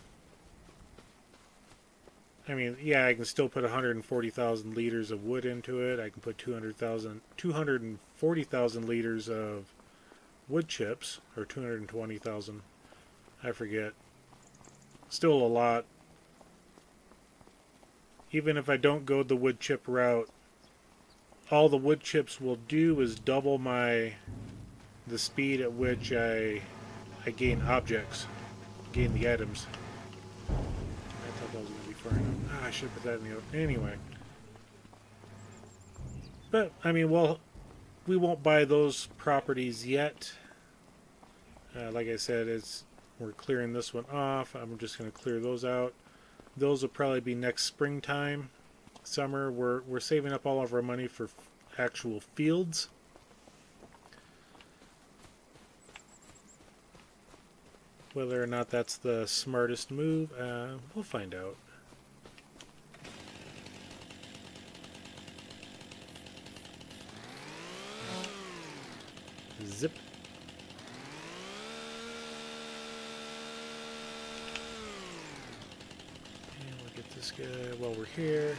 I mean, yeah, I can still put 140,000 liters of wood into it. I can put 240,000 liters of wood chips, or 220,000. I forget. Still a lot. Even if I don't go the wood chip route, all the wood chips will do is double the speed at which I gain objects, gain the items. I thought that was going to be far enough. I should have put that in the other. Anyway. But, I mean, well, we won't buy those properties yet. Like I said, we're clearing this one off. I'm just going to clear those out. Those will probably be next springtime, summer. We're saving up all of our money for actual fields. Whether or not that's the smartest move, we'll find out. Zip. This guy while we're here.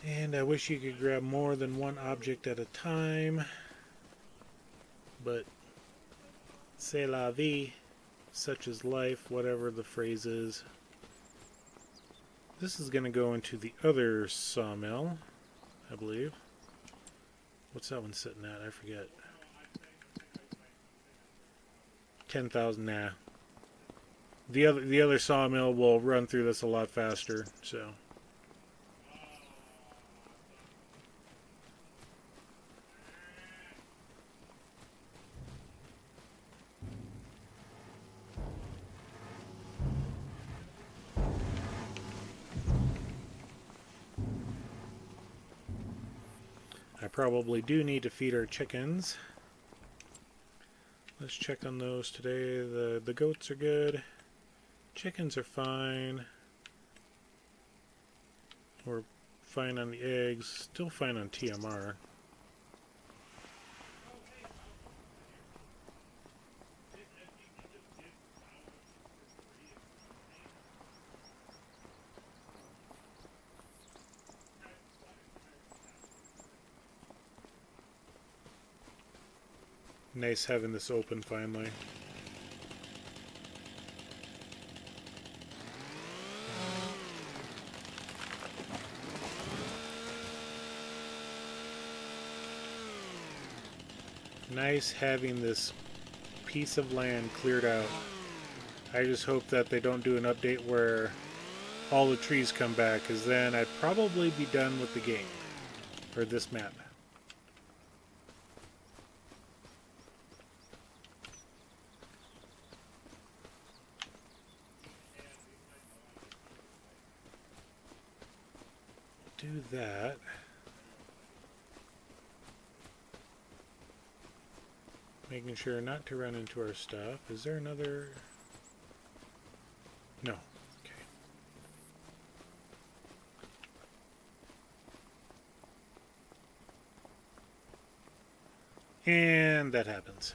And I wish you could grab more than one object at a time, but c'est la vie, such is life, whatever the phrase is. This is going to go into the other sawmill, I believe. What's that one sitting at? I forget. 10,000, nah. The other sawmill will run through this a lot faster, so. I probably do need to feed our chickens. Let's check on those today. The goats are good. Chickens are fine. We're fine on the eggs. Still fine on TMR. Nice having this open finally. Nice having this piece of land cleared out. I just hope that they don't do an update where all the trees come back, because then I'd probably be done with the game. Or this map. Do that. Making sure not to run into our stuff. Is there another? No. Okay. And that happens.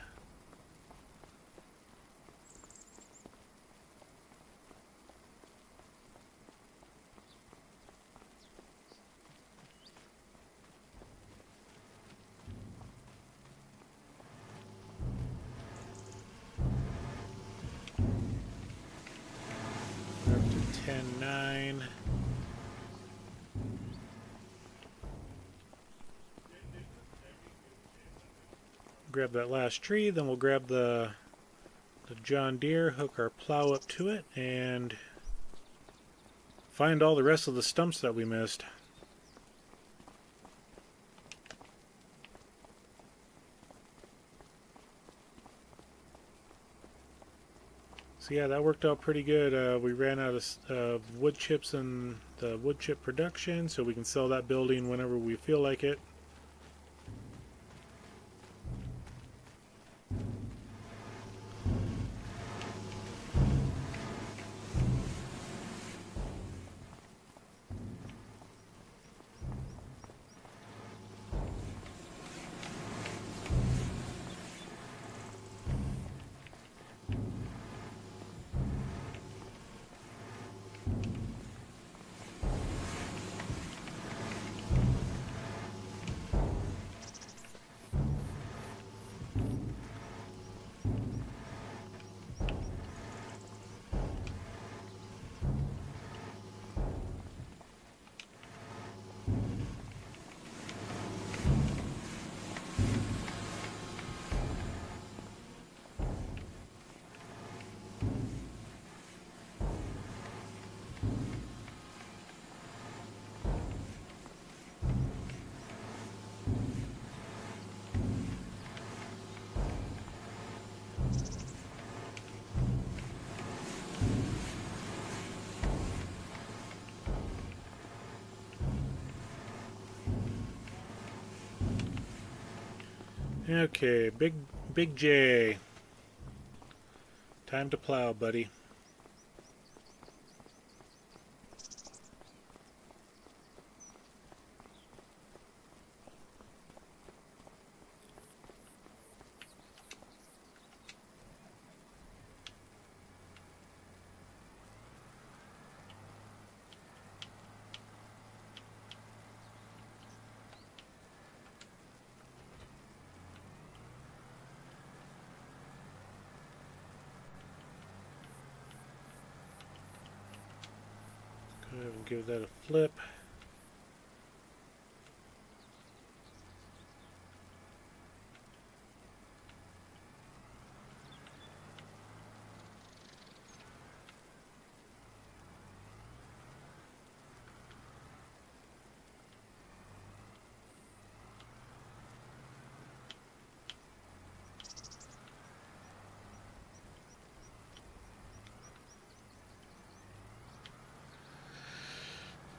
We're up to 10-9. Grab that last tree, then we'll grab the John Deere, hook our plow up to it, and find all the rest of the stumps that we missed. So yeah, that worked out pretty good. We ran out of wood chips in the wood chip production, so we can sell that building whenever we feel like it. Okay, Big J. Time to plow, buddy. Go ahead and give that a flip.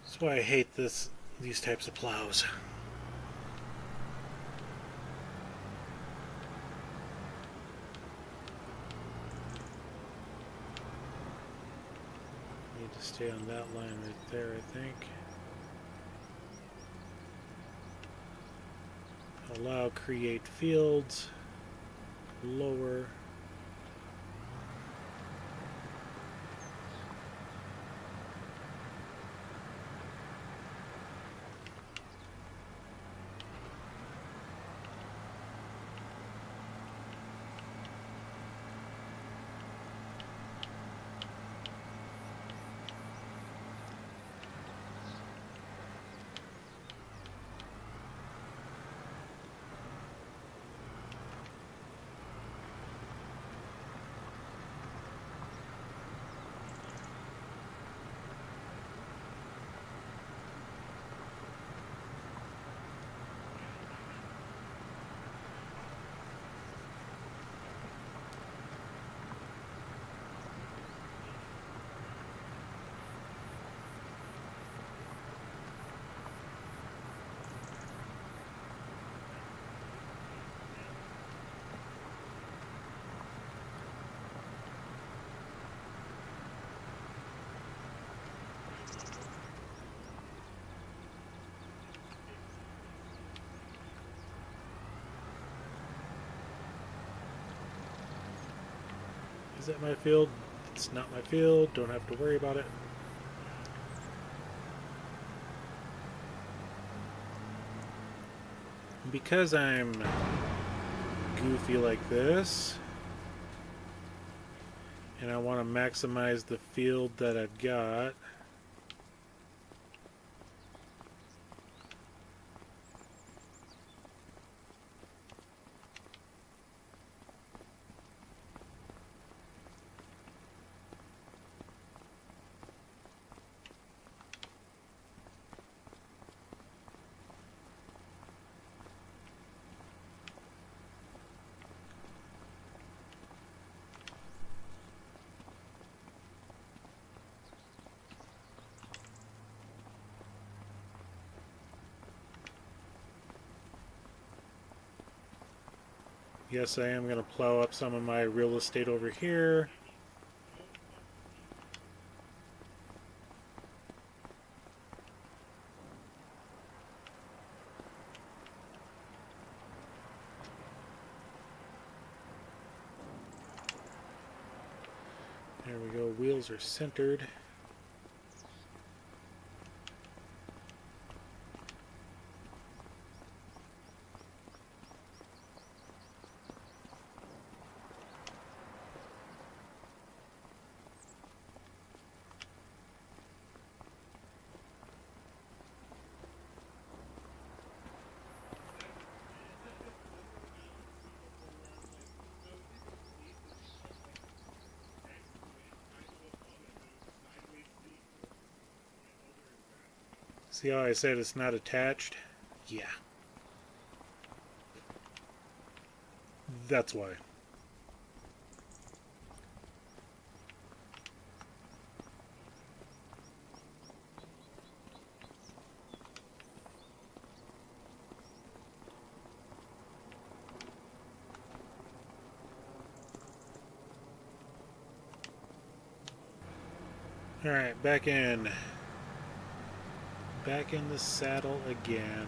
That's why I hate these types of plows. Need to stay on that line right there, I think. Allow create fields. Lower. Is that my field? It's not my field. Don't have to worry about it. Because I'm goofy like this, and I want to maximize the field that I've got, yes, I am going to plow up some of my real estate over here. There we go, wheels are centered. See how I said it's not attached? Yeah. That's why. Alright, back in. Back in the saddle again.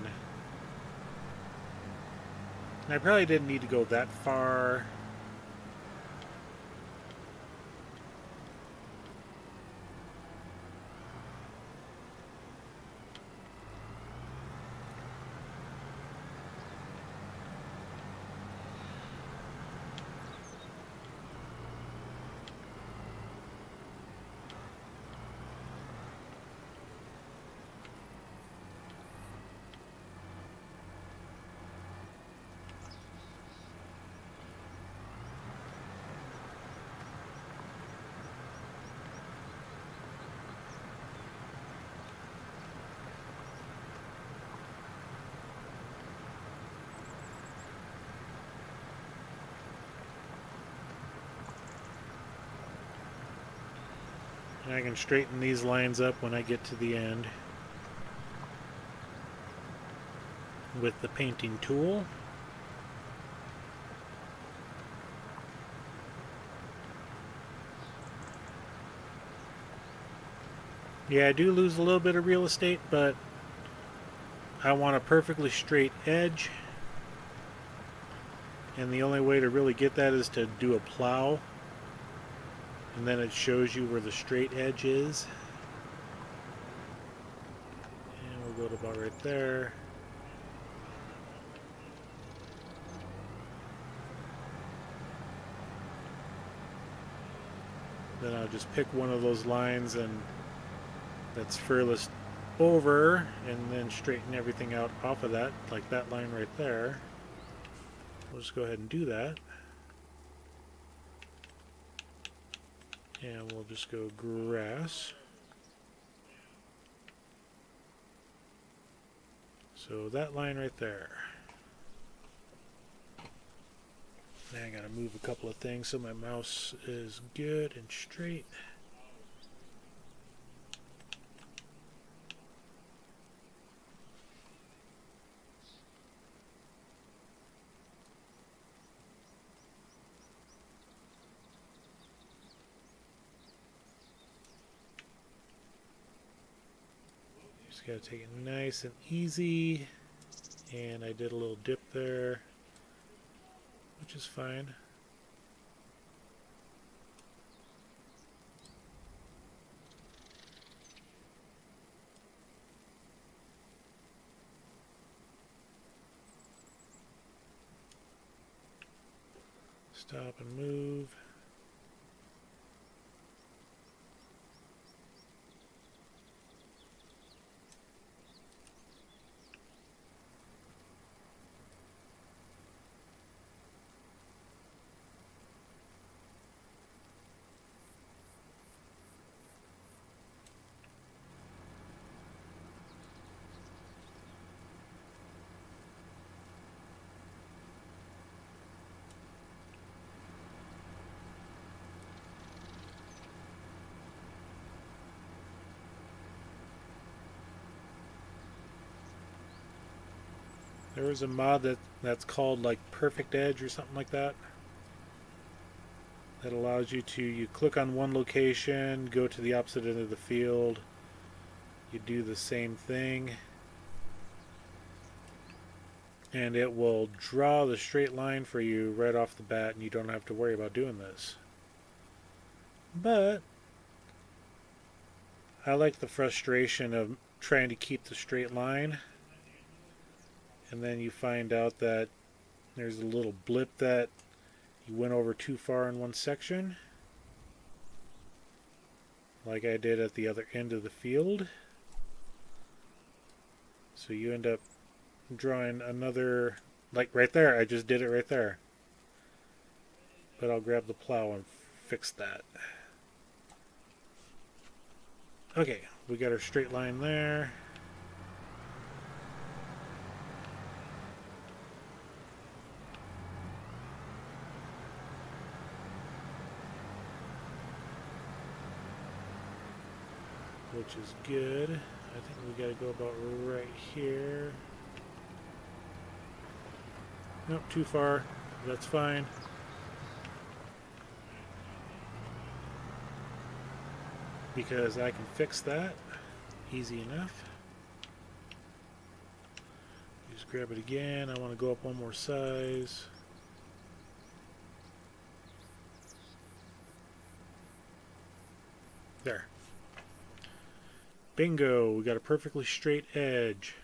And I probably didn't need to go that far. And I can straighten these lines up when I get to the end with the painting tool. Yeah, I do lose a little bit of real estate, but I want a perfectly straight edge. And the only way to really get that is to do a plow. And then it shows you where the straight edge is. And we'll go to about right there. Then I'll just pick one of those lines and that's furthest over, and then straighten everything out off of that, like that line right there. We'll just go ahead and do that. And we'll just go grass. So that line right there. Now I gotta move a couple of things so my mouse is good and straight. Just gotta take it nice and easy. And I did a little dip there, which is fine. Stop and move. There was a mod that's called like Perfect Edge or something like that. That allows you click on one location, go to the opposite end of the field, you do the same thing, and it will draw the straight line for you right off the bat, and you don't have to worry about doing this. But I like the frustration of trying to keep the straight line, and then you find out that there's a little blip that you went over too far in one section, like I did at the other end of the field. So you end up drawing another, like right there, I just did it right there. But I'll grab the plow and fix that. Okay, we got our straight line there. Which is good. I think we gotta go about right here. Nope, too far. That's fine. Because I can fix that easy enough. Just grab it again. I want to go up one more size. There. Bingo! We got a perfectly straight edge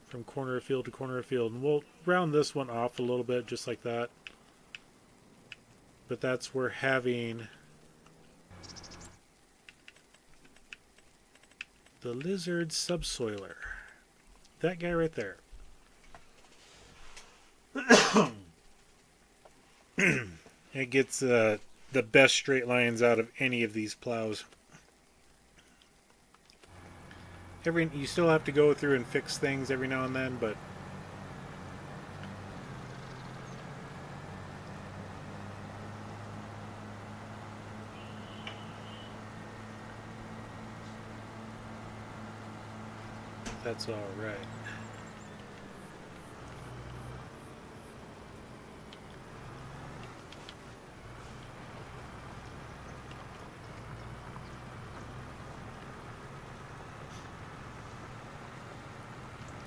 from corner of field to corner of field. And we'll round this one off a little bit just like that. But that's where having the lizard subsoiler. That guy right there. It gets the best straight lines out of any of these plows. You still have to go through and fix things every now and then, but that's all right.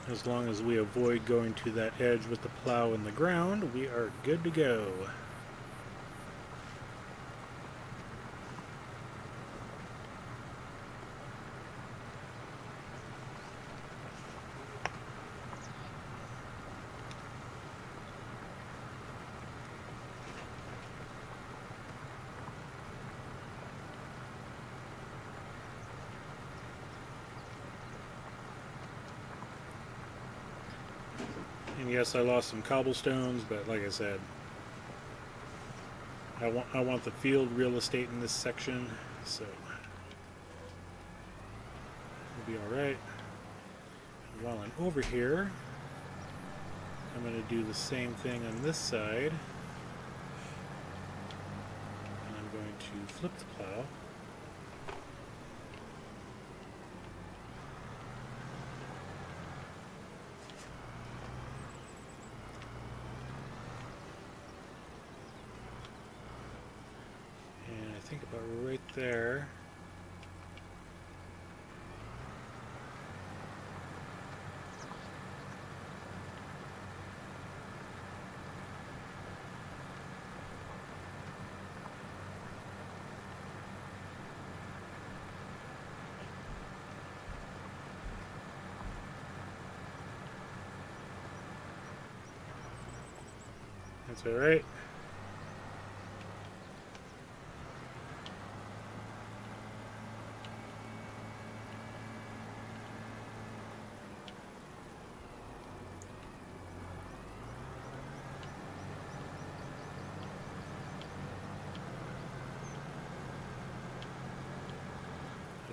As long as we avoid going to that edge with the plow in the ground, we are good to go. And yes, I lost some cobblestones, but like I said, I want the field real estate in this section, so we'll be all right. While I'm over here, I'm going to do the same thing on this side, and I'm going to flip the plow. I think about right there. That's all right.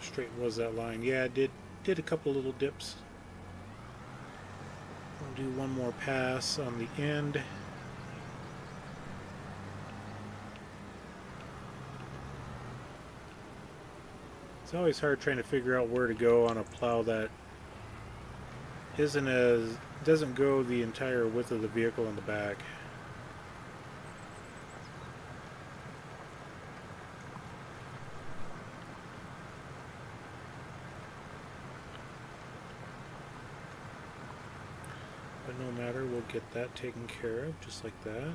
straight was that line? Yeah, it did a couple little dips. I'll do one more pass on the end. It's always hard trying to figure out where to go on a plow that doesn't go the entire width of the vehicle in the back. But no matter, we'll get that taken care of just like that.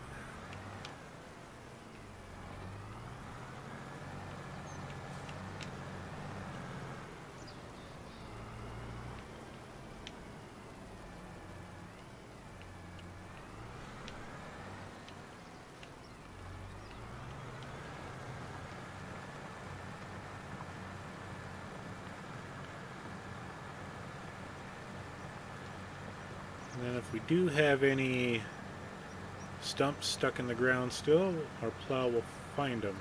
And then if we do have any stumps stuck in the ground still, our plow will find them.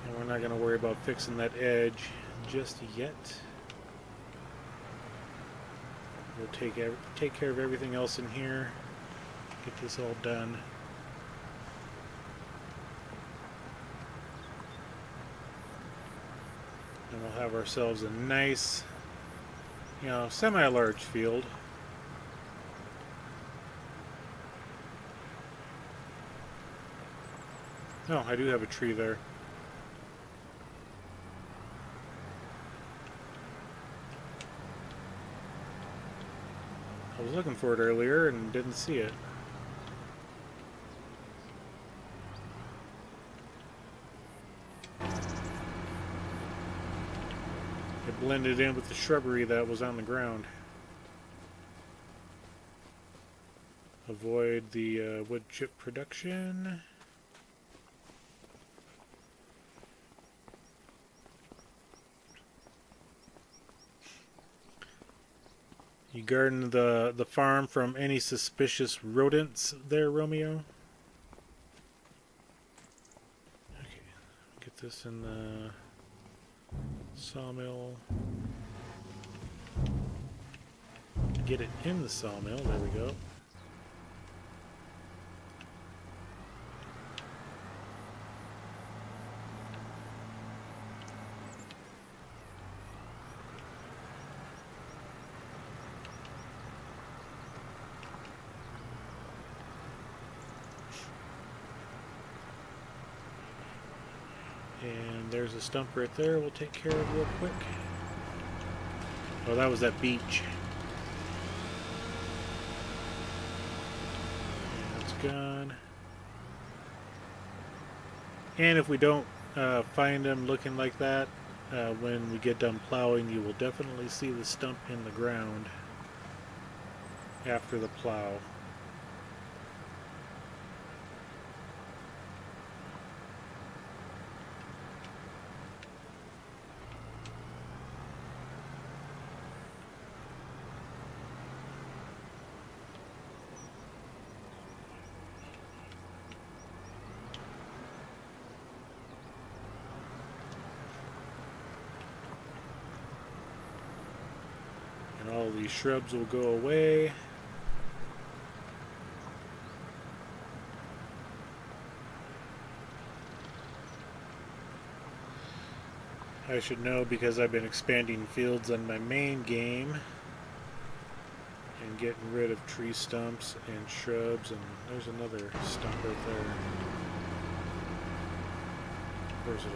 And we're not going to worry about fixing that edge just yet. We'll take care of everything else in here, get this all done. And we'll have ourselves a nice, semi-large field. No, I do have a tree there. I was looking for it earlier and didn't see it. It blended in with the shrubbery that was on the ground. Avoid the wood chip production. You garden the farm from any suspicious rodents there, Romeo? Okay, get this in the sawmill. Get it in the sawmill, there we go. And there's a stump right there we'll take care of real quick. Oh, that was that beech. And that's gone. And if we don't find them looking like that, when we get done plowing, you will definitely see the stump in the ground after the plow. And all these shrubs will go away. I should know because I've been expanding fields on my main game and getting rid of tree stumps and shrubs, and there's another stump right there. Where's it at?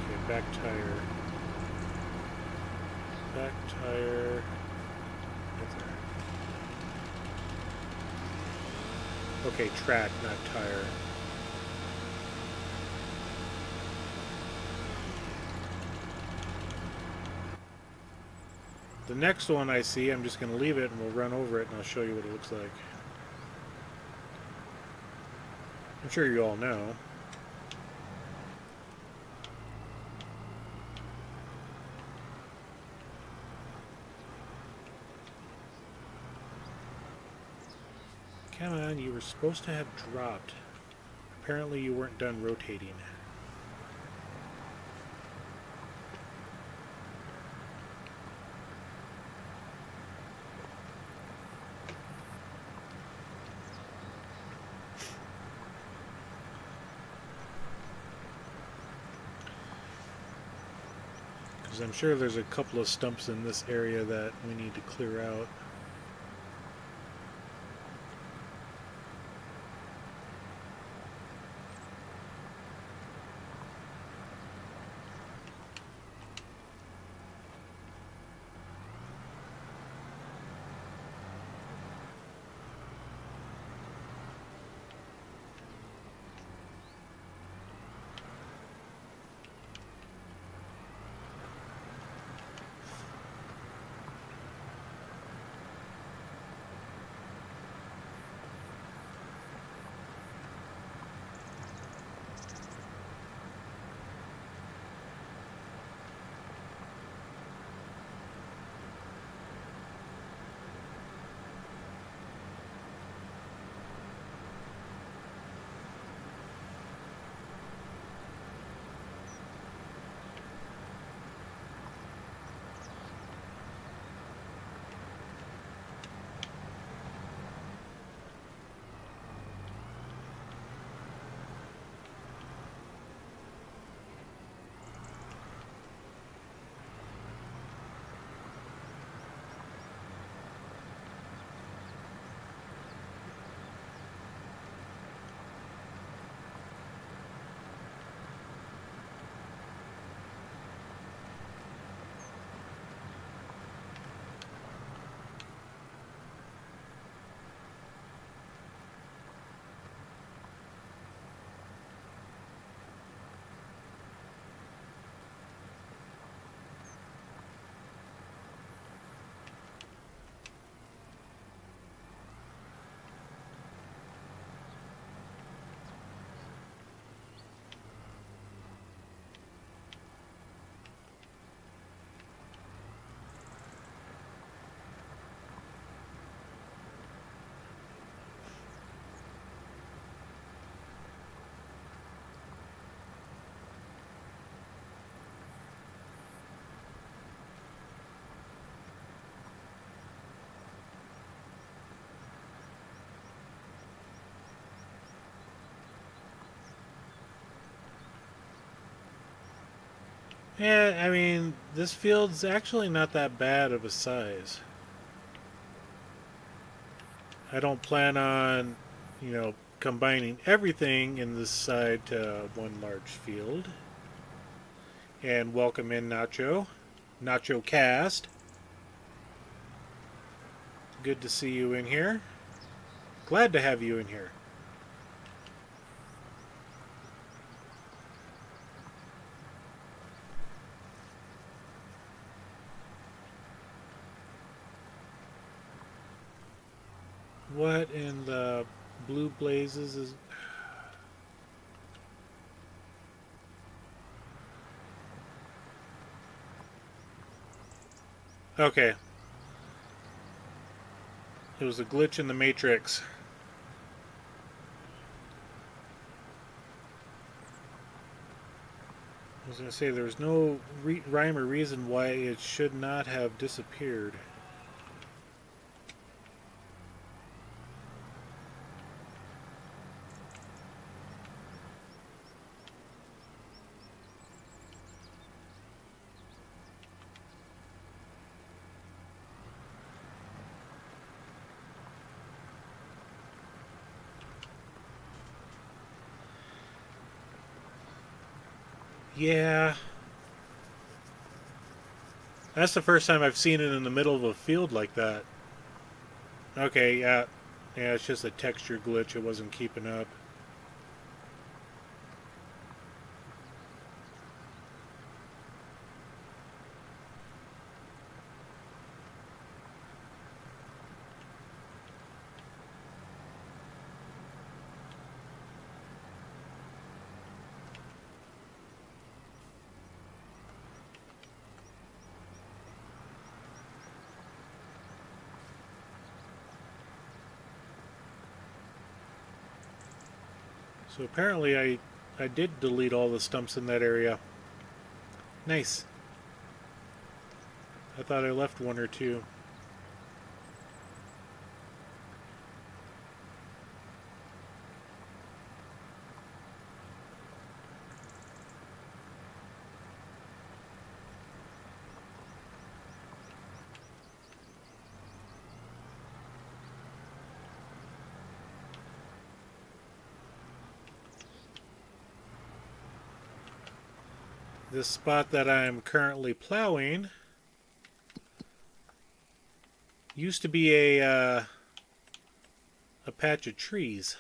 Okay, back tire. Back tire. Right there. Okay, track, not tire. The next one I see, I'm just going to leave it and we'll run over it and I'll show you what it looks like. I'm sure you all know. Come on, you were supposed to have dropped. Apparently you weren't done rotating. Because I'm sure there's a couple of stumps in this area that we need to clear out. Yeah, I mean, this field's actually not that bad of a size. I don't plan on, combining everything in this side to one large field. And welcome in Nacho. Nacho Cast. Good to see you in here. Glad to have you in here. What in the blue blazes is... Okay. It was a glitch in the matrix. I was going to say there's no rhyme or reason why it should not have disappeared. Yeah. That's the first time I've seen it in the middle of a field like that. Okay, yeah. Yeah, it's just a texture glitch. It wasn't keeping up. So apparently I did delete all the stumps in that area. Nice. I thought I left one or two. This spot that I'm currently plowing used to be a patch of trees.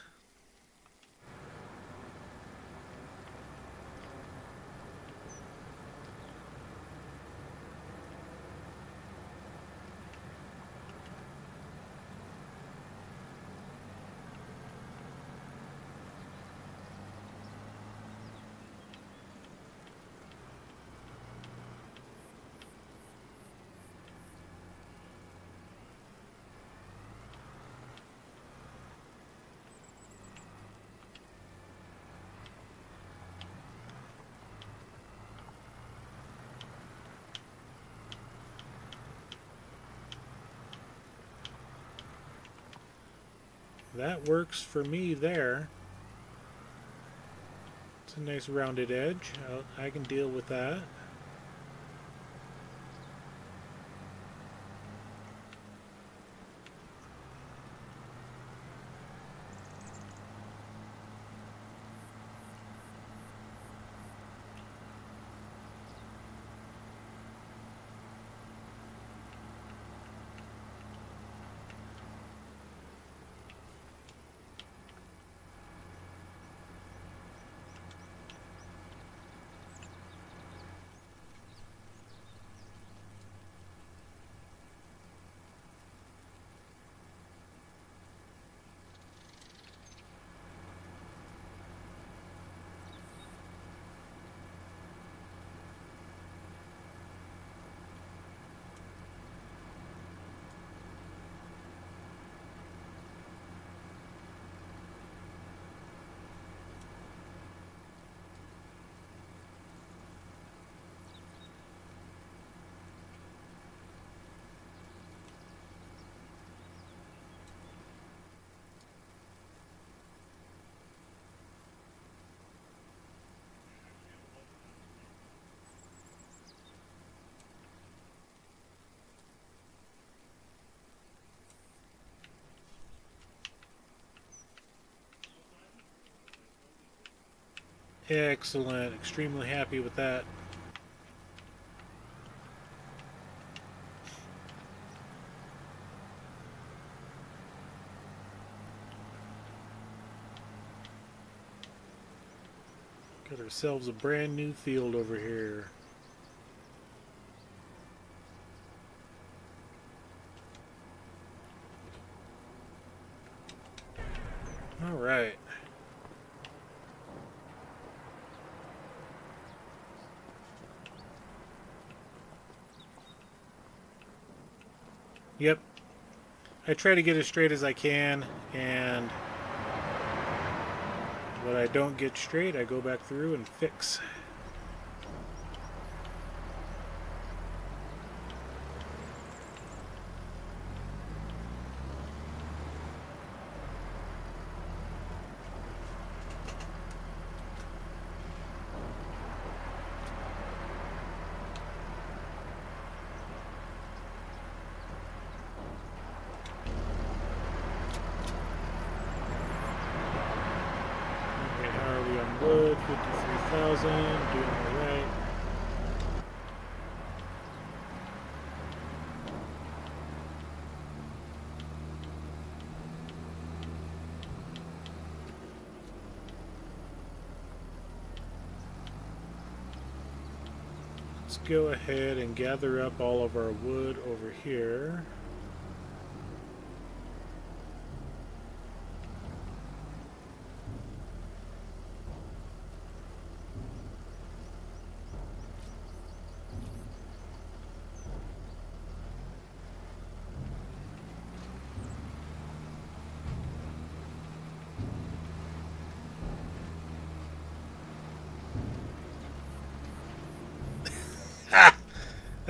That works for me there. It's a nice rounded edge. I can deal with that. Excellent. Extremely happy with that. Got ourselves a brand new field over here. All right. Yep. I try to get as straight as I can, and what I don't get straight, I go back through and fix. Wood, 53,000, doing alright. Let's go ahead and gather up all of our wood over here.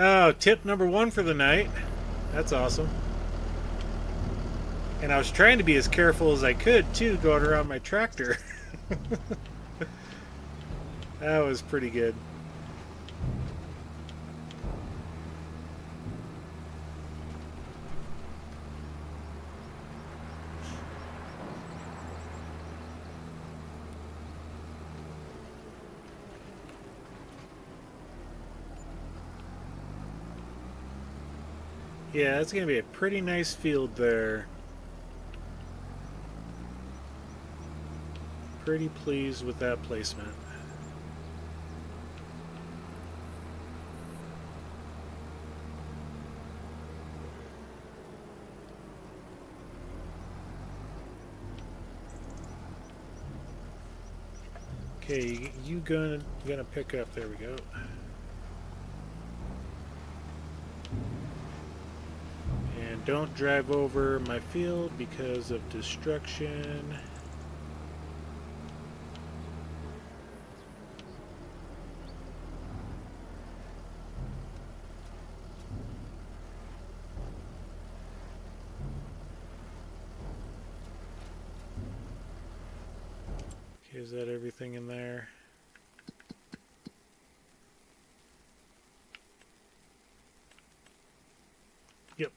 Oh, tip number 1 for the night. That's awesome. And I was trying to be as careful as I could, too, going around my tractor. That was pretty good. Yeah, it's going to be a pretty nice field there. Pretty pleased with that placement. Okay, you gonna pick up. There we go. And don't drive over my field because of destruction. Okay, is that everything in there? Yep.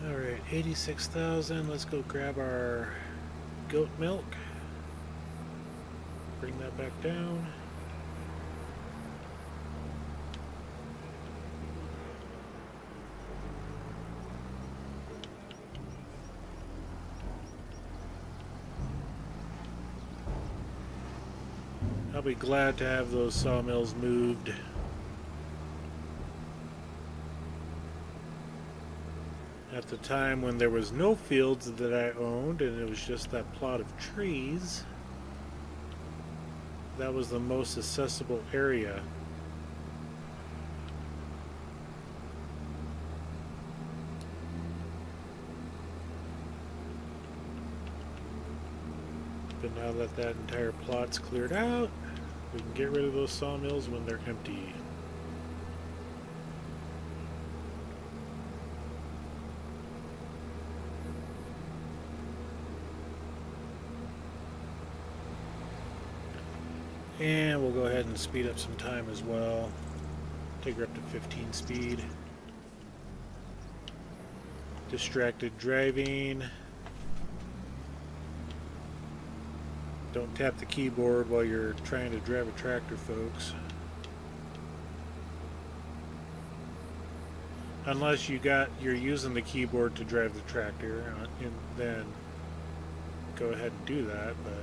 Alright, 86,000. Let's go grab our goat milk. Bring that back down. I'll be glad to have those sawmills moved. At the time when there was no fields that I owned and it was just that plot of trees, that was the most accessible area. But now that that entire plot's cleared out, we can get rid of those sawmills when they're empty. And we'll go ahead and speed up some time as well. Take her up to 15 speed. Distracted driving. Don't tap the keyboard while you're trying to drive a tractor, folks. Unless you're using the keyboard to drive the tractor, and then go ahead and do that, but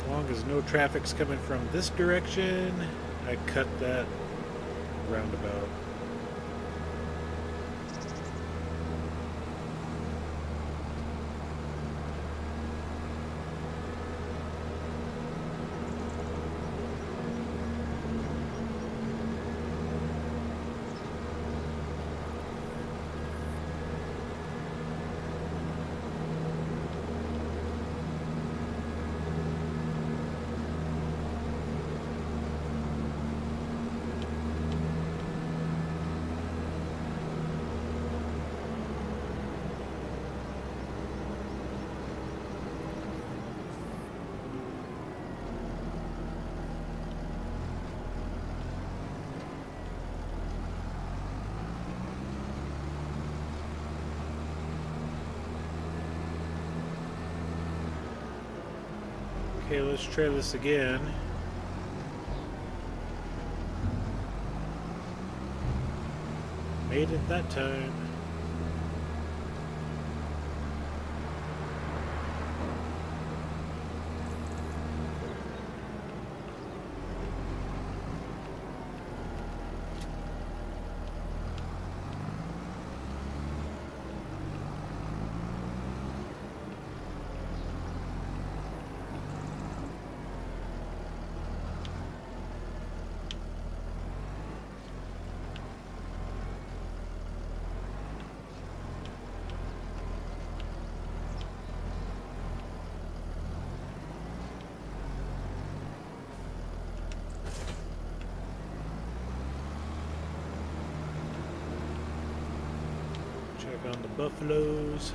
As long as no traffic's coming from this direction, I cut that roundabout. Okay, let's try this again. Made it that time. Check on the buffaloes.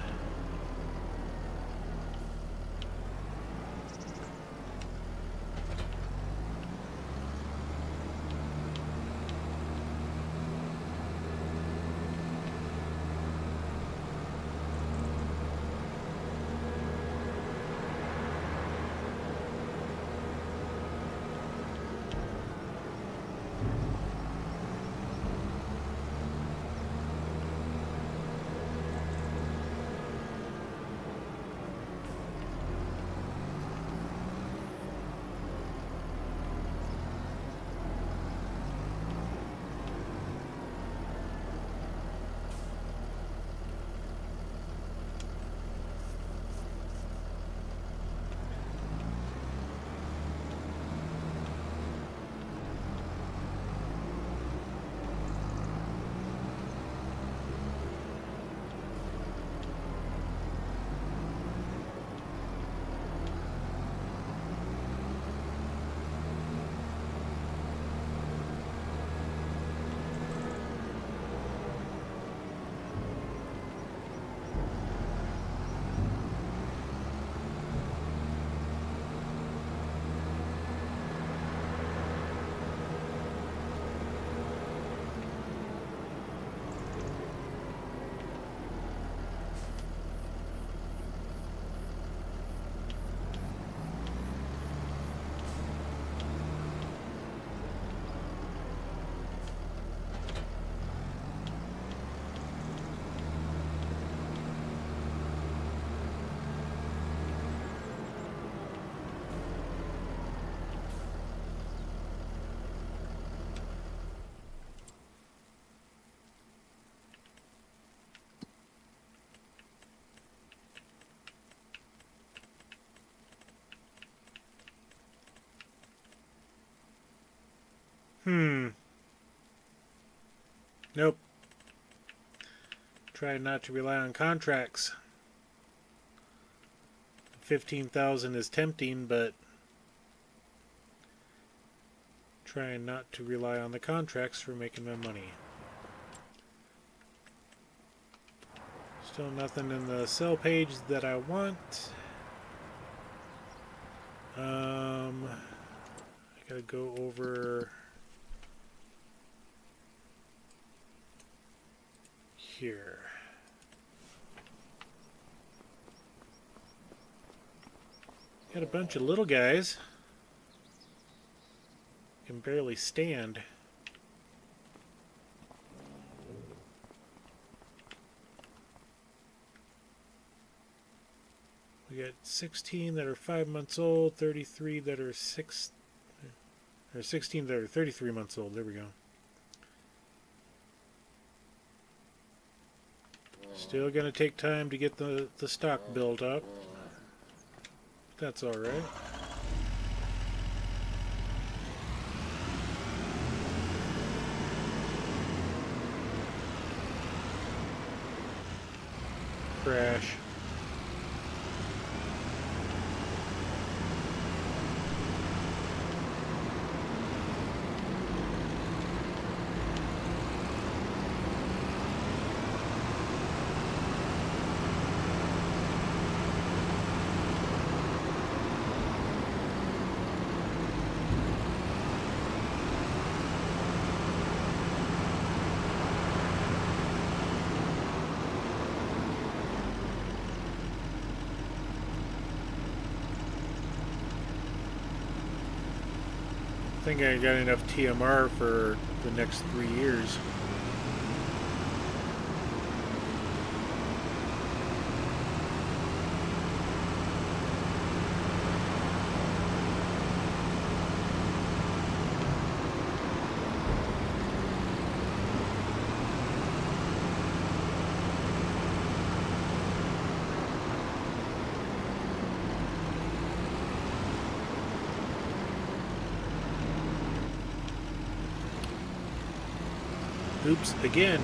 Nope. Try not to rely on contracts. 15,000 is tempting, but trying not to rely on the contracts for making my money. Still nothing in the sell page that I want. I gotta go over here. Got a bunch of little guys. Can barely stand. We got 16 that are 5 months old, 33 that are 16 that are 33 months old. There we go. Still going to take time to get the stock built up. That's all right. Crash. I think I got enough TMR for the next 3 years. Oops, again.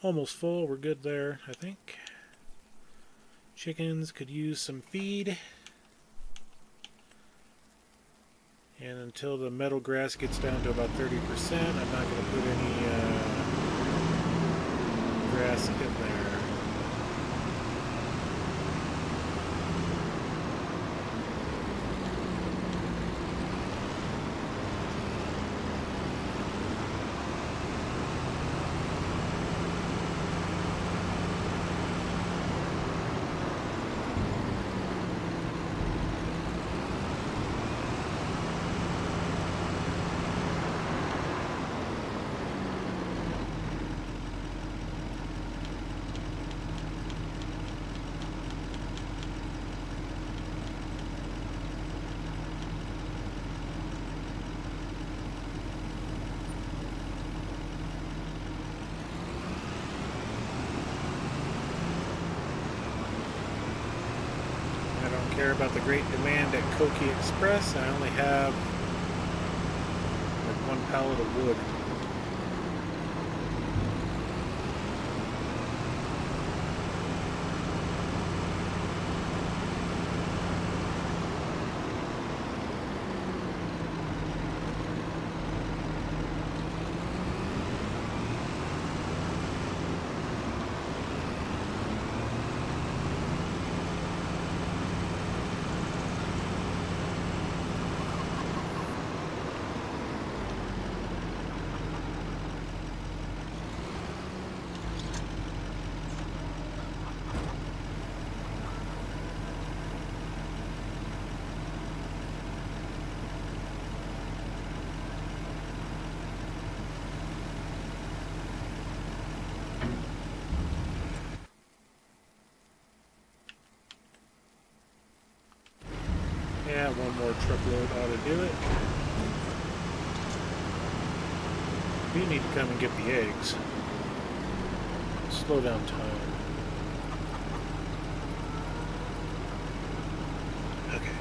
Almost full. We're good there, I think. Chickens could use some feed. And until the meadow grass gets down to about 30%, I'm not going to put any grass in there. Care about the great demand at Koki Express. I only have like 1 pallet of wood. Yeah, 1 more truckload ought to do it. We need to come and get the eggs. Slow down time. Okay.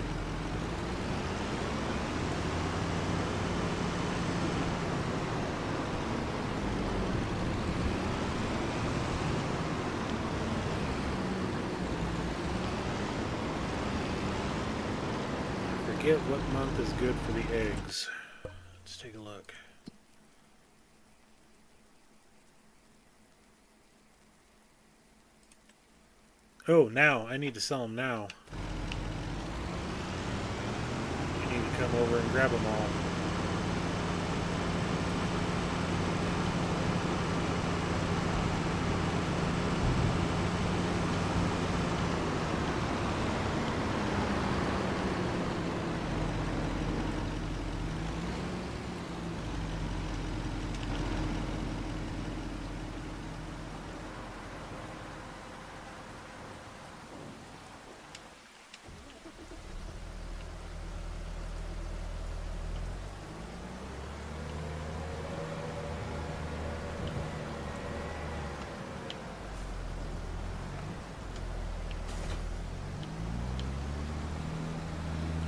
Forget what month is good for the eggs. Let's take a look. Oh, now. I need to sell them now. I need to come over and grab them all.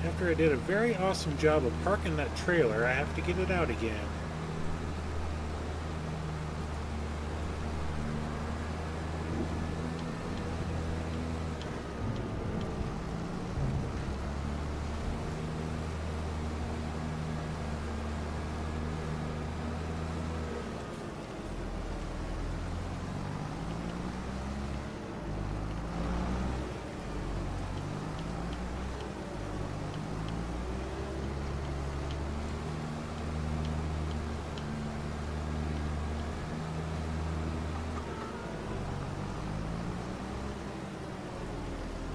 After I did a very awesome job of parking that trailer, I have to get it out again.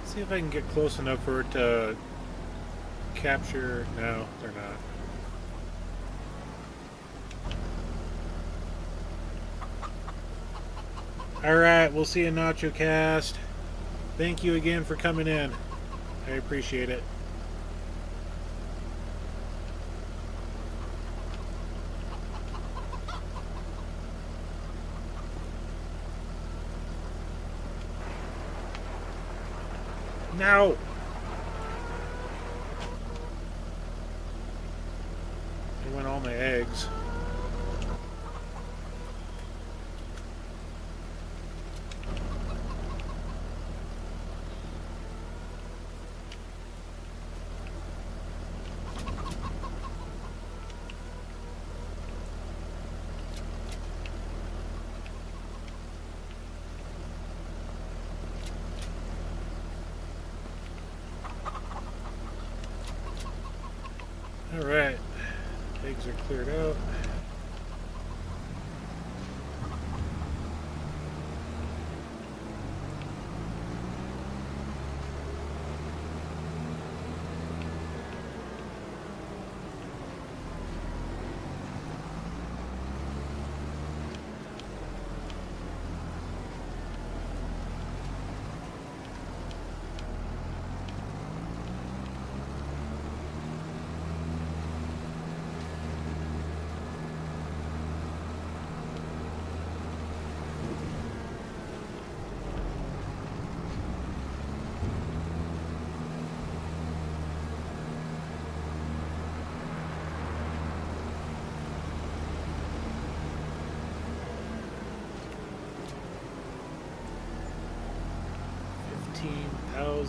See if I can get close enough for it to capture. No, they're not. Alright, we'll see you, Nacho Cast. Thank you again for coming in. I appreciate it. No! They went all my eggs. Alright, eggs are cleared out.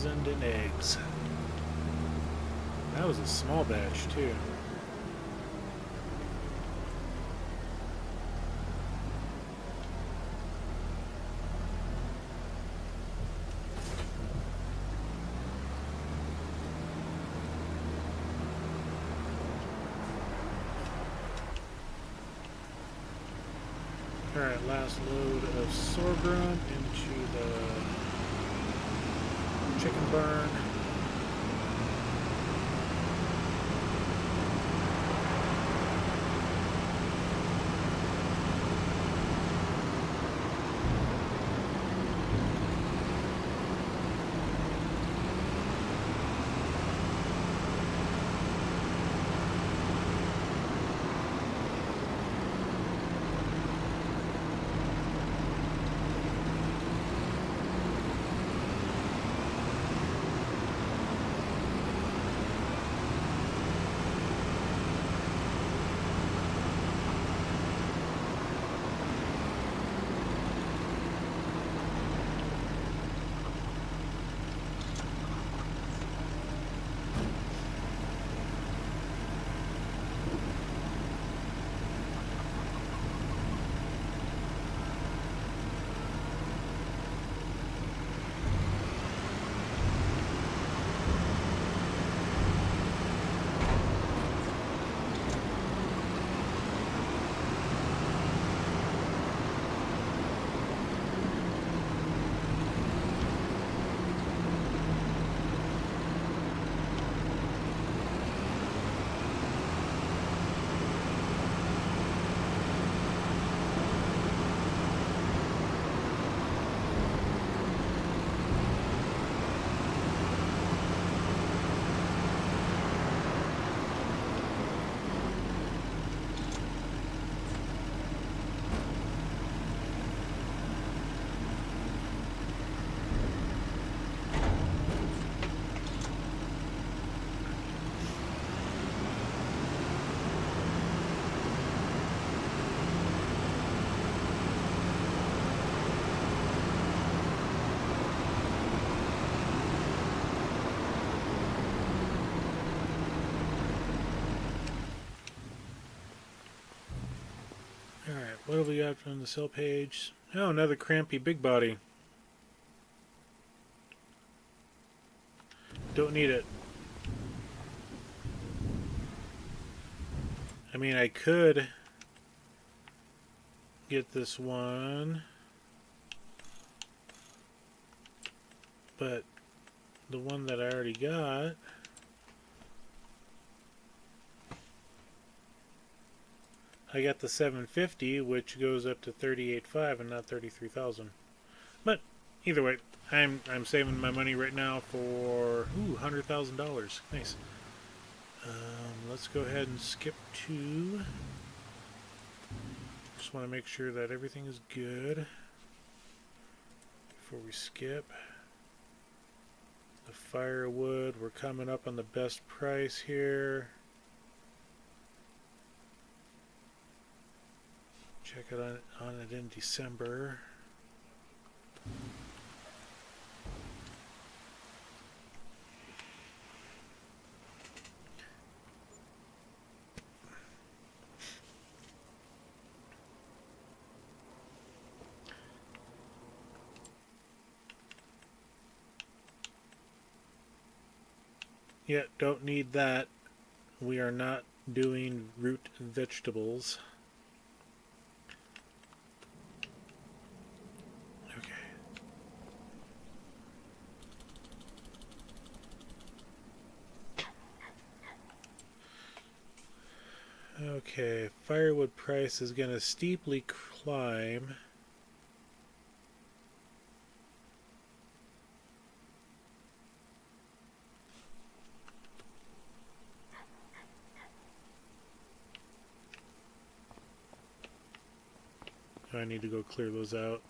In eggs. That was a small batch too. Alright, last load of sorghum into the chicken barn. What have we got on the sell page? Oh, another crampy big body. Don't need it. I mean, I could get this one, but the one that I already got, I got the 750, which goes up to 38.5 and not 33,000. But either way, I'm saving my money right now for $100,000. Nice. Let's go ahead and skip to. Just want to make sure that everything is good before we skip. The firewood, we're coming up on the best price here. Check it on it in December. Yeah, don't need that. We are not doing root vegetables. Okay, firewood price is going to steeply climb. I need to go clear those out.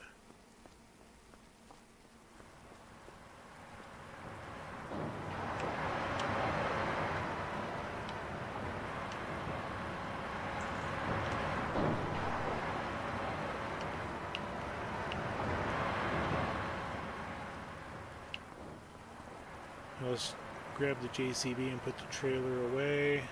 Let's grab the JCB and put the trailer away.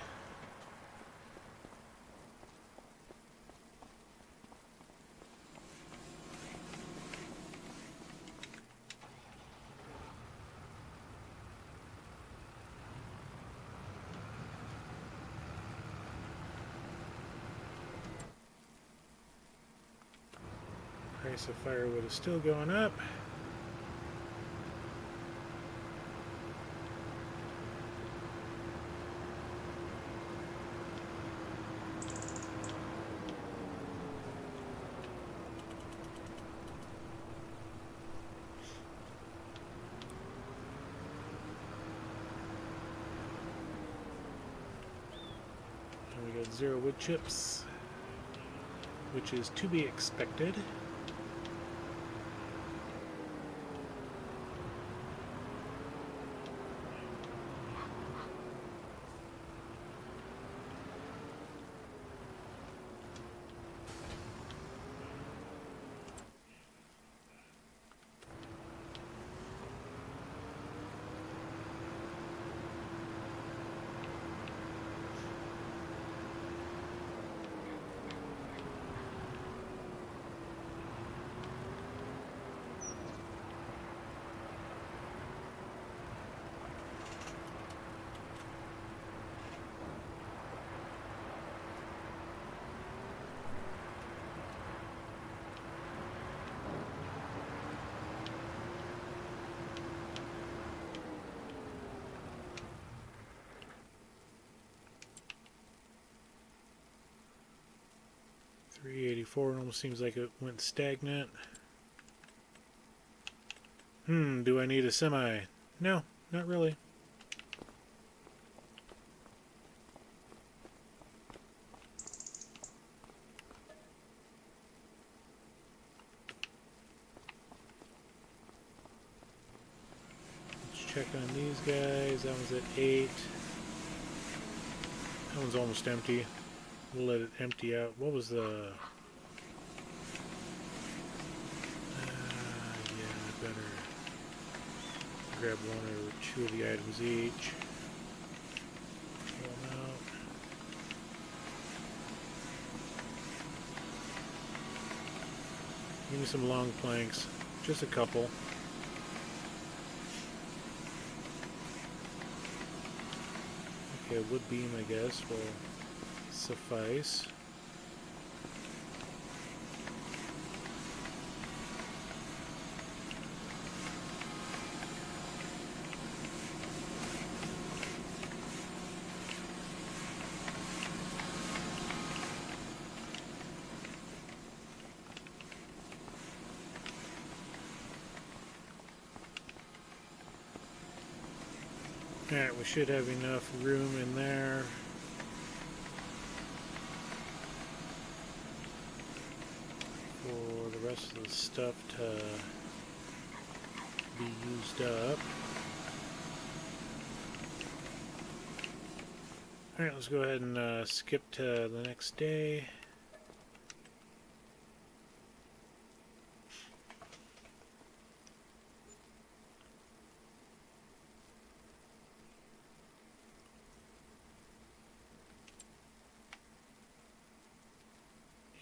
Price of firewood is still going up. And we got 0 wood chips, which is to be expected. $384, it almost seems like it went stagnant. Do I need a semi? No, not really. Let's check on these guys. That one's at 8. That one's almost empty. We'll let it empty out. What was the... yeah, I better grab 1 or 2 of the items each. Pull them out. Give me some long planks. Just a couple. Okay, wood beam, I guess, will suffice. Alright, we should have enough room in there. For the rest of the stuff to be used up. Alright, let's go ahead and skip to the next day.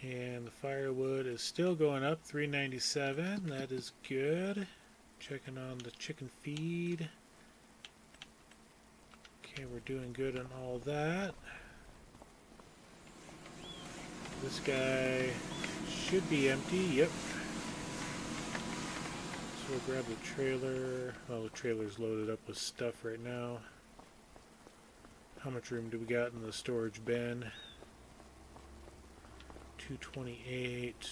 And the firewood is still going up, $3.97. That is good. Checking on the chicken feed. Okay, we're doing good on all that. This guy should be empty. Yep. So we'll grab the trailer. Well, the trailer's loaded up with stuff right now. How much room do we got in the storage bin? 228.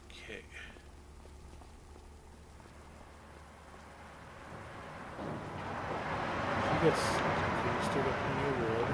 Okay. You still got plenty of wood.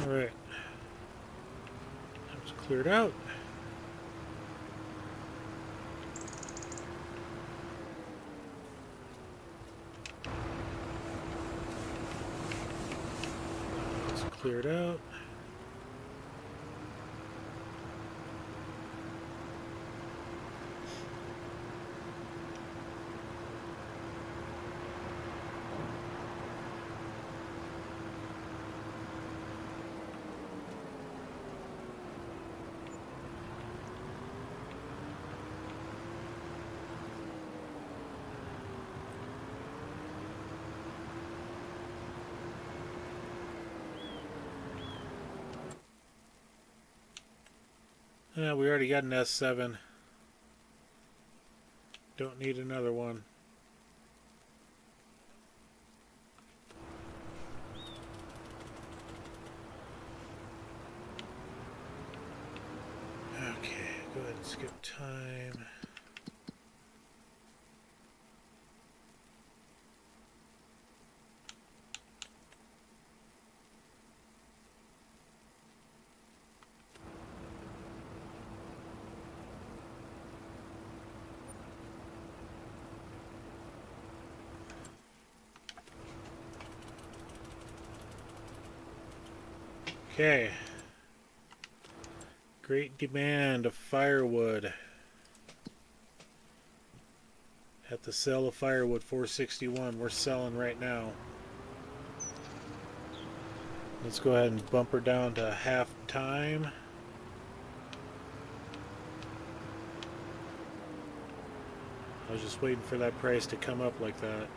Alright. That was cleared out. It's cleared out. Yeah, we already got an S7. Don't need another one. Okay, go ahead and skip time. Okay. Great demand of firewood. At the sale of firewood, 461. We're selling right now. Let's go ahead and bump her down to half time. I was just waiting for that price to come up like that.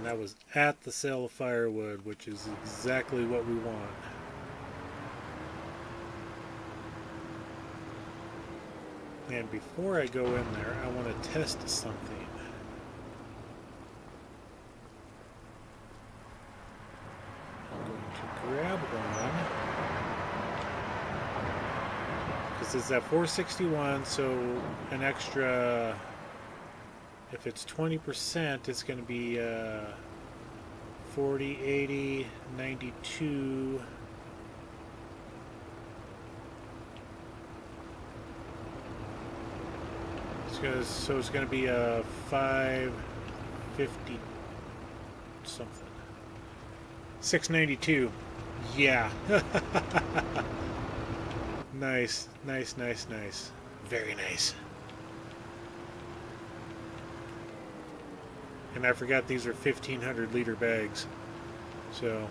that was at the sale of firewood, which is exactly what we want. And before I go in there, I want to test something. I'm going to grab one. Because it's at 461, so an extra, if it's 20%, it's going to be 40, 80, 92. So it's going to be a 550 something. 692. Yeah. Nice, nice, nice, nice. Very nice. And I forgot these are 1,500 liter bags. So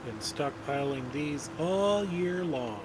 been stockpiling these all year long.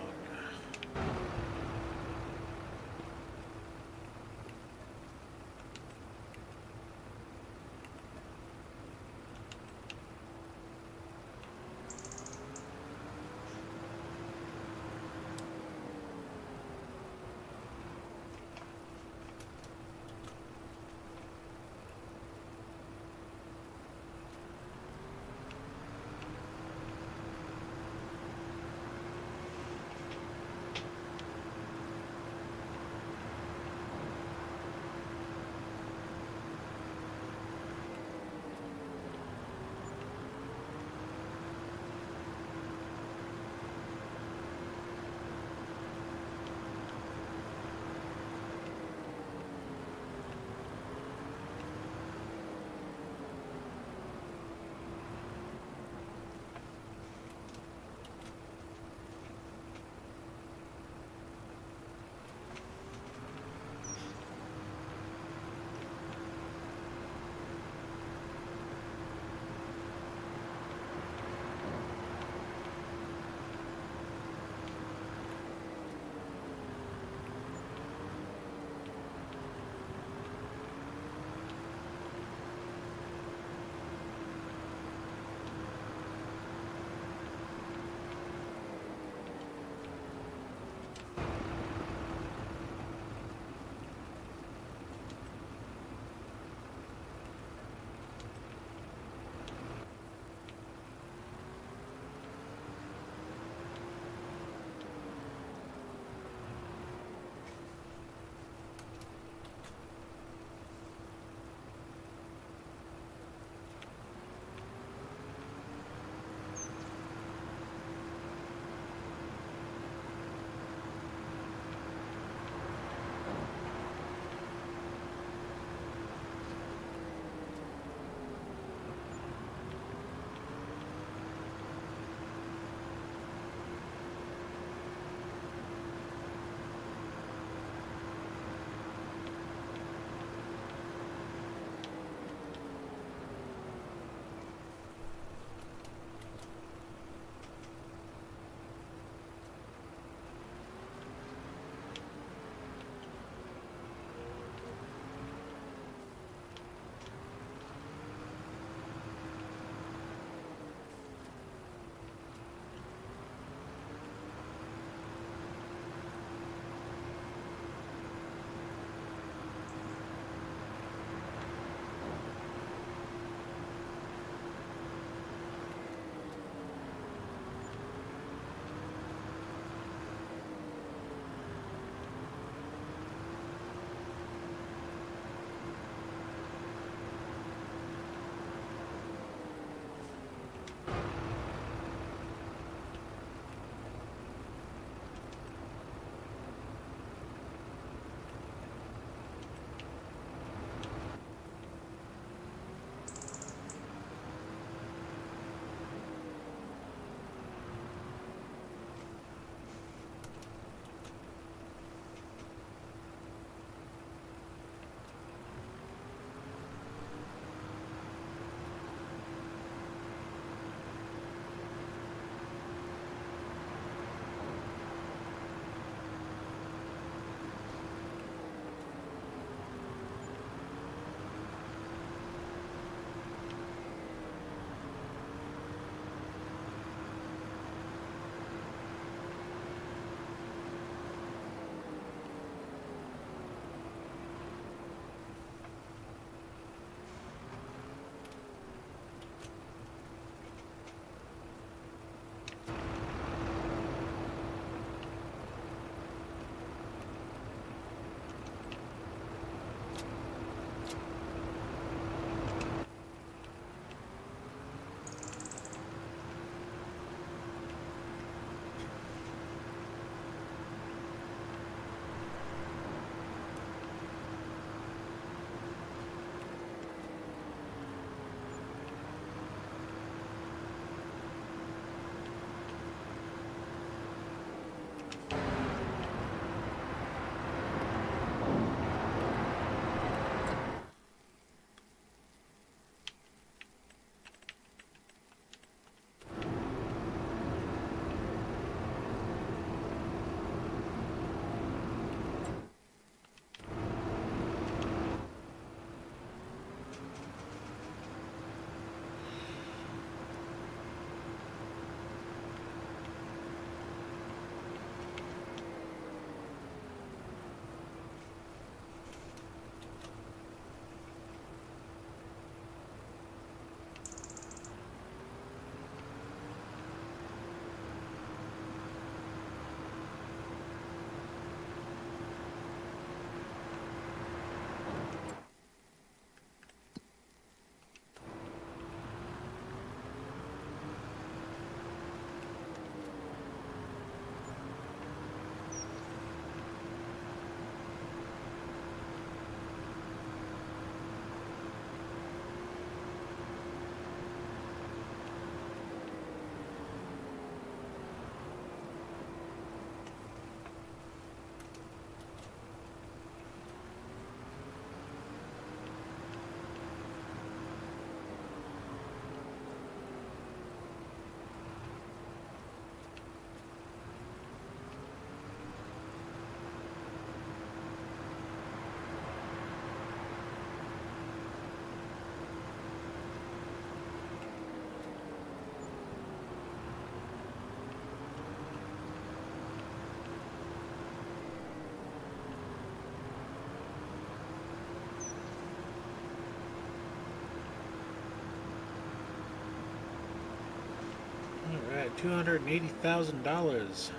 $280,000.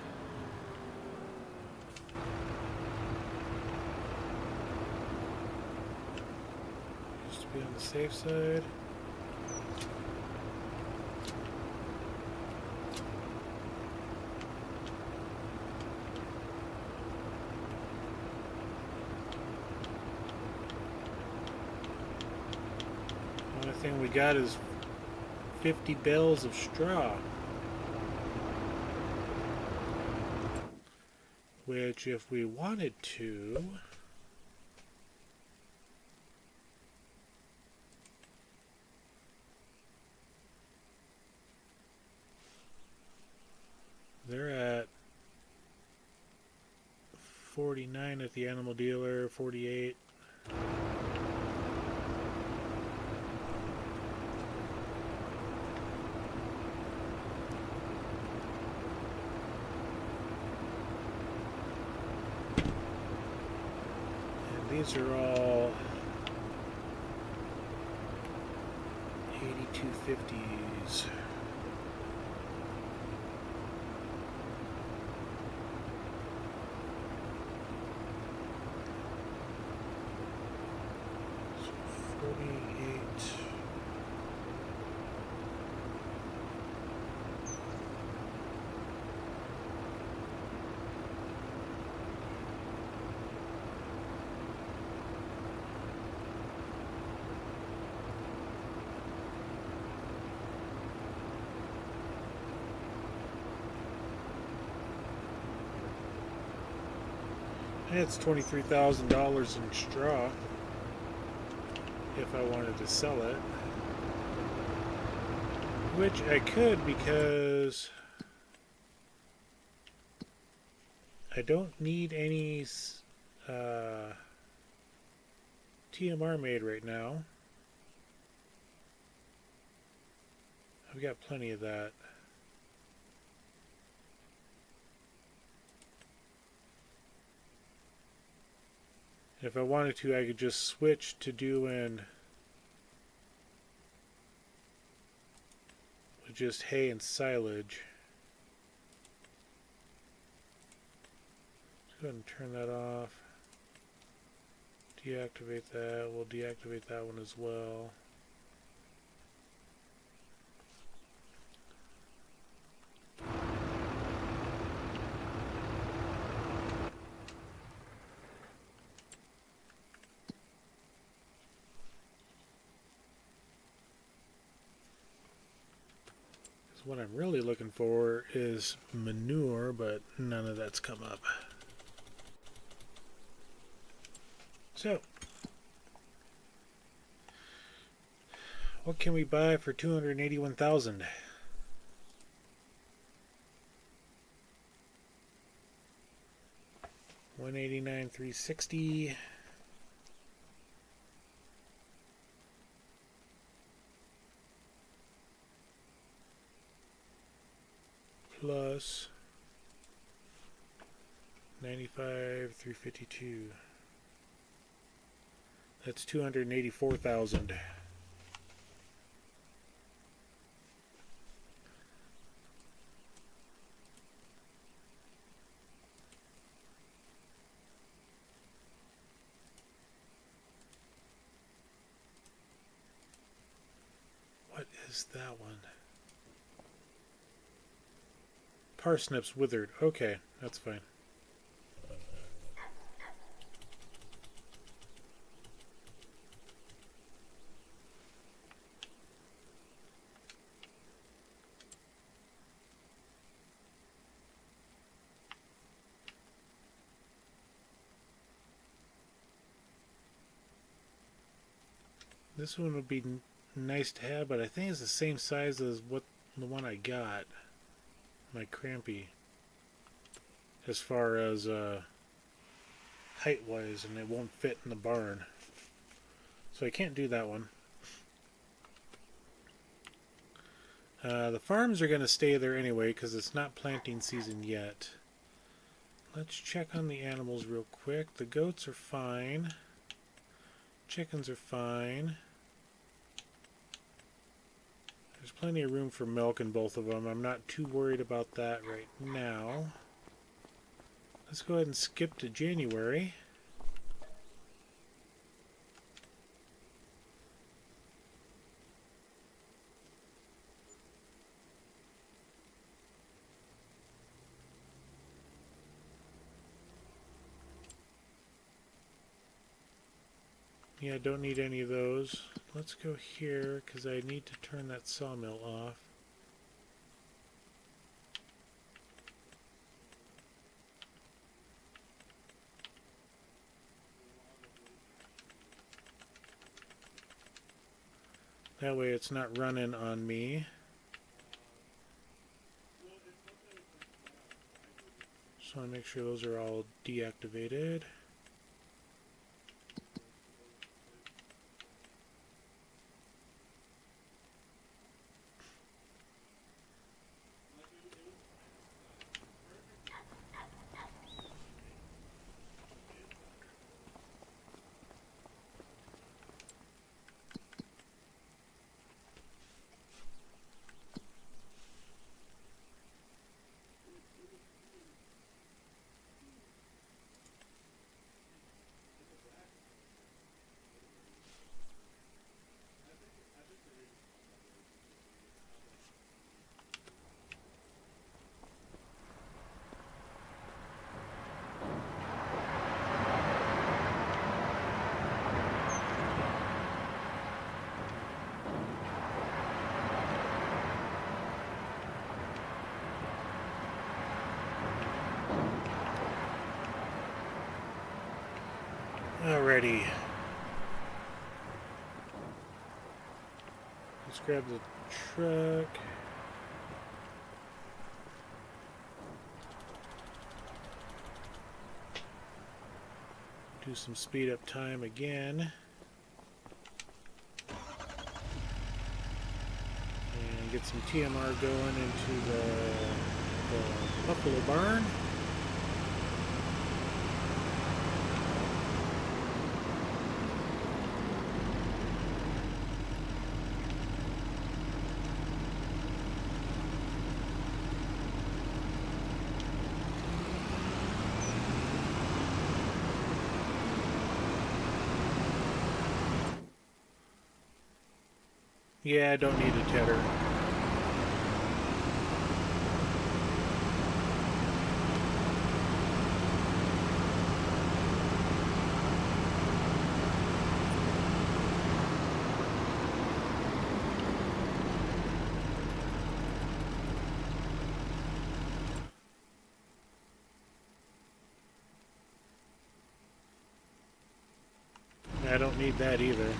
Just to be on the safe side. Only thing we got is 50 bales of straw. Which, if we wanted to, they're at 49 at the animal dealer, 48. These are all 8250s. So 48. It's $23,000 in straw if I wanted to sell it, which I could because I don't need any TMR made right now. I've got plenty of that. If I wanted to, I could just switch to doing just hay and silage. Let's go ahead and turn that off. Deactivate that. We'll deactivate that one as well. What I'm really looking for is manure, but none of that's come up. So, what can we buy for $281,000? $189,360. Plus 95,352. That's 284,000. What is that one? Parsnips withered. Okay, that's fine. This one would be nice to have, but I think it's the same size as what the one I got. My crampy, as far as height wise, and it won't fit in the barn, so I can't do that one. The farms are going to stay there anyway because it's not planting season yet. Let's check on the animals real quick. The goats are fine, chickens are fine, There's plenty of room for milk in both of them. I'm not too worried about that right now. Let's go ahead and skip to January. Yeah, I don't need any of those. Let's go here because I need to turn that sawmill off. That way it's not running on me. Just want to make sure those are all deactivated. Alrighty. Let's grab the truck. Do some speed up time again. And get some TMR going into the buffalo barn. Yeah, I don't need a tedder. I don't need that either.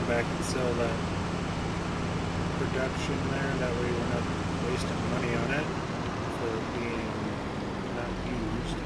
Back and sell that production there. That way we're not wasting money on it for being not used.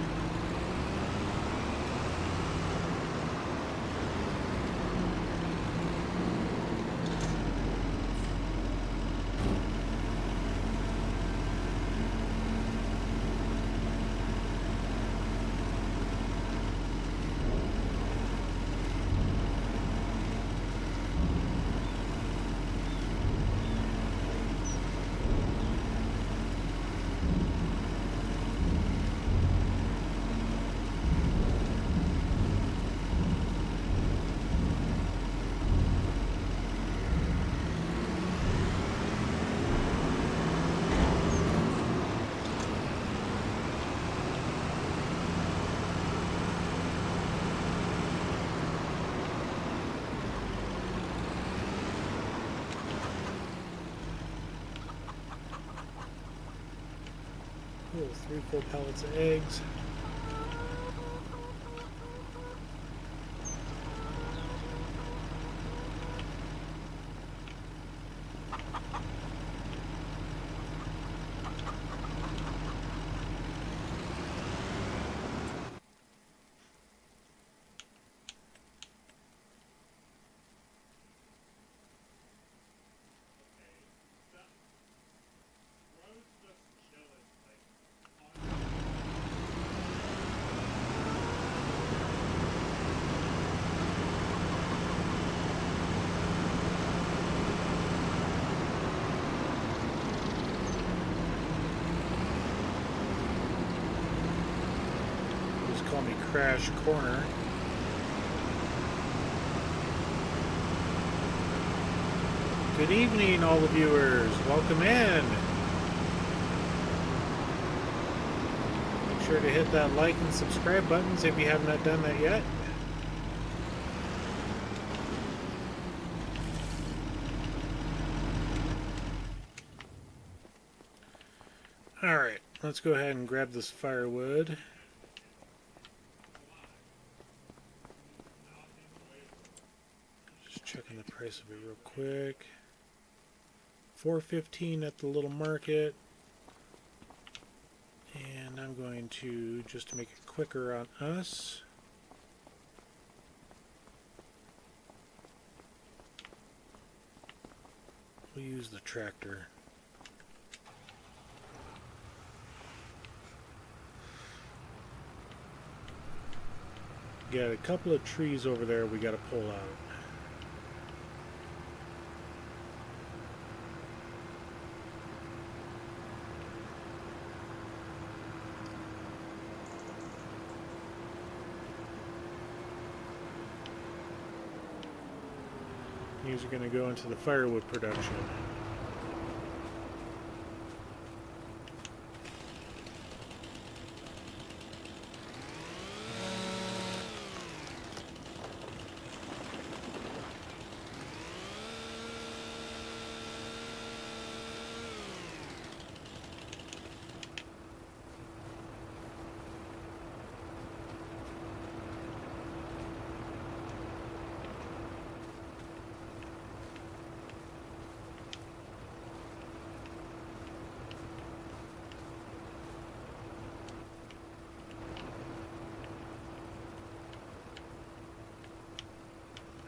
Oh, 3 full pallets of eggs. Call me Crash Corner. Good evening, all the viewers. Welcome in. Make sure to hit that like and subscribe buttons if you have not done that yet. Alright, let's go ahead and grab this firewood. Checking the price of it real quick. $4.15 at the little market. And I'm going to, just to make it quicker on us, we'll use the tractor. Got a couple of trees over there we got to pull out. These are going to go into the firewood production.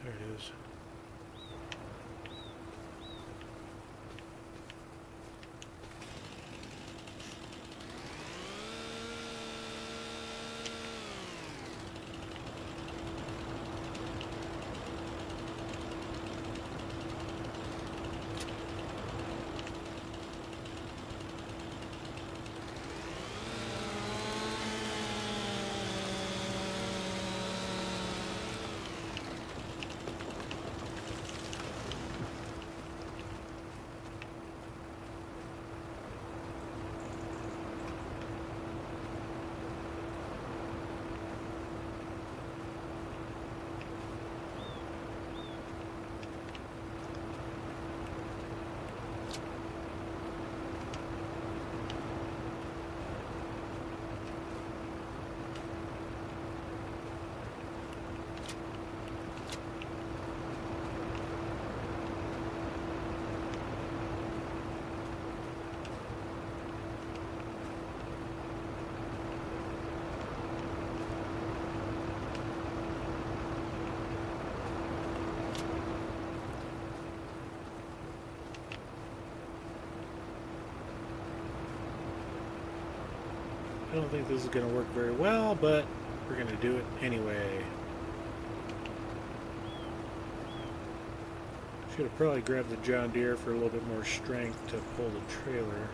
There it is. I don't think this is going to work very well, but we're going to do it anyway. Should have probably grabbed the John Deere for a little bit more strength to pull the trailer.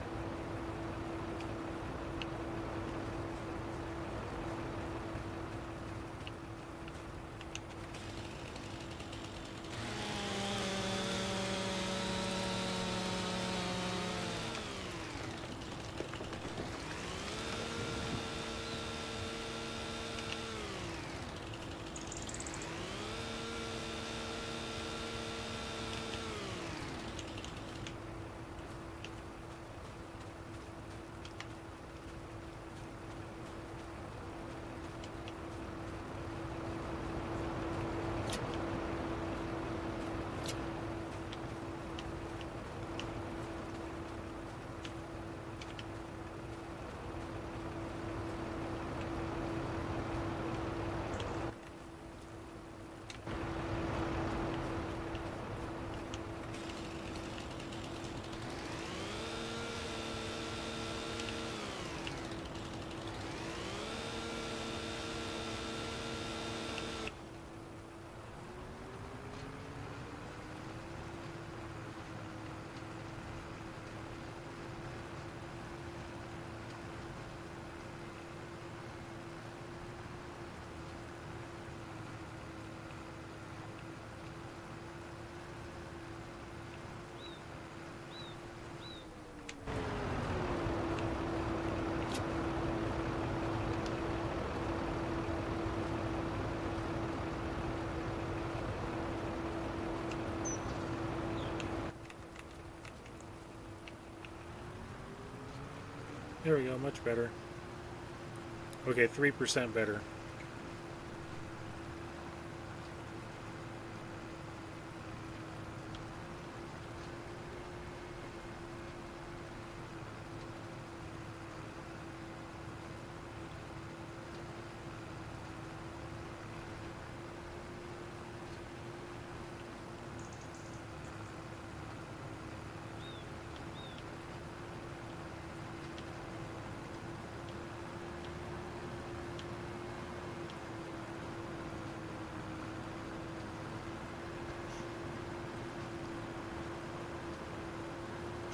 There we go, much better. Okay, 3% better.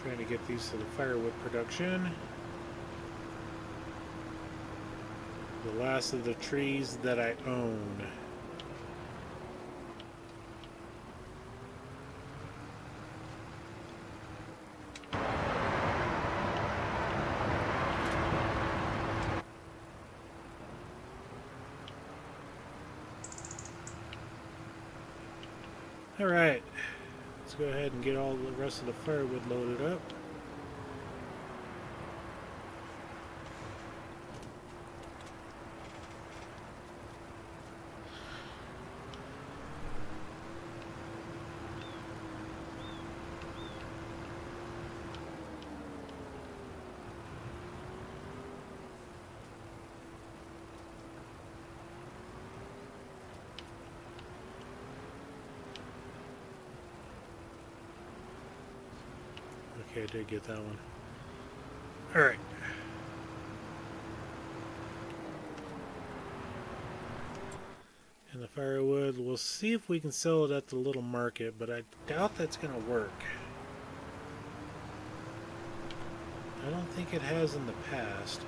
Trying to get these to the firewood production. The last of the trees that I own. Alright, let's go ahead and get all the rest of the firewood loaded up. Okay, I did get that one. Alright. And the firewood, we'll see if we can sell it at the little market, but I doubt that's going to work. I don't think it has in the past.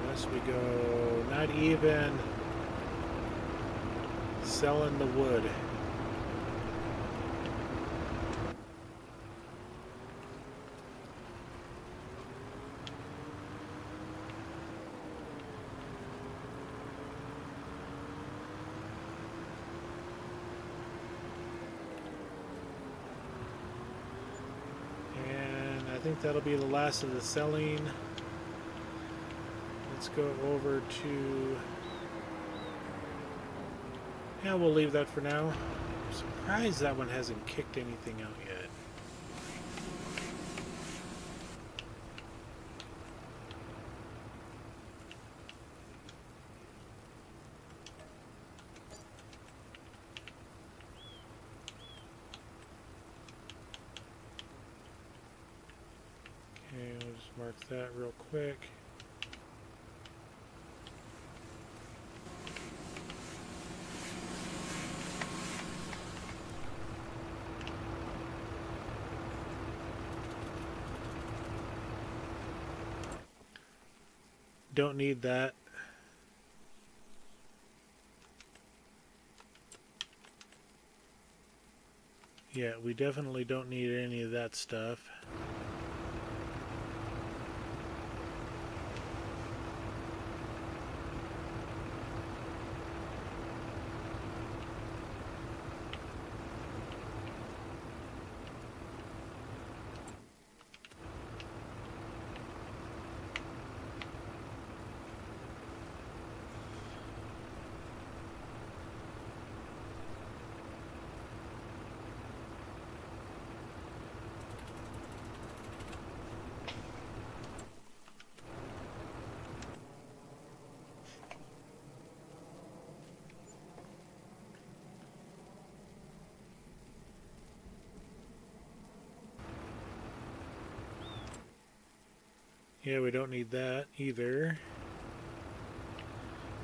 Unless we go not even selling the wood. And I think that'll be the last of the selling. Let's go over to... Yeah, we'll leave that for now. I'm surprised that one hasn't kicked anything out yet. Okay, we'll just mark that real quick. Don't need that. Yeah, we definitely don't need any of that stuff. Yeah, we don't need that either.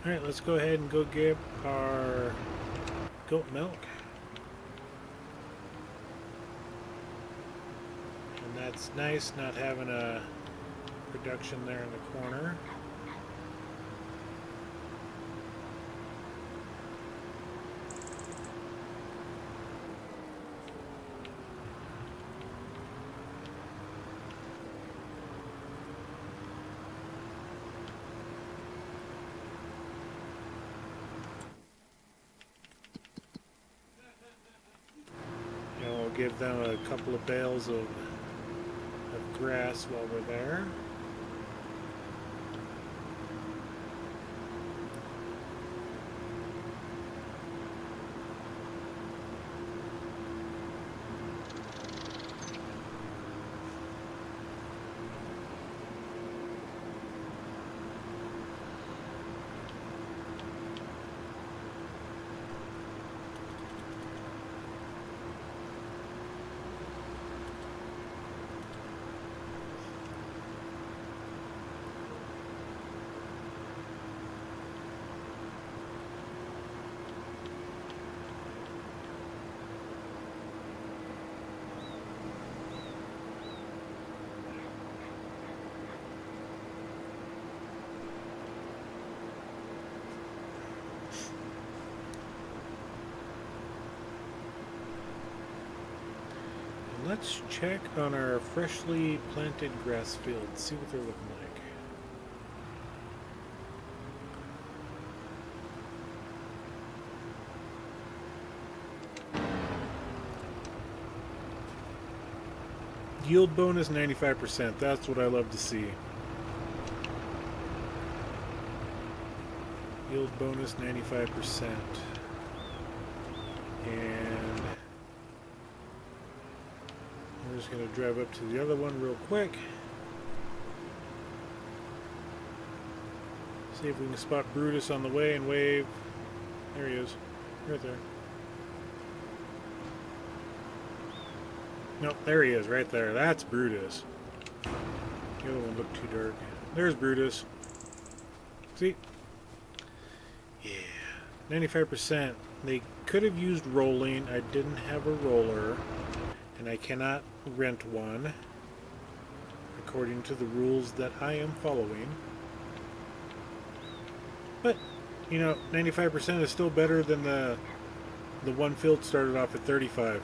Alright, let's go ahead and go get our goat milk. And that's nice not having a production there in the corner. give them a couple of bales of grass while we're there. Let's check on our freshly planted grass fields, see what they're looking like. Yield bonus 95%, that's what I love to see. Yield bonus 95%. And we're just going to drive up to the other one real quick. See if we can spot Brutus on the way and wave. There he is. Right there. Nope, there he is, right there. That's Brutus. The other one looked too dark. There's Brutus. See? Yeah. 95%. They could have used rolling. I didn't have a roller. And I cannot rent one. According to the rules that I am following. But, you know, 95% is still better than the one field started off at 35.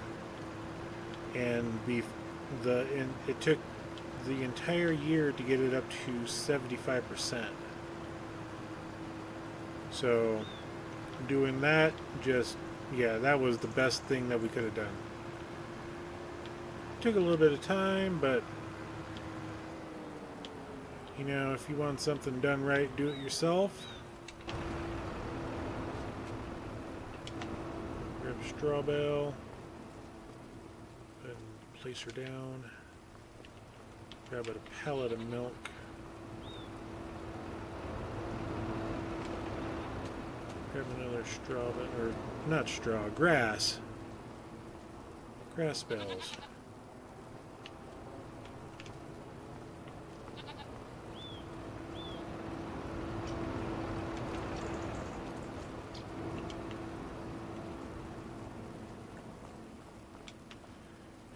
And it took the entire year to get it up to 75%. So doing that, just, yeah, that was the best thing that we could have done. Took a little bit of time, but you know, if you want something done right, do it yourself. Grab a straw bale. Place her down. Grab a pallet of milk. Grab another straw, or not straw, grass. Grass bales.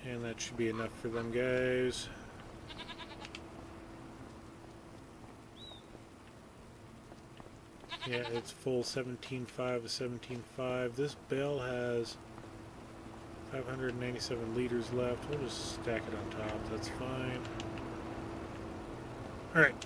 And that should be enough for them guys. Yeah, it's full 17.5 to 17.5. This bale has 597 liters left. We'll just stack it on top. That's fine. Alright.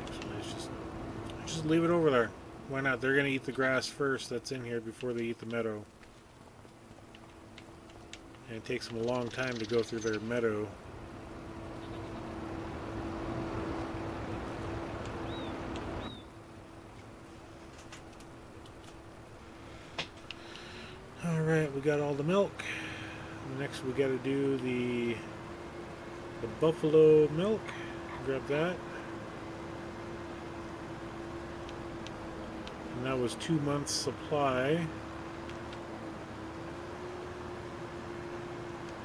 Actually, let's just leave it over there. Why not? They're going to eat the grass first that's in here before they eat the meadow. And it takes them a long time to go through their meadow. Alright, we got all the milk. Next we got to do the buffalo milk. Grab that. And that was 2 months supply.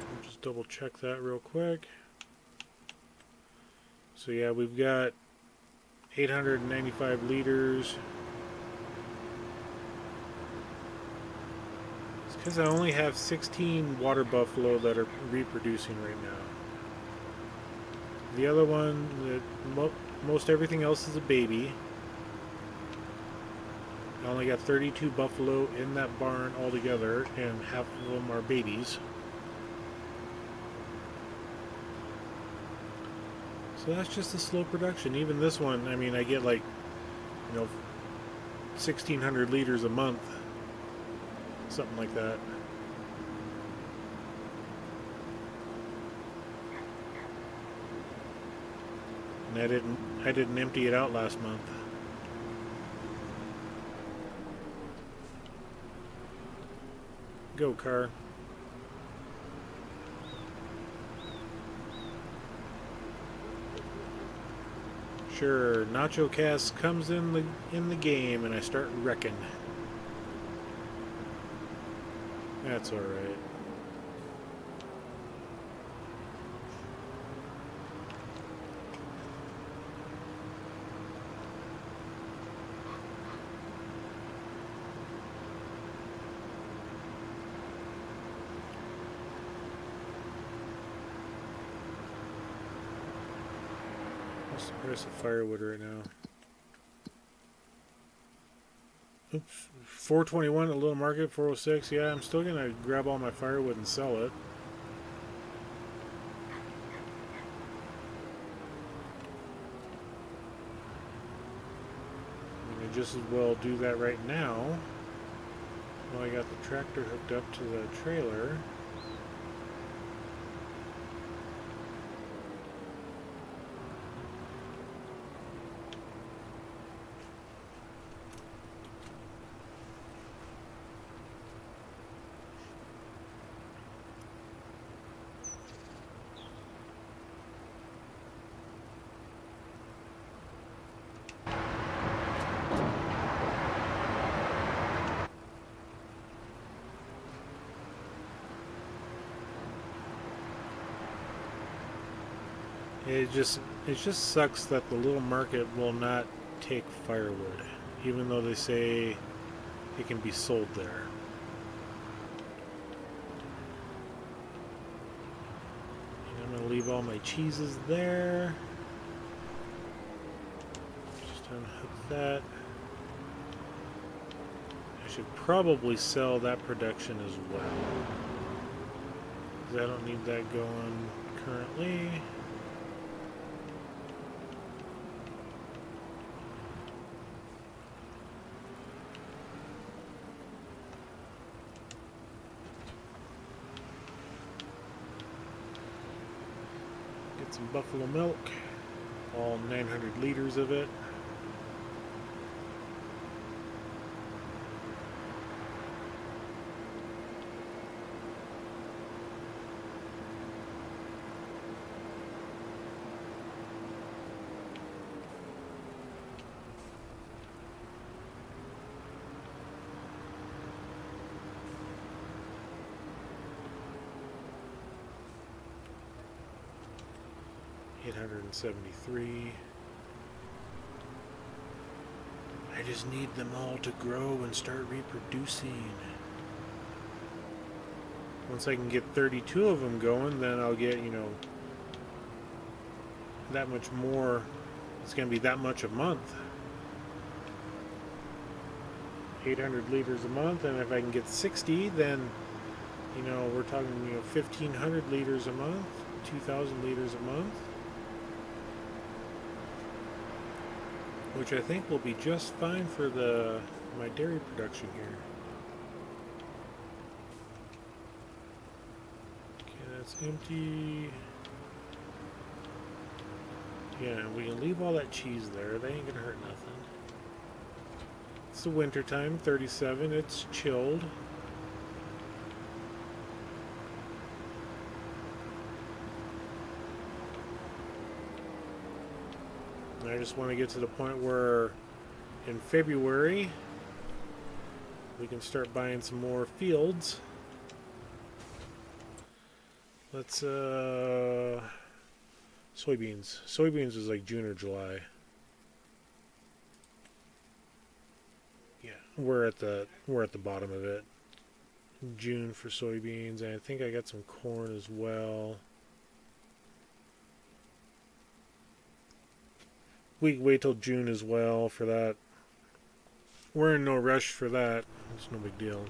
I'll just double check that real quick. So yeah, we've got 895 liters. It's because I only have 16 water buffalo that are reproducing right now. The other one, most everything else is a baby. I only got 32 buffalo in that barn altogether, and half of them are babies. So that's just a slow production. Even this one, I mean, I get like, you know, 1,600 liters a month, something like that. And I didn't empty it out last month. Go, car. Sure, Nacho Cast comes in the game, and I start wrecking. That's all right. What's the price of firewood right now? Oops, 421 at Little Market, 406. Yeah, I'm still gonna grab all my firewood and sell it. I just as well do that right now. Well, I got the tractor hooked up to the trailer. It just sucks that the little market will not take firewood, even though they say it can be sold there. And I'm gonna leave all my cheeses there. Just unhook that. I should probably sell that production as well, because I don't need that going currently. Some buffalo milk, all 900 liters of it. $873. I just need them all to grow and start reproducing. Once I can get 32 of them going, then I'll get, that much more. It's going to be that much a month. 800 liters a month, and if I can get 60, then, we're talking, 1,500 liters a month, 2,000 liters a month. Which I think will be just fine for my dairy production here. Okay, that's empty. Yeah, we can leave all that cheese there. They ain't gonna hurt nothing. It's the winter time, 37. It's chilled. I just want to get to the point where in February we can start buying some more fields. Let's soybeans. Soybeans is like June or July. Yeah, we're at the bottom of it. June for soybeans, and I think I got some corn as well. We wait till June as well for that. We're in no rush for that. It's no big deal.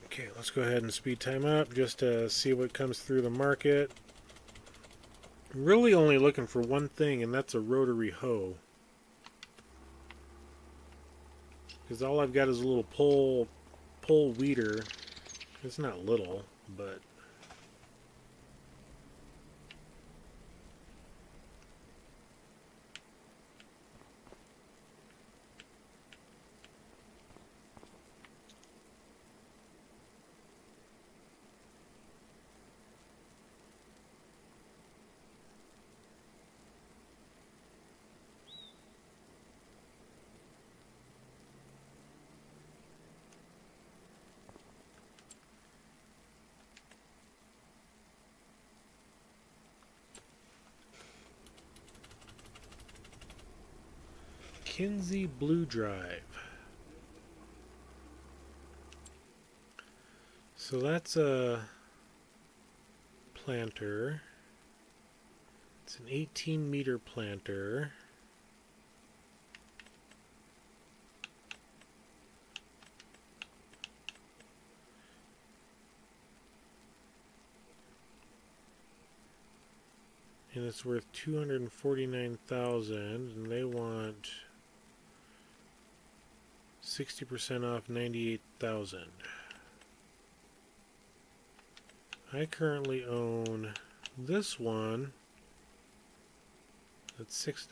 Okay, let's go ahead and speed time up just to see what comes through the market. really only looking for one thing, and that's a rotary hoe. Because all I've got is a little pole weeder. It's not little, but Kinsey Blue Drive. So that's a planter. It's an 18-meter planter. And it's worth $249,000, and they want 60% off $98,000. I currently own this one. That's six.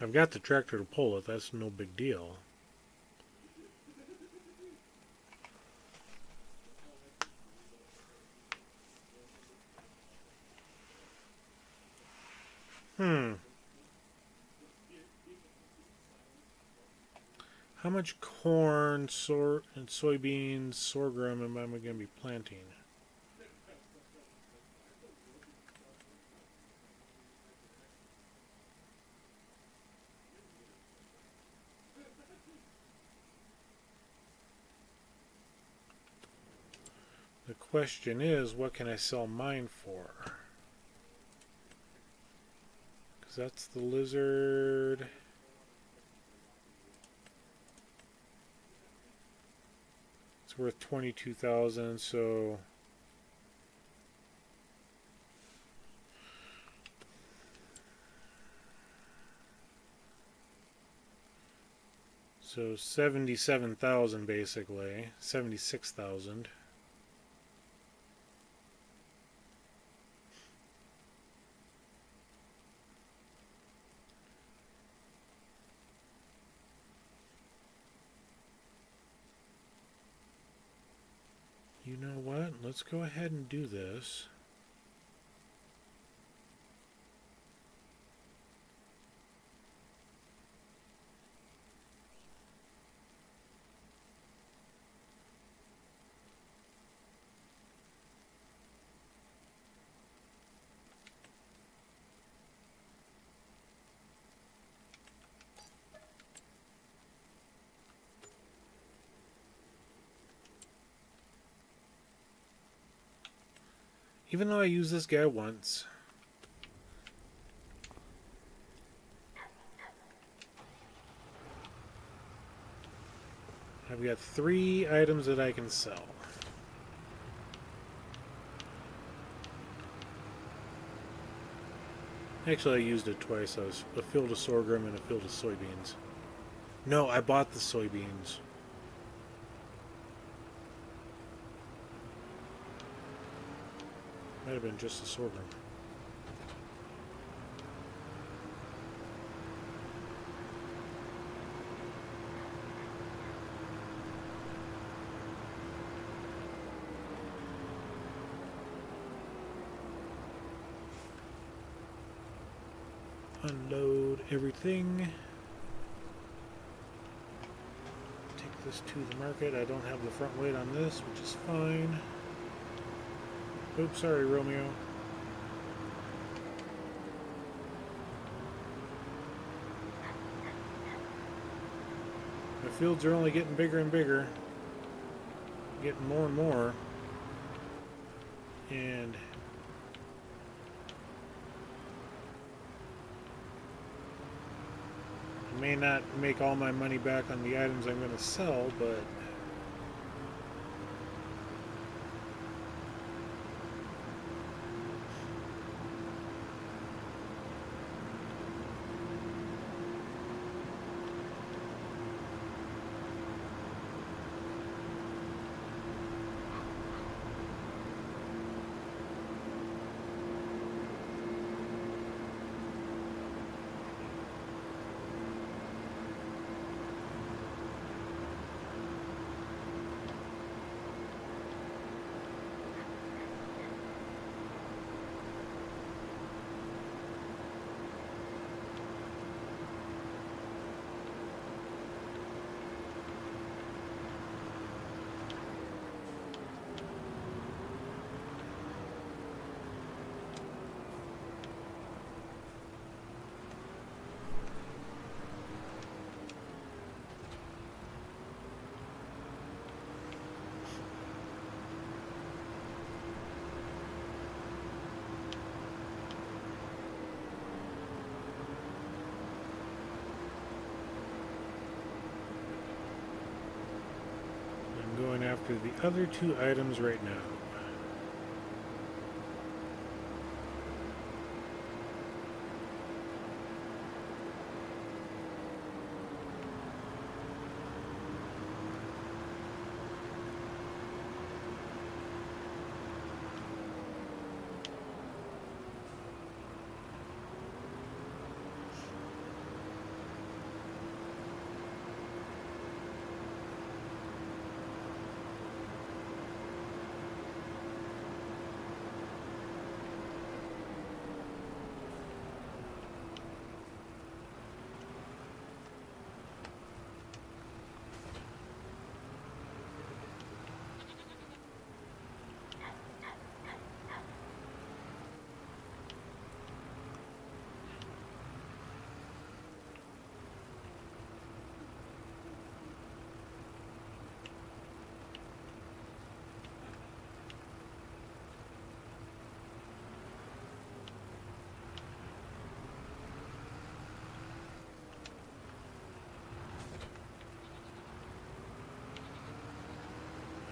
I've got the tractor to pull it. That's no big deal. How much corn, and soybeans, sorghum am I going to be planting? The question is, what can I sell mine for? Because that's the lizard. It's worth $22,000, so so 77,000 basically, 76,000. You know what? Let's go ahead and do this. Even though I used this guy once. I've got 3 items that I can sell. Actually, I used it twice. I was a field of sorghum and a field of soybeans. No, I bought the soybeans. Might have been just the sorghum. Unload everything. Take this to the market. I don't have the front weight on this, which is fine. Oops, sorry, Romeo. The fields are only getting bigger and bigger. Getting more and more. And May not make all my money back on the items I'm going to sell, but I'm going after the other two items right now.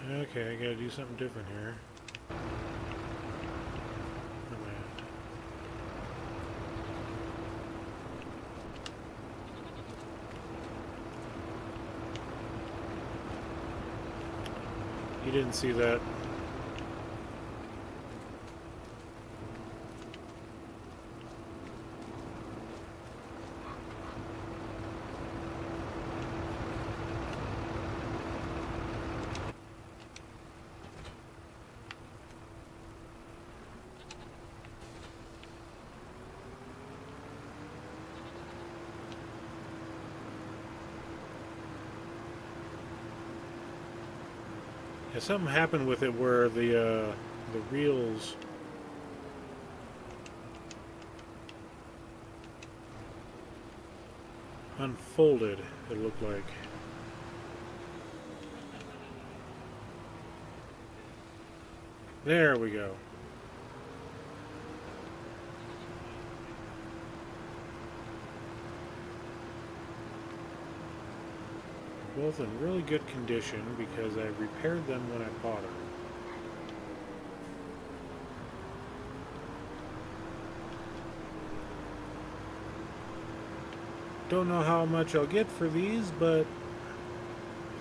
Okay, I gotta do something different here. Oh, man. You didn't see that. Yeah, something happened with it where the reels unfolded, it looked like. There we go. Both in really good condition because I repaired them when I bought them. Don't know how much I'll get for these, but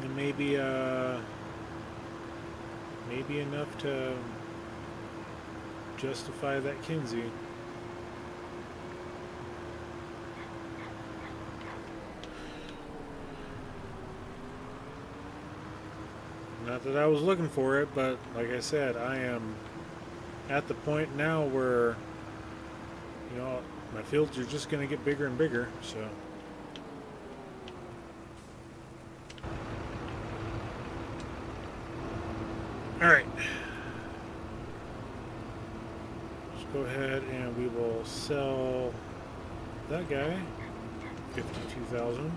it may be maybe enough to justify that Kinsey. Not that I was looking for it, but like I said, I am at the point now where, you know, my fields are just going to get bigger and bigger, so. Alright. Let's go ahead and we will sell that guy, 52,000.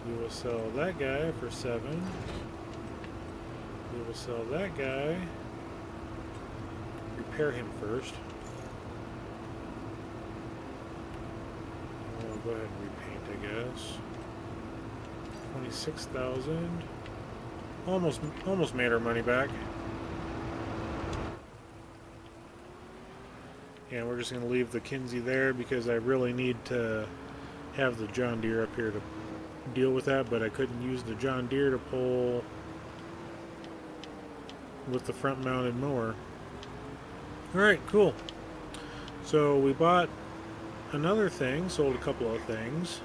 We will sell that guy for 7. We will sell that guy. Repair him first. We'll go ahead and repaint I guess. 26,000. Almost made our money back. And we're just going to leave the Kinsey there because I really need to have the John Deere up here to deal with that, but I couldn't use the John Deere to pull with the front mounted mower. Alright, cool. So we bought another thing, sold a couple of things.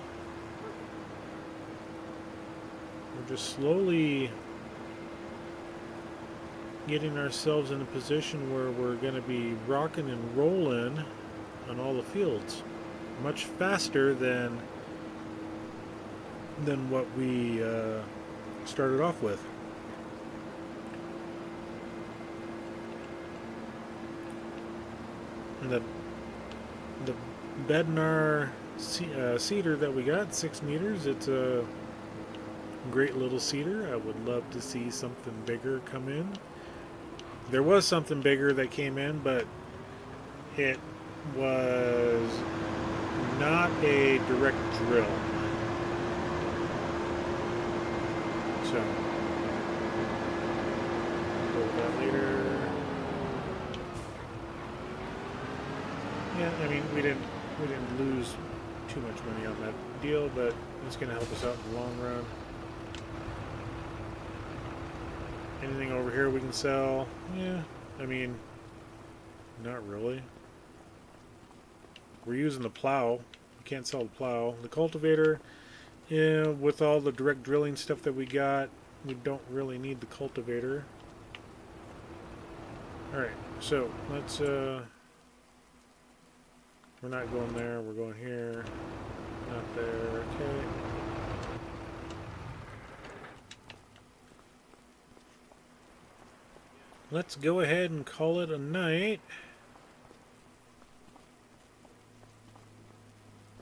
We're just slowly getting ourselves in a position where we're going to be rocking and rolling on all the fields much faster than what we started off with. And the Bednar cedar that we got, 6 meters, it's a great little cedar. I would love to see something bigger come in. There was something bigger that came in, but it was not a direct drill. So, go with that later. Yeah, I mean, we didn't lose too much money on that deal, but it's going to help us out in the long run. Anything over here we can sell? Yeah, I mean, not really. We're using the plow. We can't sell the plow. The cultivator, yeah, with all the direct drilling stuff that we got, we don't really need the cultivator. Alright, so let's, we're not going there, we're going here. Not there, okay. Let's go ahead and call it a night.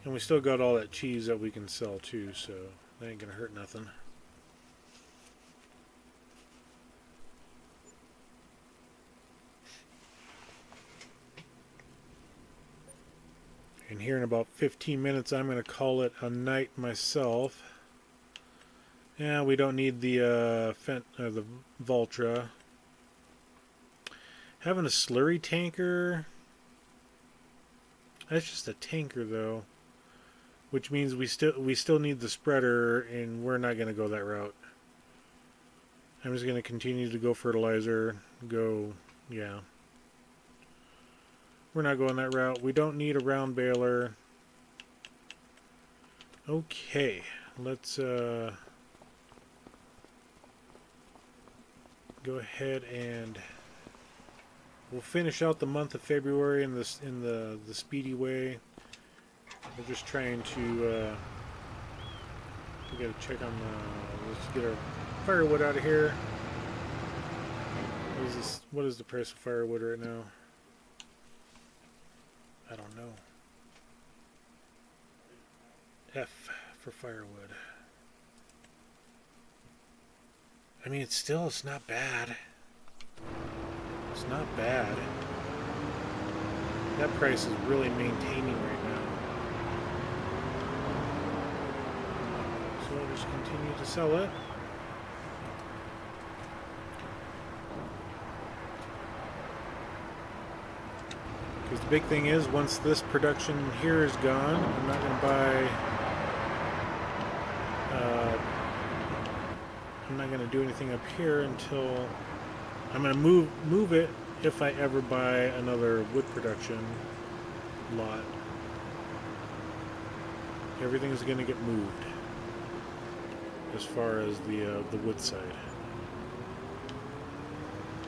And we still got all that cheese that we can sell too, so that ain't gonna hurt nothing. And here in about 15 minutes I'm gonna call it a night myself. Yeah, we don't need the the Valtra. Having a slurry tanker, that's just a tanker though, which means we still need the spreader, and we're not going to go that route. I'm just going to continue to go fertilizer, yeah. We're not going that route. We don't need a round baler. Okay, let's go ahead and we'll finish out the month of February in the speedy way. We're just trying to we gotta check on let's get our firewood out of here. What is the price of firewood right now? I don't know. F for firewood. I mean, it's not bad. It's not bad. That price is really maintaining right now. So I'll just continue to sell it. Because the big thing is, once this production here is gone, I'm not going to buy... I'm not going to do anything up here until... I'm going to move it if I ever buy another wood production lot. Everything is going to get moved as far as the wood side.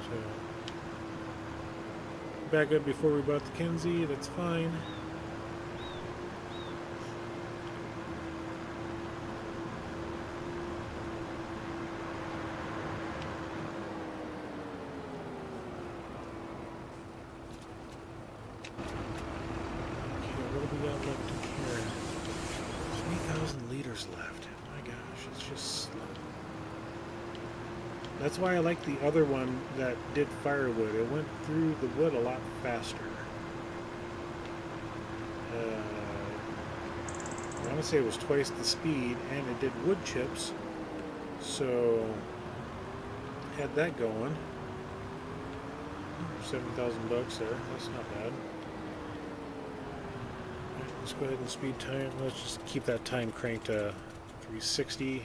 So back up before we bought the Kinsey, that's fine. Left. My gosh, it's just slow. That's why I like the other one that did firewood. It went through the wood a lot faster. want to say it was twice the speed, and it did wood chips. So had that going. $7,000 there. That's not bad. Right, let's go ahead and speed time. Let's just keep that time cranked to 360.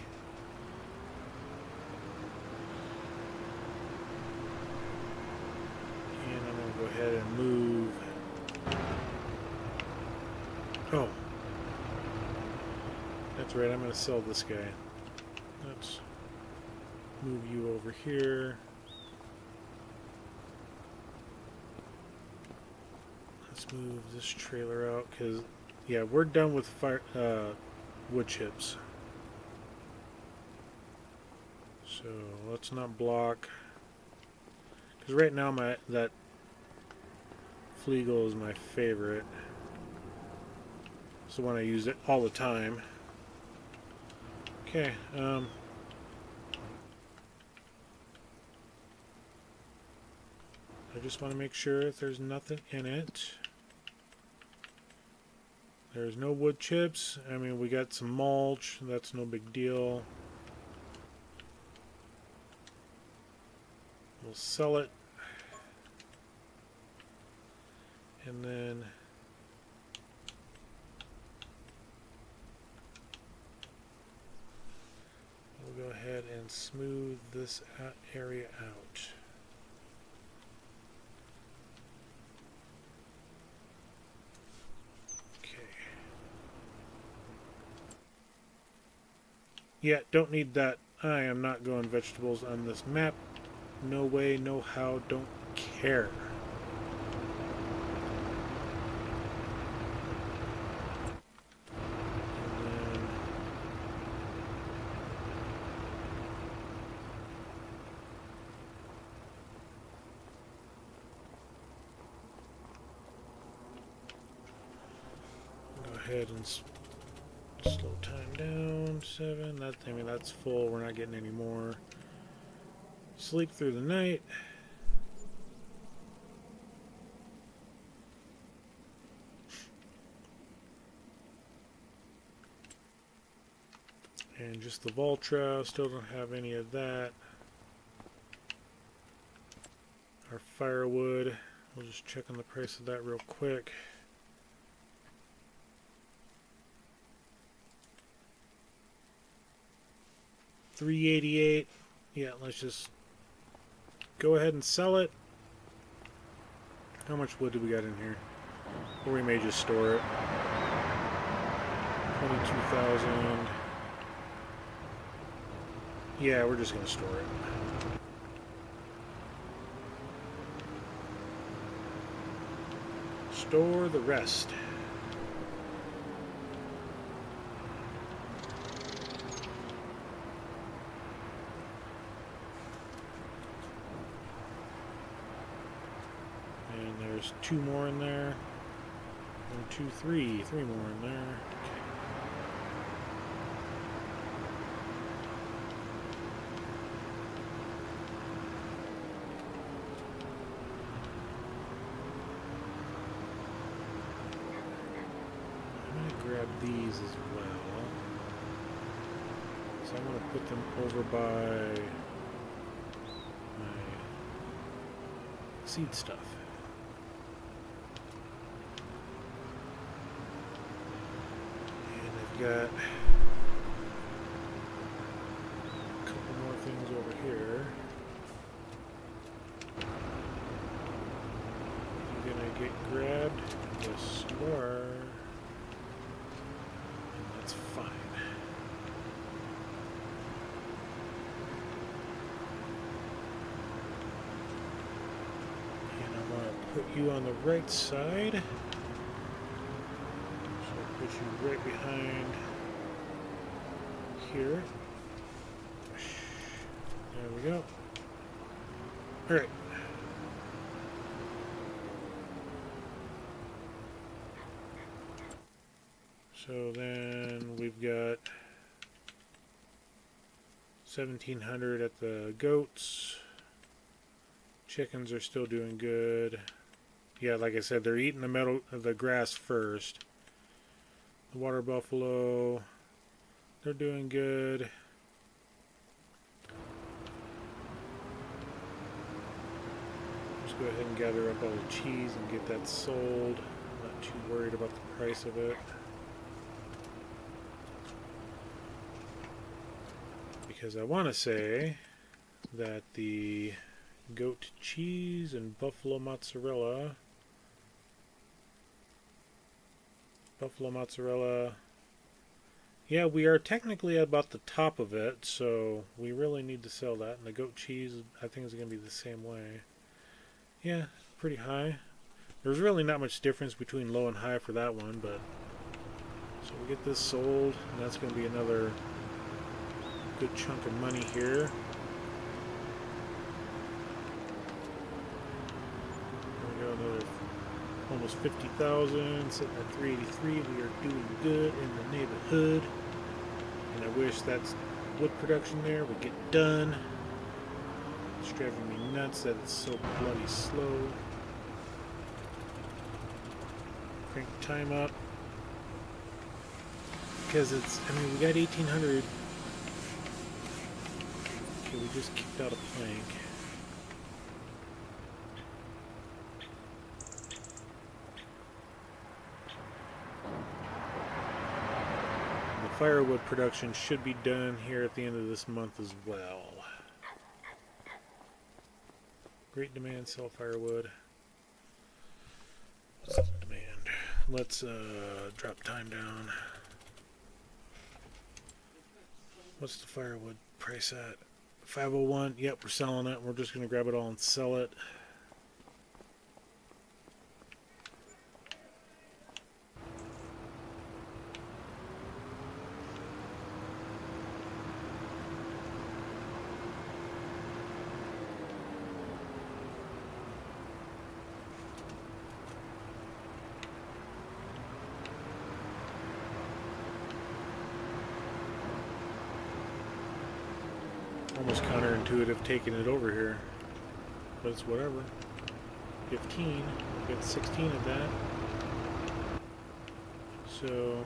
And I'm going to go ahead and move. Oh. That's right, I'm going to sell this guy. Let's move you over here. Let's move this trailer out because, yeah, we're done with wood chips. So let's not block. Because right now that Fliegel is my favorite. It's the one I use it all the time. Okay. I just want to make sure if there's nothing in it. There's no wood chips. I mean, we got some mulch. That's no big deal. We'll sell it. And then we'll go ahead and smooth this area out. Yeah, don't need that. I am not going vegetables on this map. No way, no how, don't care. And then go ahead and slow time down. 7. I mean, that's full. We're not getting any more. Sleep through the night. And just the Voltra. Still don't have any of that. Our firewood. We'll just check on the price of that real quick. $388. Yeah, let's just go ahead and sell it. How much wood do we got in here? Or we may just store it. 22,000. Yeah, we're just gonna store it. Store the rest. And there's 2 more in there. 1, 2, 3. 3 more in there. Okay. Grab these as well. So I'm going to put them over by my seed stuff. And I've got a couple more things over here. You're going to get grabbed. Yes, you are. That's fine. And I'm going to put you on the right side. So I'll put you right behind here. There we go. Alright. So then we've got 1,700 at the goats. Chickens are still doing good. Yeah, like I said, they're eating the grass first. The water buffalo, they're doing good. Just go ahead and gather up all the cheese and get that sold. Not too worried about the price of it. Because I want to say that the goat cheese and buffalo mozzarella, yeah, we are technically about the top of it, so we really need to sell that. And the goat cheese, I think, is going to be the same way. Yeah, pretty high. There's really not much difference between low and high for that one, but so we get this sold, and that's going to be another good chunk of money here. There we go, another almost 50,000, sitting at 383. We are doing good in the neighborhood, and I wish that wood production there would get done. It's driving me nuts that it's so bloody slow. Crank time up because it's, I mean, we got 1800. Okay, we just kicked out a plank. And the firewood production should be done here at the end of this month as well. Great demand, sell firewood. What's the demand? Let's drop time down. What's the firewood price at? 501. Yep, we're selling it. We're just going to grab it all and sell it. Almost counterintuitive taking it over here, but it's whatever. 15, we got 16 of that. So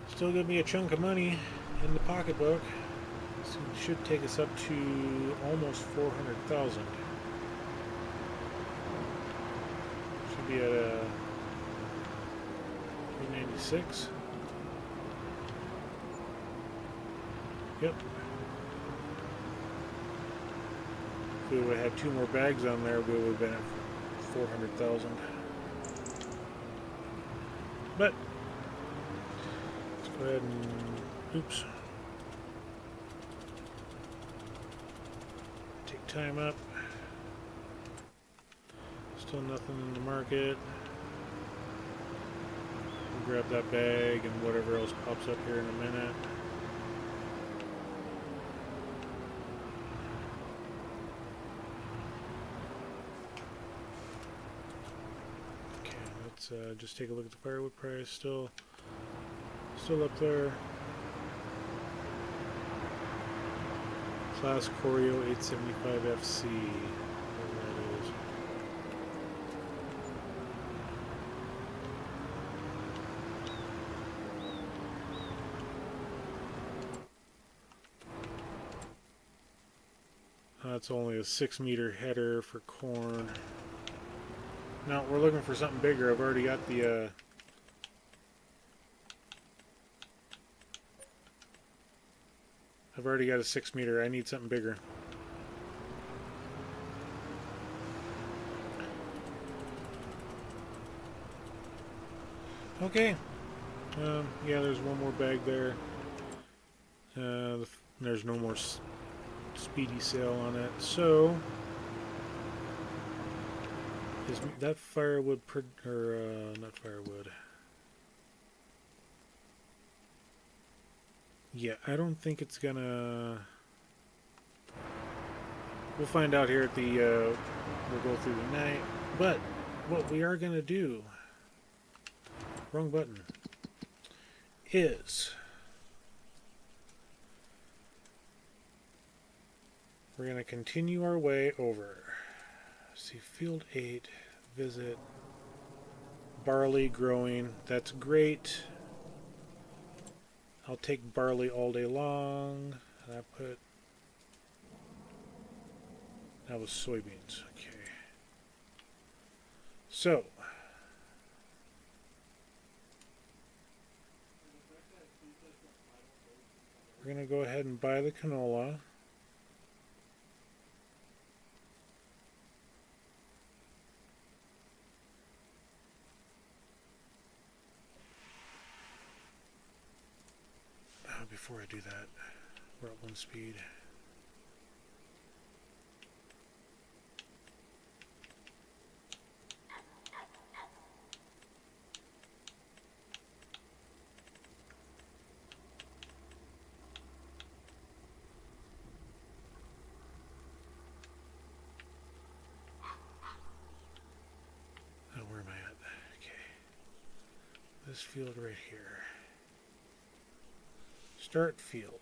still gonna be a chunk of money in the pocketbook. So it should take us up to almost 400,000. Should be at 396. Yep. If we would have had 2 more bags on there, we would have been at 400,000. But let's go ahead and oops. Time up. Still nothing in the market. We'll grab that bag and whatever else pops up here in a minute. Okay, let's just take a look at the firewood price. Still up there. Class Corio 875 FC. Whatever that is. That's only a 6-meter header for corn. Now we're looking for something bigger. I've already got the I've already got a 6-meter. I need something bigger. Okay. Yeah, there's one more bag there. There's no more speedy sale on it. So, is that firewood not firewood? Yeah, I don't think it's gonna. We'll find out here at the. We'll go through the night. But what we are gonna do. Wrong button. Is We're going to continue our way over. See, field 8, visit, barley growing. That's great. I'll take barley all day long. And that was soybeans. Okay. So, we're going to go ahead and buy the canola. Before I do that, we're at 1 speed. Oh, where am I at? Okay. This field right here. Start field.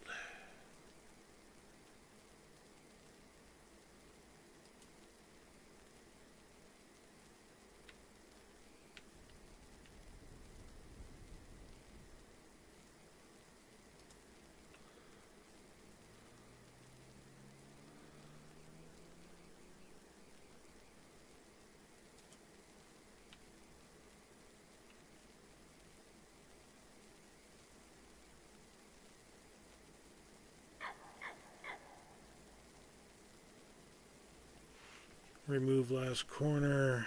Remove last corner.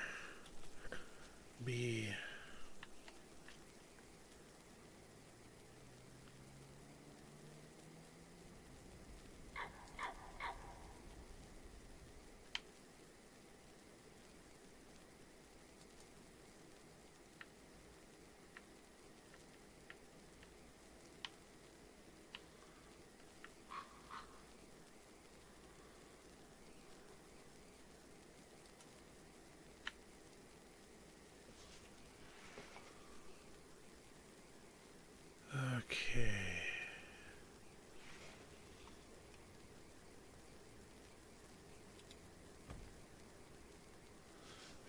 B. Okay.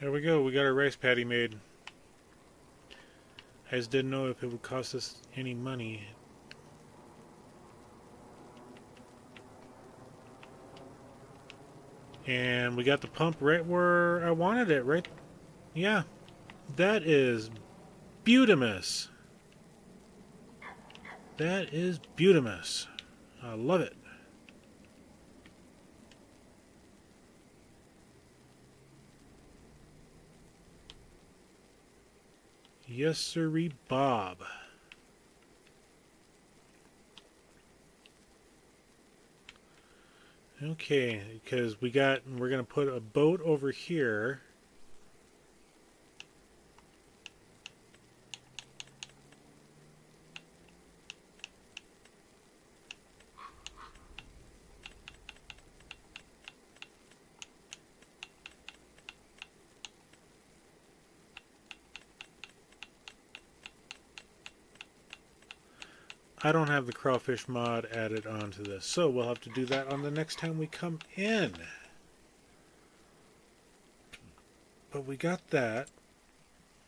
There we go. We got our rice paddy made. I just didn't know if it would cost us any money. And we got the pump right where I wanted it, right? Yeah. That is beautimous. That is beautimous. I love it. Yes, sirree, Bob. Okay, because we're gonna put a boat over here. I don't have the crawfish mod added onto this, so we'll have to do that on the next time we come in. But we got that.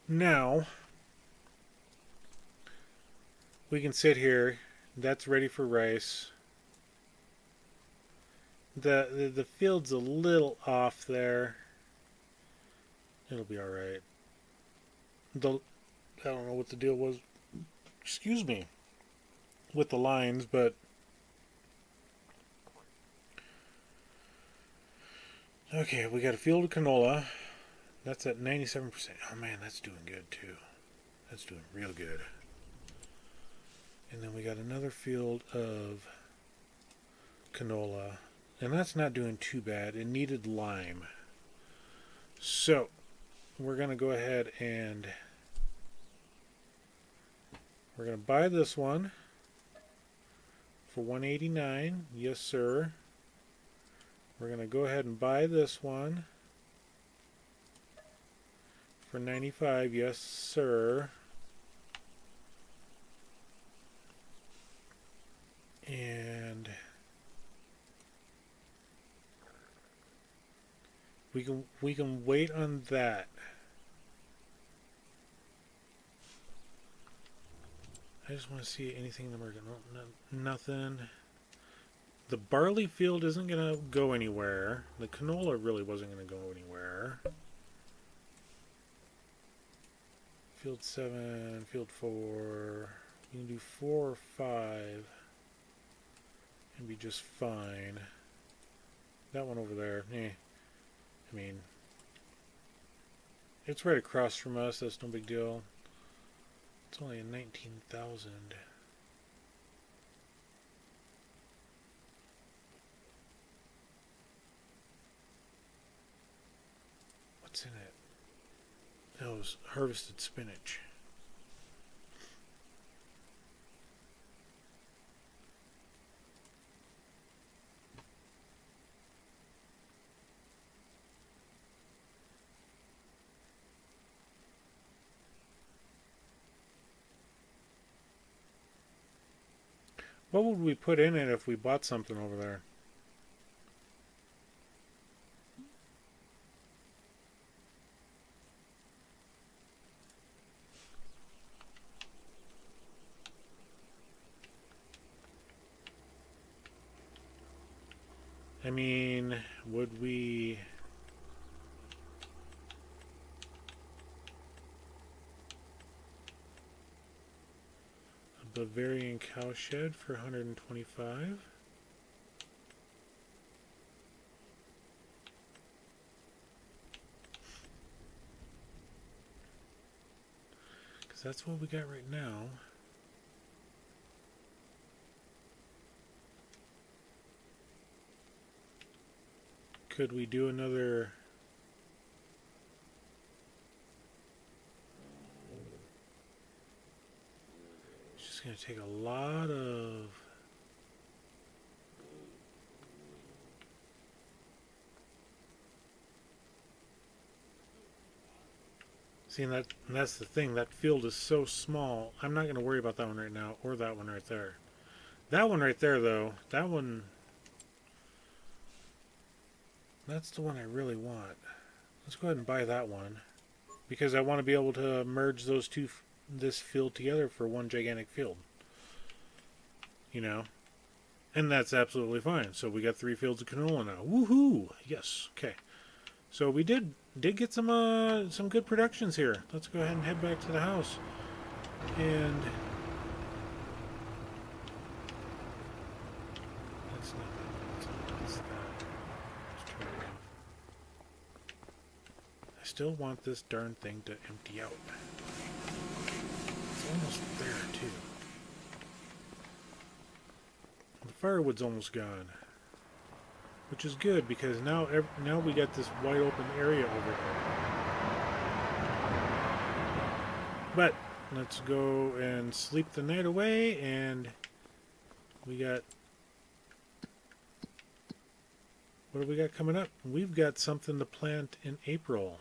Now, we can sit here. That's ready for rice. The field's a little off there. It'll be alright. I don't know what the deal was. Excuse me. With the lines, but okay, we got a field of canola. That's at 97%. Oh man, that's doing good too. That's doing real good. And then we got another field of canola, and that's not doing too bad. It needed lime. So, we're going to go ahead and we're going to buy this one for $189. Yes, sir. We're going to go ahead and buy this one for $95. Yes, sir. And We can wait on that. I just want to see anything in the market. No, nothing. The barley field isn't going to go anywhere. The canola really wasn't going to go anywhere. Field 7, field 4. You can do 4 or 5 and be just fine. That one over there, I mean, it's right across from us. That's no big deal. It's only a 19,000. What's in it? That was harvested spinach. What would we put in it if we bought something over there? I mean, would we... Bavarian cowshed for 125. Because that's what we got right now. Could we do another... It's going to take a lot of... See, and that's the thing. That field is so small. I'm not going to worry about that one right now, or that one right there. That one right there, though, that one... That's the one I really want. Let's go ahead and buy that one. Because I want to be able to merge those two, this field together for one gigantic field. You know? And that's absolutely fine. So we got 3 fields of canola now. Woohoo! Yes. Okay. So we did get some good productions here. Let's go ahead and head back to the house. And... That's not that. That's that. I still want this darn thing to empty out. It's almost there, too. The firewood's almost gone. Which is good, because now we got this wide open area over here. But, let's go and sleep the night away, and we got... What do we got coming up? We've got something to plant in April.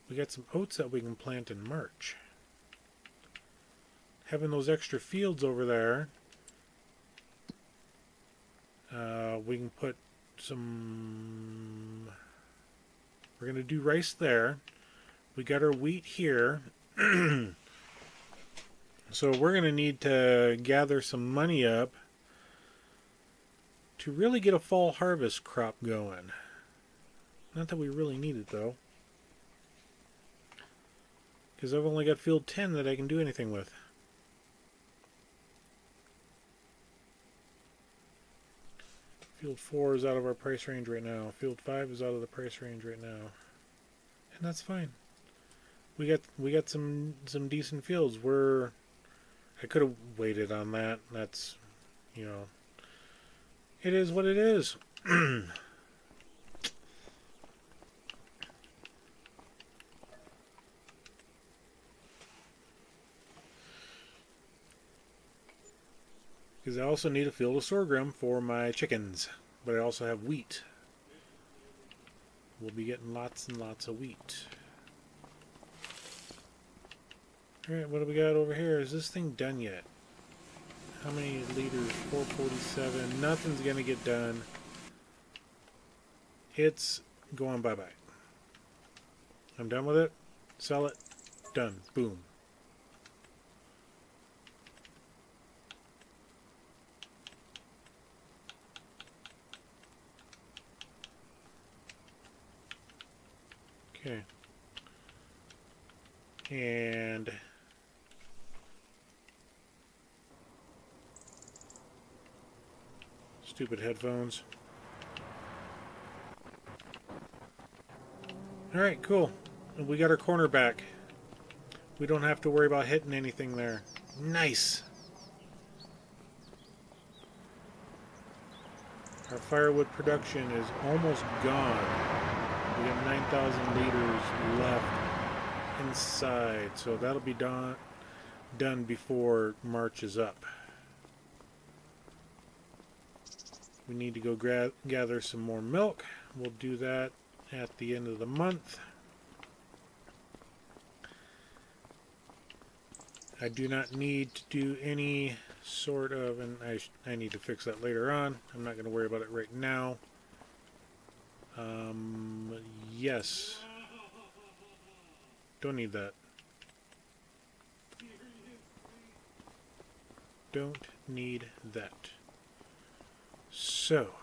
We got some oats that we can plant in March. Having those extra fields over there, we can put some... We're going to do rice there. We got our wheat here. So we're going to need to gather some money up to really get a fall harvest crop going. Not that we really need it, though. Because I've only got field 10 that I can do anything with. Field 4 is out of our price range right now. Field 5 is out of the price range right now. And that's fine. We got some decent fields. I could have waited on that. That's, you know, it is what it is. Because I also need a field of sorghum for my chickens. But I also have wheat. We'll be getting lots and lots of wheat. Alright, what do we got over here? Is this thing done yet? How many liters? 447. Nothing's going to get done. it's going bye-bye. I'm done with it. Sell it. Done. Boom. Okay. And stupid headphones. Alright, cool. And we got our corner back. We don't have to worry about hitting anything there. Nice! Our firewood production is almost gone. We got 9,000 liters left inside, so that'll be done before March is up. We need to go gather some more milk. We'll do that at the end of the month. I do not need to do any sort of, and I need to fix that later on. I'm not going to worry about it right now. Yes. Don't need that. Don't need that. So,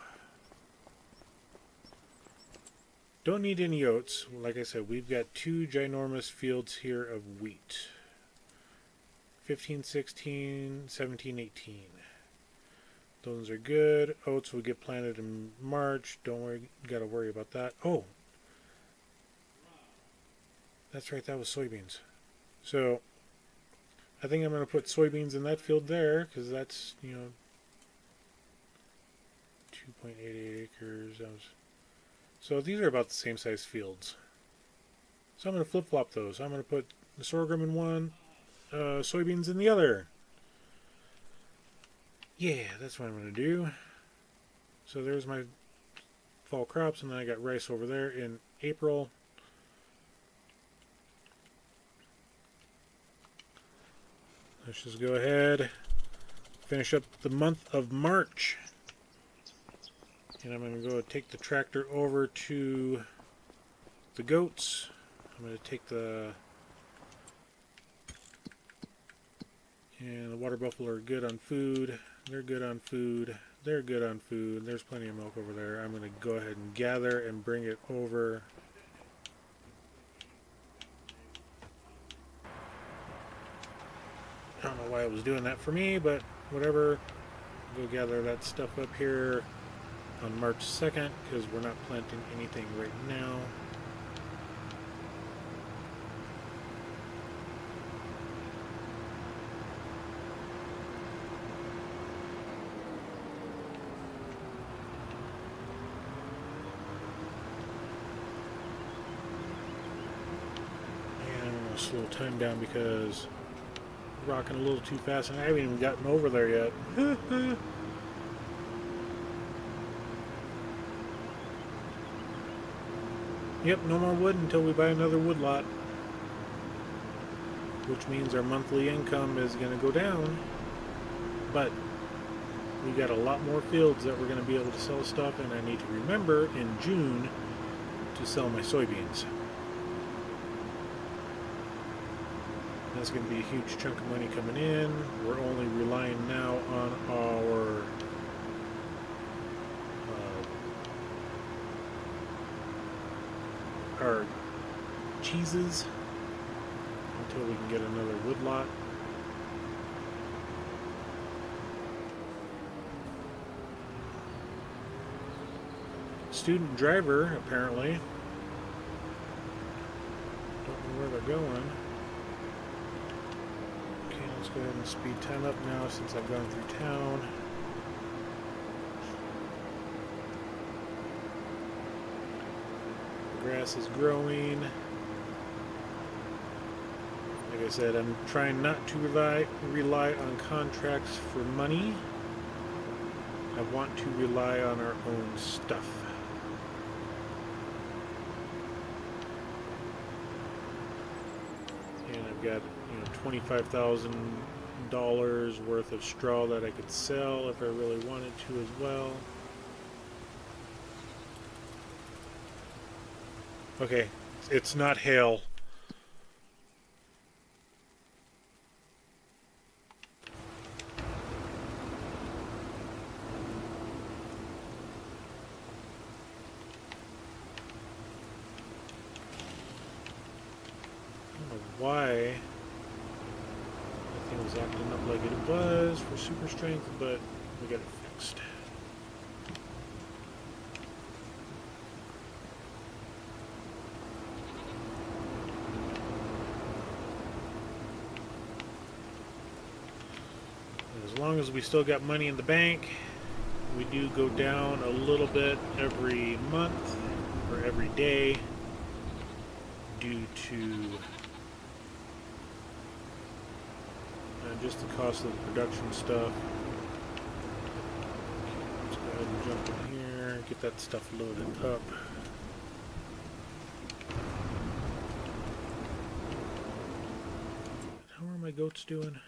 don't need any oats. Like I said, we've got 2 ginormous fields here of wheat. 15, 16, 17, 18. Those are good. Oats will get planted in March. Don't worry, gotta worry about that. Oh, that's right, that was soybeans. So, I think I'm going to put soybeans in that field there, because that's, 2.88 acres. So these are about the same size fields. So I'm going to flip-flop those. I'm going to put the sorghum in one, soybeans in the other. Yeah, that's what I'm going to do. So there's my fall crops, and then I got rice over there in April. Let's just go ahead, finish up the month of March. And I'm going to go take the tractor over to the goats. I'm going to take and the water buffalo are good on food. They're good on food. They're good on food. There's plenty of milk over there. I'm going to go ahead and gather and bring it over. I don't know why it was doing that for me, but whatever. Go gather that stuff up here on March 2nd, because we're not planting anything right now. And I'm going to slow time down because I'm rocking a little too fast, and I haven't even gotten over there yet. Yep, no more wood until we buy another wood lot. Which means our monthly income is going to go down. But we got a lot more fields that we're going to be able to sell stuff, and I need to remember in June to sell my soybeans. That's going to be a huge chunk of money coming in. We're only relying now on our cheeses until we can get another woodlot. Student driver, apparently. Don't know where they're going. Okay, let's go ahead and speed time up now since I've gone through town. Grass is growing. Like I said, I'm trying not to rely on contracts for money. I want to rely on our own stuff. And I've got $25,000 worth of straw that I could sell if I really wanted to as well. Okay, it's not hail. I don't know why that thing was acting up like it was for super strength, but we got it fixed. As long as we still got money in the bank, we do go down a little bit every month or every day due to just the cost of the production stuff. Let's go ahead and jump in here, get that stuff loaded up. How are my goats doing?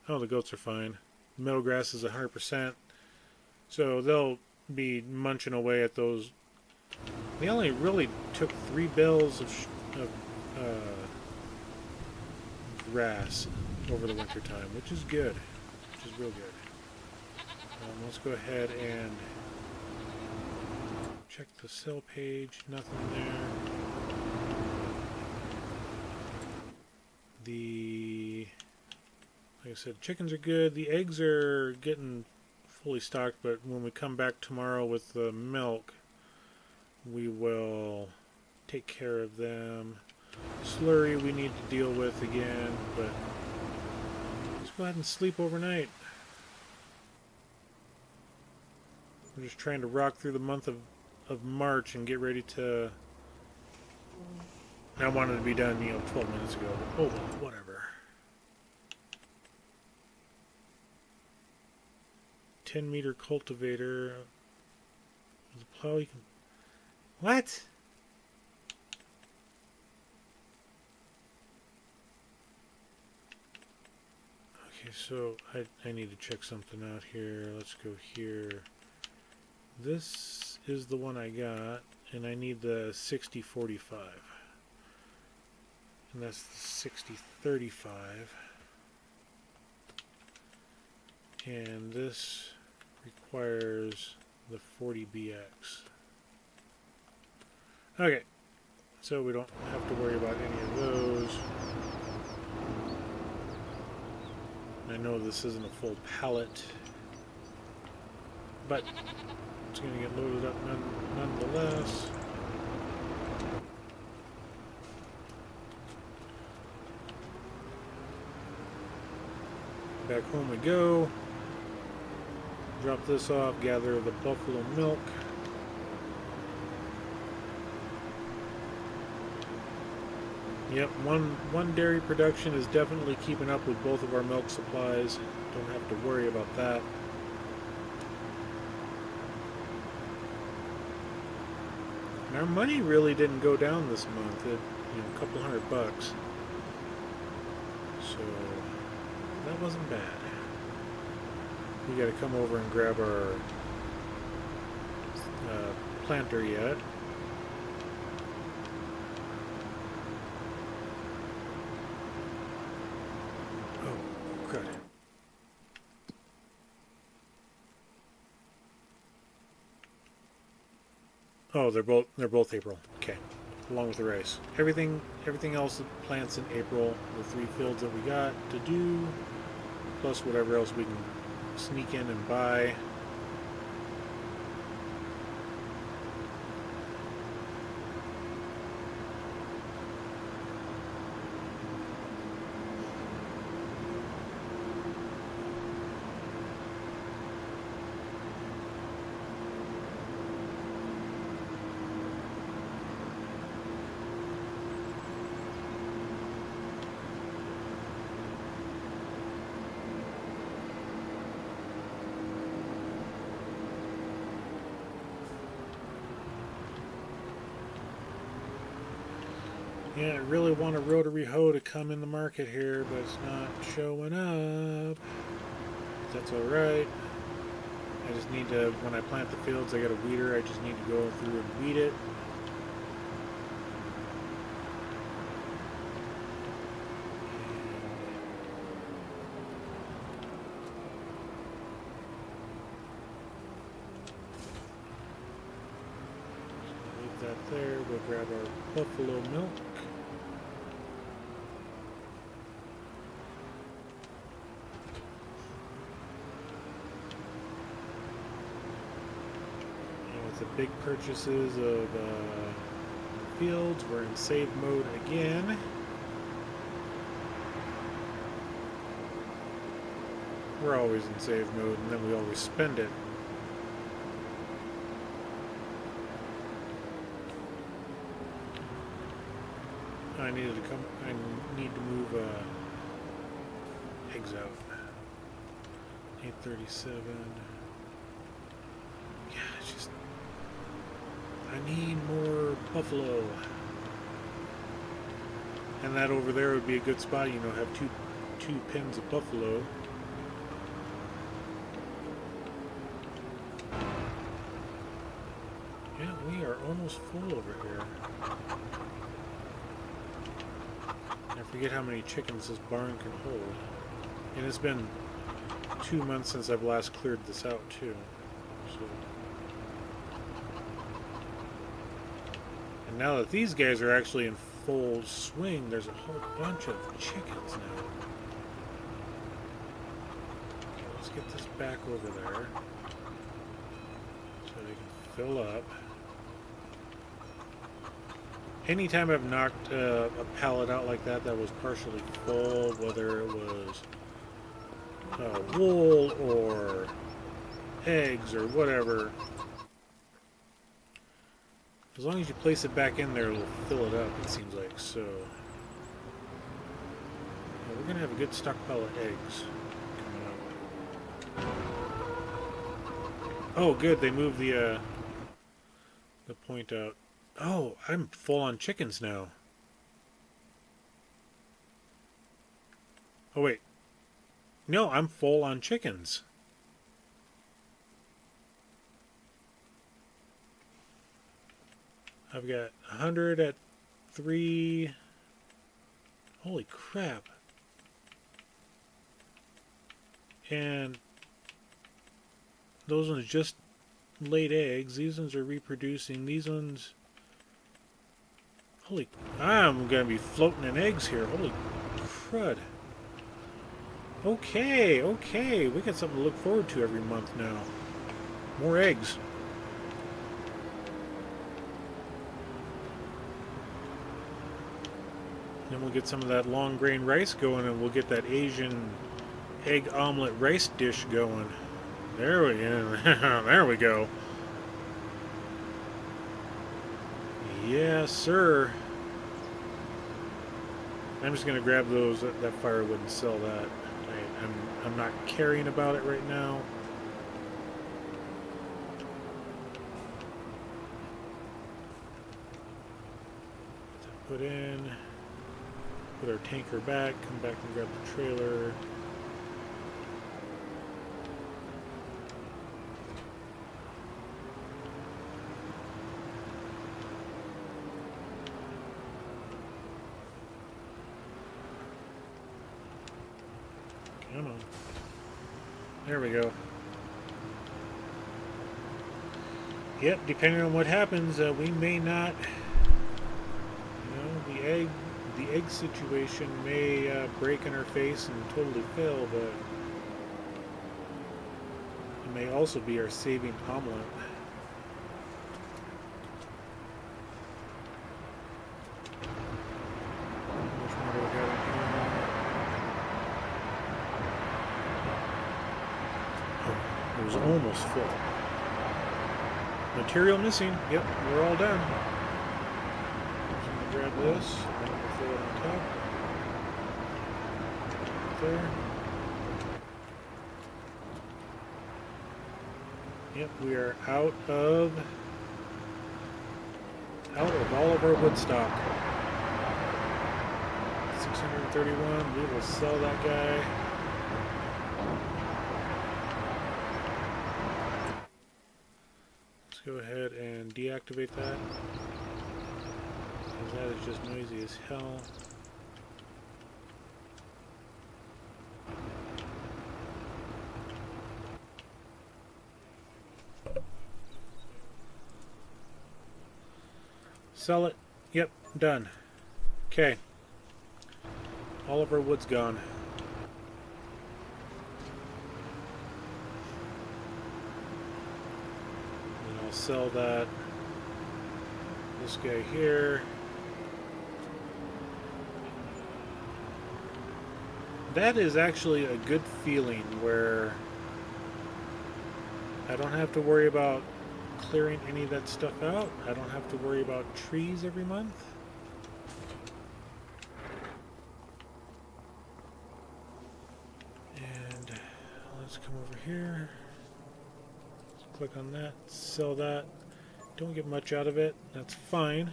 Oh, the goats are fine. Meadow grass is 100%. So they'll be munching away at those. We only really took 3 bales of grass over the winter time, which is good. Which is real good. Let's go ahead and check the sell page. Nothing there. Like I said, chickens are good. The eggs are getting fully stocked, but when we come back tomorrow with the milk, we will take care of them. Slurry we need to deal with again, but let's go ahead and sleep overnight. We're just trying to rock through the month of March and get ready to... I wanted to be done, 12 minutes ago, but oh well, whatever. 10-meter cultivator. The plow you can... What? Okay, so I need to check something out here. Let's go here. This is the one I got, and I need the 60-45. And that's the 60-35. And this requires the 40BX. Okay, so we don't have to worry about any of those. I know this isn't a full pallet, but it's going to get loaded up nonetheless. Back home we go. Drop this off, gather the buffalo milk. Yep, one dairy production is definitely keeping up with both of our milk supplies. Don't have to worry about that. And our money really didn't go down this month. A couple $100. So that wasn't bad. We got to come over and grab our planter yet. Oh, crud. Oh, they're both April. Okay, along with the rice. Everything else plants in April. The 3 fields that we got to do, plus whatever else we can sneak in and buy. Yeah, I really want a rotary hoe to come in the market here, but it's not showing up. That's alright. I just need to, when I plant the fields, I got a weeder, I just need to go through and weed it. that there. We'll grab our buffalo milk. And with the big purchases of fields, we're in save mode again. We're always in save mode, and then we always spend it. I need to move eggs out. 837. Yeah, it's just I need more buffalo. And that over there would be a good spot, you know, have two pens of buffalo. Yeah, we are almost full over here. I forget how many chickens this barn can hold. And it's been 2 months since I've last cleared this out too. So. And now that these guys are actually in full swing, there's a whole bunch of chickens now. Okay, let's get this back over there so they can fill up. Anytime I've knocked a pallet out like that was partially full, whether it was wool or eggs or whatever, as long as you place it back in there, it'll fill it up, it seems like. So yeah, we're going to have a good stockpile of eggs coming up. Oh, good, they moved the point out. Oh, I'm full on chickens now. Oh, wait. No, I'm full on chickens. I've got 100 at 3. Holy crap. And those ones just laid eggs. These ones are reproducing. These ones... Holy... I'm going to be floating in eggs here. Holy crud. Okay, okay. We got something to look forward to every month now. More eggs. Then we'll get some of that long grain rice going, and we'll get that Asian egg omelet rice dish going. There we go. There we go. Yes, sir. I'm just going to grab those. That firewood and sell that. I'm not caring about it right now. Put in. Put our tanker back. Come back and grab the trailer. Come on. There we go. Yep, depending on what happens, we may not, you know, the egg situation may break in our face and totally fail, but it may also be our saving omelet. Which one do we got in here? Oh, it was almost full. Material missing. Yep, we're all done. Just gonna grab this and we'll throw it on top. There. Yep, we are out of all of our wood stock. 631. We will sell that guy. Go ahead and deactivate that, because that is just noisy as hell. Sell it. Yep, done. Okay. All of our wood's gone. And I'll sell that. This guy here. That is actually a good feeling where I don't have to worry about clearing any of that stuff out. I don't have to worry about trees every month. And let's come over here. Let's click on that, sell that. Don't get much out of it. That's fine.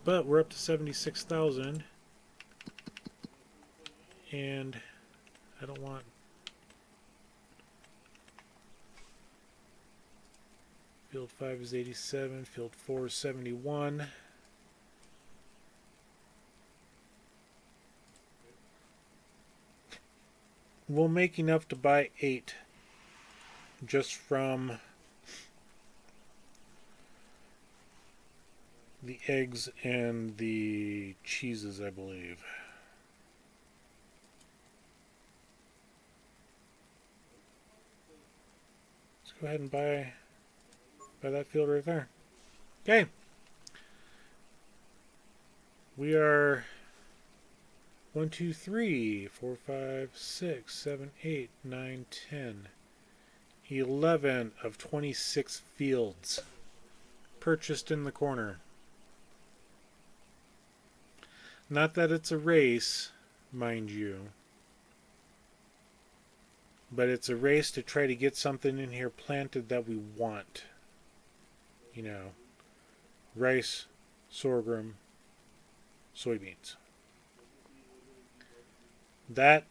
But we're up to 76,000. And I don't want field 5 is 87, field 4 is 71. We'll make enough to buy 8 just from the eggs and the cheeses, I believe. Go ahead and buy that field right there. Okay. We are 1, 2, 3, 4, 5, 6, 7, 8, 9, 10, 11 of 26 fields purchased in the corner. Not that it's a race, mind you. But it's a race to try to get something in here planted that we want. You know, rice, sorghum, soybeans. That,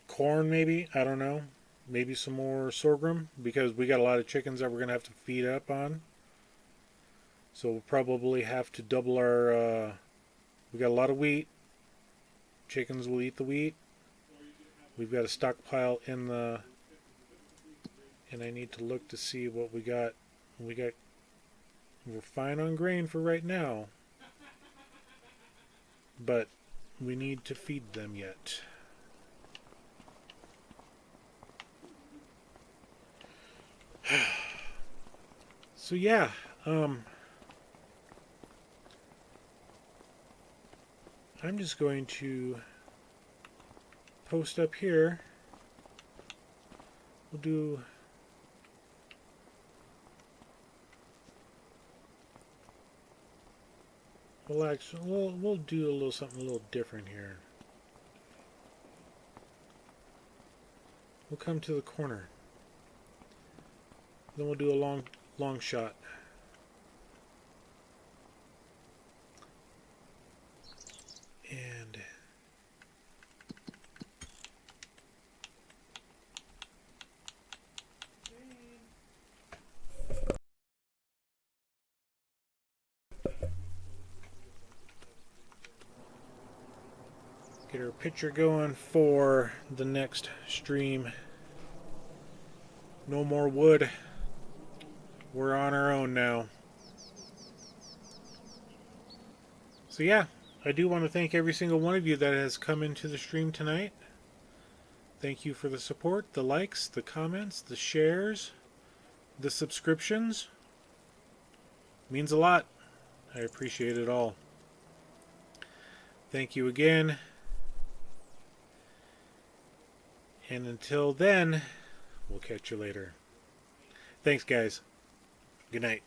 corn maybe, I don't know. Maybe some more sorghum because we got a lot of chickens that we're going to have to feed up on. So we'll probably have to double our, we got a lot of wheat. Chickens will eat the wheat. We've got a stockpile in the, and I need to look to see what we got. We're fine on grain for right now, but we need to feed them yet. So yeah, I'm just going to post up here. We'll do we'll do a little something a little different here. We'll come to the corner. Then we'll do a long shot. And get our picture going for the next stream. No more wood. We're on our own now. So yeah, I do want to thank every single one of you that has come into the stream tonight. Thank you for the support, the likes, the comments, the shares, the subscriptions. It means a lot. I appreciate it all. Thank you again. And until then, we'll catch you later. Thanks, guys. Good night.